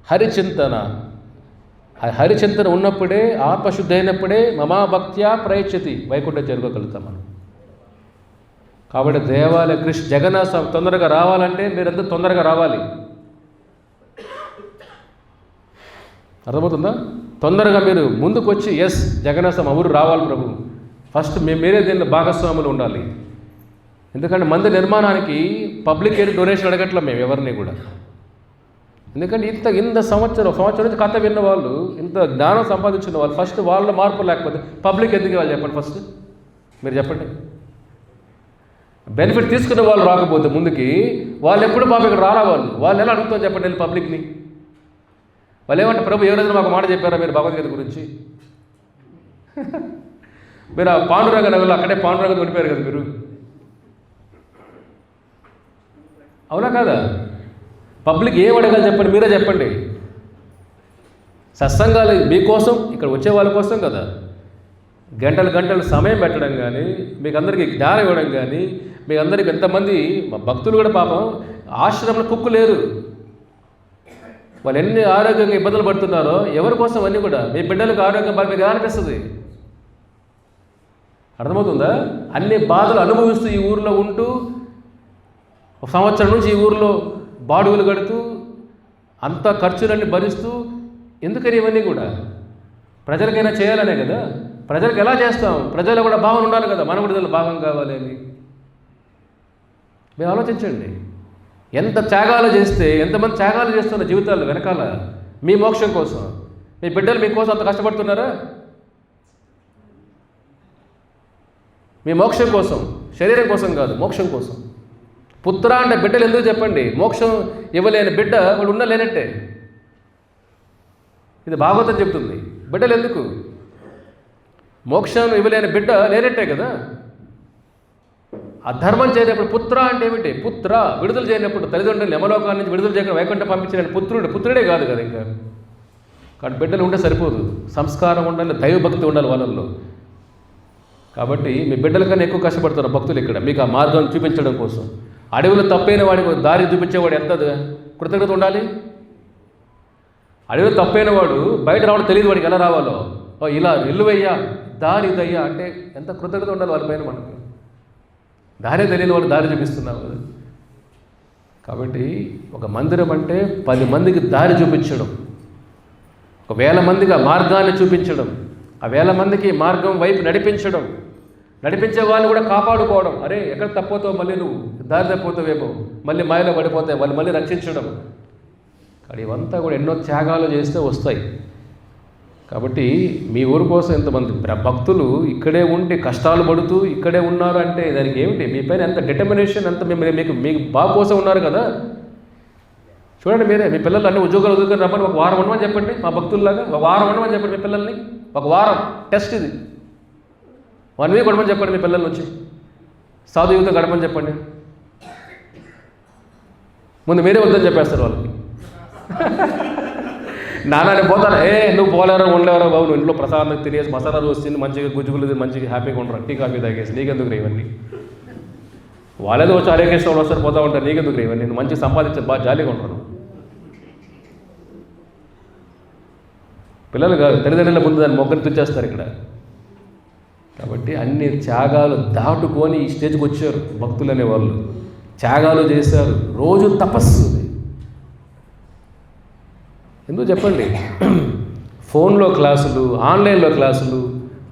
హరిచింతన. ఆ హరిచింతన ఉన్నప్పుడే, ఆత్మశుద్ధి అయినప్పుడే మమా భక్త్యా ప్రయచ్చతి వైకుంఠం చేరుకోగలుగుతాం మనం. కాబట్టి దేవాలయ జగన్నాథ తొందరగా రావాలంటే మీరంతా తొందరగా రావాలి. అర్థమవుతుందా? తొందరగా మీరు ముందుకు వచ్చి ఎస్ జగన్నాథ ఊరు రావాలి ప్రభు, ఫస్ట్ మీరే దీన్ని భాగస్వాములు ఉండాలి. ఎందుకంటే మందిర నిర్మాణానికి పబ్లిక్ ఏది డొనేషన్ అడగట్లేం మేము ఎవరిని కూడా. ఎందుకంటే ఇంత సంవత్సరం నుంచి కథ విన్న వాళ్ళు, ఇంత జ్ఞానం సంపాదించిన వాళ్ళు ఫస్ట్ వాళ్ళ మార్పు లేకపోతే పబ్లిక్ ఎందుకు వాళ్ళు చెప్పండి? ఫస్ట్ మీరు చెప్పండి. బెనిఫిట్ తీసుకునే వాళ్ళు రాకపోతే ముందుకి వాళ్ళు ఎప్పుడు పాప ఇక్కడ రారా? వాళ్ళు ఎలా అడుగుతాం చెప్పండి నేను పబ్లిక్ని? వాళ్ళు ఏమంటే ప్రభు ఎవరైనా మాకు మాట చెప్పారా మీరు భగవద్గీత గురించి? మీరు ఆ పాండురంగ నగర్లో అక్కడే పాండురంగ కొనిపోయారు కదా మీరు, అవునా కాదా? పబ్లిక్ ఏం అడగాలి చెప్పండి, మీరే చెప్పండి. సత్సంగాలు మీకోసం, ఇక్కడ వచ్చే వాళ్ళ కోసం కదా. గంటలు సమయం పెట్టడం కానీ, మీకు అందరికీ జ్ఞానం ఇవ్వడం కానీ, మీకు అందరికీ ఎంతమంది మా భక్తులు కూడా పాపం ఆశ్రమంలో కుక్కు లేరు, వాళ్ళు ఎన్ని ఆరోగ్యంగా ఇబ్బందులు పడుతున్నారో ఎవరి కోసం అన్నీ కూడా. మీ బిడ్డలకు ఆరోగ్యం బాగా మీకు అనిపిస్తుంది, అర్థమవుతుందా? అన్ని బాధలు అనుభవిస్తూ ఈ ఊరిలో ఉంటూ, ఒక సంవత్సరం నుంచి ఈ ఊరిలో బాడుగులు కడుతూ, అంత ఖర్చులన్నీ భరిస్తూ, ఎందుకని ఇవన్నీ కూడా ప్రజలకైనా చేయాలనే కదా. ప్రజలకు ఎలా చేస్తాం? ప్రజలు కూడా భావన ఉండాలి కదా, మనం కూడా దీనిలో భాగం కావాలి అని. మీరు ఆలోచించండి, ఎంత త్యాగాలు చేస్తే, ఎంతమంది త్యాగాలు చేస్తున్న జీవితాలు వెనకాల మీ మోక్షం కోసం. మీ బిడ్డలు మీకోసం అంత కష్టపడుతున్నారా? మీ మోక్షం కోసం, శరీరం కోసం కాదు, మోక్షం కోసం. పుత్ర అంటే బిడ్డలు ఎందుకు చెప్పండి? మోక్షం ఇవ్వలేని బిడ్డ వాడు ఉండలేనట్టే. ఇది భాగవతం చెప్తుంది. బిడ్డలు ఎందుకు? మోక్షం ఇవ్వలేని బిడ్డ లేనట్టే కదా. ఆ ధర్మం చేయనప్పుడు పుత్ర అంటే ఏమిటి? పుత్ర విడుదల చేయనప్పుడు తల్లిదండ్రులు యమలోకాల నుంచి విడుదల చేయకుండా వైకుంఠం పంపించిన పుత్రుడే కాదు కదా. ఇంకా కాబట్టి బిడ్డలు ఉంటే సరిపోదు, సంస్కారం ఉండాలి, దైవభక్తి ఉండాలి వాళ్ళల్లో. కాబట్టి మీ బిడ్డల కన్నా ఎక్కువ కష్టపడుతున్నారు భక్తులు ఇక్కడ మీకు ఆ మార్గం చూపించడం కోసం. అడవిలో తప్పైన వాడికి దారి చూపించేవాడు ఎంత కృతజ్ఞత ఉండాలి. అడవిలో తప్పైన వాడు బయట రావడం తెలియదు వాడికి ఎలా రావాలో. ఇలా నిల్లువయ్యా దారి ఇదయ్యా అంటే ఎంత కృతజ్ఞత ఉండాలి వాళ్ళ పైన. మనకి దారే తెలియని వాళ్ళు దారి చూపిస్తున్నావు. కాబట్టి ఒక మందిరం అంటే 10 మందికి దారి చూపించడం, 1,000 మందికి ఆ మార్గాన్ని చూపించడం, ఆ 1,000 మందికి మార్గం వైపు నడిపించడం, నడిపించే వాళ్ళు కూడా కాపాడుకోవడం. అరే ఎక్కడ తప్పోతావు, మళ్ళీ నువ్వు దారి తప్పిపోతావేమో, మళ్ళీ మాయలో పడిపోతాయి, వాళ్ళు మళ్ళీ రక్షించడం. కానీ ఇవంతా కూడా ఎన్నో త్యాగాలు చేస్తే వస్తాయి. కాబట్టి మీ ఊరు కోసం ఎంతమంది భక్తులు ఇక్కడే ఉండి కష్టాలు పడుతూ ఇక్కడే ఉన్నారు అంటే దానికి ఏమిటి? మీ పైన ఎంత డిటర్మినేషన్, ఎంత మీకు బాగు కోసం ఉన్నారు కదా. చూడండి మీరే, మీ పిల్లలు అన్ని ఉద్యోగాలు రమ్మని ఒక వారం ఉండమని చెప్పండి. మా భక్తుల్లాగా ఒక వారం ఉండమని చెప్పండి మీ పిల్లల్ని. ఒక వారం టెస్ట్ ఇది, 1 వీక్ గడపని చెప్పండి మీ పిల్లల నుంచి. సాధు యువత గడపని చెప్పండి. ముందు మీరే వద్దని చెప్పేస్తారు వాళ్ళకి. నాన్న పోతాను, నువ్వు పోలేవరా ఉండలేవరా బాబు, నువ్వు ఇంట్లో ప్రసాదం తినేసి మసాలా దోస్తుంది మంచిగా గుజ్జుగులు మంచిగా హ్యాపీగా ఉండరు, టీ కాఫీ తాగేసి నీకెందుకు ఇవన్నీ? వాళ్ళేదో వచ్చి ఆరోగ్యశ్రీ వస్తారు పోతూ ఉంటారు, నీకెందుకు ఇవన్నీ? నేను మంచిగా సంపాదించారు, బాగా జాలీగా ఉంటాను. పిల్లలు కాదు, తల్లిదండ్రుల ముందు దాన్ని మొగ్గని తెచ్చేస్తారు ఇక్కడ. కాబట్టి అన్ని త్యాగాలు దాటుకొని ఈ స్టేజ్కి వచ్చారు భక్తులు అనేవాళ్ళు. త్యాగాలు చేశారు, రోజు తపస్సు. ఎందుకు చెప్పండి? ఫోన్లో క్లాసులు, ఆన్లైన్లో క్లాసులు,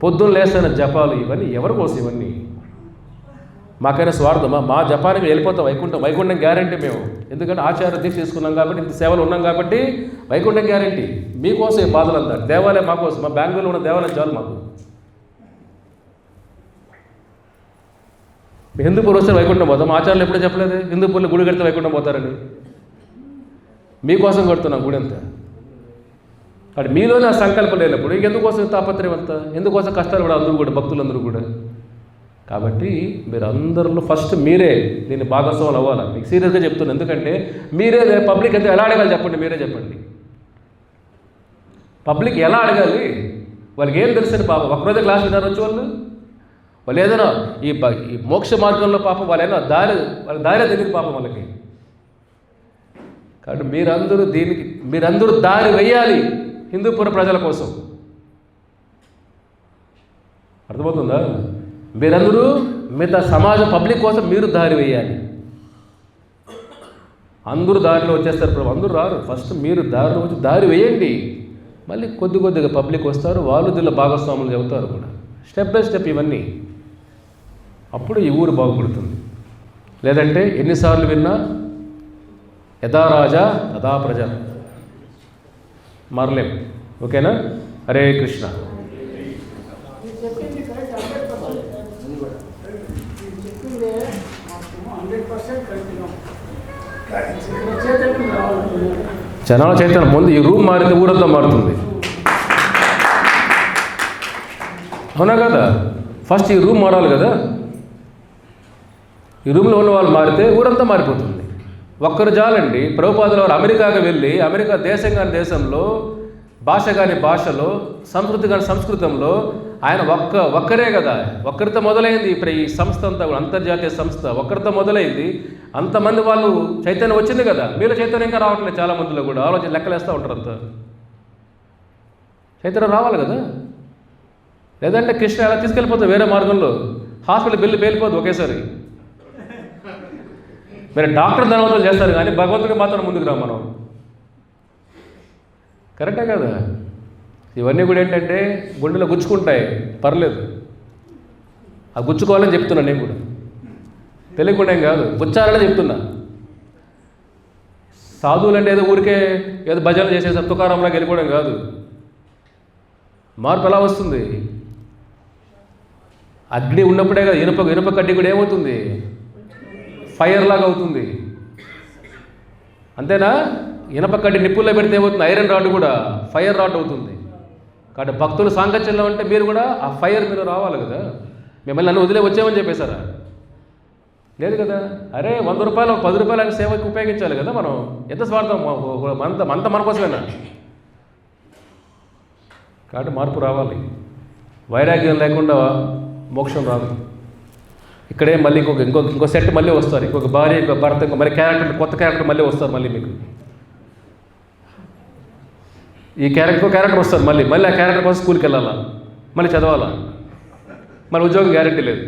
పొద్దున్న లేసిన జపాలు, ఇవన్నీ ఎవరి కోసం? ఇవన్నీ మాకైనా స్వార్థమా? మా జపానికి వెళ్ళిపోతాం వైకుంఠం గ్యారంటీ మేము. ఎందుకంటే ఆచార్య దీక్ష తీసుకున్నాం కాబట్టి, ఇంత సేవలు ఉన్నాం కాబట్టి వైకుంఠం గ్యారంటీ. మీకోసం ఈ బాధలంతా, దేవాలయం మాకోసం, మా బెంగళూరులో ఉన్న దేవాలయం చాలు మాకు. హిందూపూర్ వస్తే వైకుంఠం పోతాం, ఆచార్యులు ఎప్పుడూ చెప్పలేదు హిందూపూర్లో గుడి కడితే వైకుంఠం పోతారని. మీకోసం కడుతున్నాం గుడి అంతా. అక్కడ మీలోనే ఆ సంకల్పం లేనప్పుడు ఇంకెందుకోసం తాపత్రయం అంతా, ఎందుకోసం కష్టాలు కూడా అందరూ కూడా, భక్తులందరూ కూడా. కాబట్టి మీరు అందరిలో ఫస్ట్ మీరే దీన్ని భాగస్వాములు అవ్వాలి. మీకు సీరియస్గా చెప్తున్నాను. ఎందుకంటే మీరే పబ్లిక్ అయితే ఎలా అడగాలి చెప్పండి, మీరే చెప్పండి. పబ్లిక్ ఎలా అడగాలి? వాళ్ళకి ఏం తెలుసని పాపం ఒక్కరోజే క్లాస్ విన్నారు వచ్చి వాళ్ళు ఏదైనా ఈ మోక్ష మార్గంలో పాపం వాళ్ళ దారి తెలియదు పాపం వాళ్ళకి. కాబట్టి మీరందరూ దారి వేయాలి హిందూపుర ప్రజల కోసం. అర్థమవుతుందా? మీరందరూ మిగతా సమాజం పబ్లిక్ కోసం మీరు దారి వేయాలి. అందరూ దారిలో వచ్చేస్తారు ప్రభు, అందరూ రారు. ఫస్ట్ మీరు దారిలో వచ్చి దారి వేయండి. మళ్ళీ కొద్దిగా పబ్లిక్ వస్తారు, వాళ్ళు దీనిలో భాగస్వాములు చెబుతారు కూడా. స్టెప్ బై స్టెప్ ఇవన్నీ. అప్పుడు ఈ ఊరు బాగుపడుతుంది. లేదంటే ఎన్నిసార్లు విన్నా యథా రాజా తథా ప్రజ, మారలేం. ఓకేనా? హరే కృష్ణ. జనాల చైతన్యం ముందు ఈ రూమ్ మారితే ఊరంతా మారుతుంది. అవునా కదా? ఫస్ట్ ఈ రూమ్ మారాలి కదా. ఈ రూమ్లో ఉన్న వాళ్ళు మారితే ఊరంతా మారిపోతుంది. ఒక్కరు చాలండి. ప్రభుపాదుల వారు అమెరికాకి వెళ్ళి, అమెరికా దేశం కాని దేశంలో, భాష కాని భాషలో, సంస్కృతి కాని సంస్కృతంలో ఆయన ఒక్కరే కదా. ఒక్కరితో మొదలైంది ఇప్పుడు ఈ సంస్థ అంతా కూడా, అంతర్జాతీయ సంస్థ ఒక్కరితో మొదలైంది. అంతమంది వాళ్ళు చైతన్యం వచ్చింది కదా. మీలో చైతన్యం ఇంకా రావట్లేదు చాలా మందిలో కూడా. ఆలోచన లెక్కలేస్తూ ఉంటారు. అంతా చైతన్యం రావాలి కదా. లేదంటే కృష్ణ ఎలా తీసుకెళ్ళిపోతుంది వేరే మార్గంలో. హాస్పిటల్ బిల్లు పేలిపోదు ఒకేసారి. మీరు డాక్టర్ ధనవంతులు చేస్తారు కానీ భగవంతుడికి మాత్రం ముందుకు రా మనం. కరెక్టే కదా? ఇవన్నీ కూడా ఏంటంటే గుండెలో గుచ్చుకుంటాయి, పర్లేదు. ఆ గుచ్చుకోవాలని చెప్తున్నా నేను కూడా, తెలియకుండా ఏం కాదు, గుచ్చాలని చెప్తున్నా. సాధువులు అంటే ఏదో ఊరికే ఏదో భజనలు చేసేసి తుకారంలాగా వెళ్ళిపోవడం కాదు. మార్పు ఎలా వస్తుంది? అగ్ని ఉన్నప్పుడే కదా. ఇనుప కడ్డీ కూడా ఏమవుతుంది? ఫైర్ లాగా అవుతుంది. అంతేనా? ఇనప కడ్డీ నిప్పుల్లో పెడితే ఏమవుతుంది? ఐరన్ రాడ్ కూడా ఫైర్ రాడ్ అవుతుంది. కాబట్టి భక్తులు సాంగత్యంలో ఉంటే మీరు కూడా ఆ ఫైర్ మీరు రావాలి కదా. మిమ్మల్ని నన్ను వదిలే వచ్చామని చెప్పేశారా? లేదు కదా. అరే 100 రూపాయలు 10 రూపాయలు అని సేవకి ఉపయోగించాలి కదా మనం. ఎంత స్వార్థం, అంత మన కోసమేనా? కాబట్టి మార్పు రావాలి. వైరాగ్యం లేకుండా మోక్షం రాదు. ఇక్కడే మళ్ళీ ఇంకో సెట్ మళ్ళీ వస్తారు. ఇంకొక భార్య, ఇంకో భర్త, ఇంకో మళ్ళీ క్యారెక్టర్, కొత్త క్యారెక్టర్ మళ్ళీ వస్తారు. మళ్ళీ మీకు ఈ క్యారెక్టర్ వస్తారు. మళ్ళీ ఆ క్యారెక్టర్ కోసం స్కూల్కి వెళ్ళాలా, మళ్ళీ చదవాలా, మళ్ళీ ఉద్యోగం గ్యారెంటీ లేదు,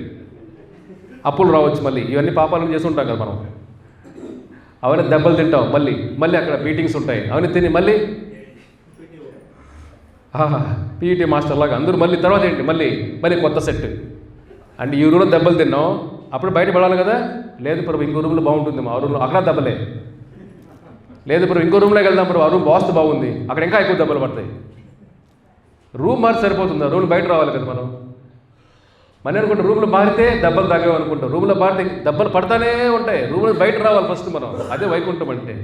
అప్పులు రావచ్చు. మళ్ళీ ఇవన్నీ పాపాలను చేసి ఉంటాం కదా మనం. అవన్నీ దెబ్బలు తింటాం. మళ్ళీ అక్కడ మీటింగ్స్ ఉంటాయి. అవన్నీ తిని మళ్ళీ పీఈటీ మాస్టర్ లాగా అందరూ మళ్ళీ తర్వాత ఏంటి మళ్ళీ కొత్త సెట్. అంటే ఈ రూమ్లో దెబ్బలు తిన్నాం, అప్పుడు బయట పడాలి కదా. లేదు ప్రభు ఇంకో రూమ్లో బాగుంటుంది, మా రూమ్లో అక్కడ దెబ్బలే. లేదు ప్రభు ఇంకో రూమ్లోకి వెళ్దాం ప్రభు, ఆ రూమ్ వాస్తు బాగుంది, అక్కడ ఇంకా ఎక్కువ దెబ్బలు పడతాయి. రూమ్ మారి సరిపోతుందా? రూమ్ బయట రావాలి కదా మనం. మన అనుకుంటాం రూమ్లో మారితే దెబ్బలు తగ్గవు అనుకుంటాం. రూమ్లో మారితే దెబ్బలు పడతానే ఉంటాయి. రూమ్లో బయట రావాలి ఫస్ట్ మనం. అదే వైకుంఠం అంటే.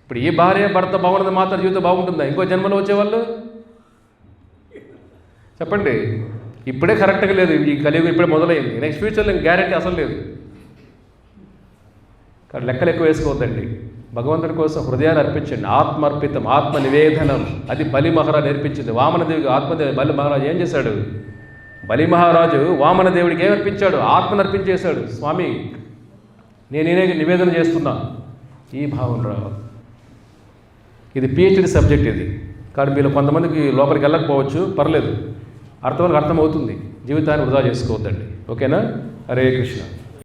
ఇప్పుడు ఈ భార్య భర్త బాగున్నది మాత్రం జీవితం బాగుంటుందా? ఇంకో జన్మలో వచ్చేవాళ్ళు చెప్పండి. ఇప్పుడే కరెక్ట్గా లేదు. ఈ కలియుగం ఇప్పుడే మొదలైంది. నెక్స్ట్ ఫ్యూచర్లో గ్యారెంటీ అసలు లేదు. కానీ లెక్కలు ఎక్కువ వేసుకోవద్దండి. భగవంతుడి కోసం హృదయాన్ని అర్పించండి. ఆత్మార్పితం, ఆత్మ నివేదనం, అది బలి మహారాజు నేర్పించింది. వామనదేవికి ఆత్మదేవి బలి మహారాజు ఏం చేశాడు? బలి మహారాజు వామనదేవుడికి ఏమర్పించాడు? ఆత్మను అర్పించేశాడు. స్వామి నేనే నివేదన చేస్తున్నా, ఈ భావం రావాలి. ఇది పిహెచ్డి సబ్జెక్ట్ ఇది. కానీ మీరు కొంతమందికి లోపలికి వెళ్ళకపోవచ్చు, పర్లేదు, అర్థమవుతుంది. జీవితాన్ని వృధా చేసుకోవద్దండి. ఓకేనా? హరే కృష్ణ.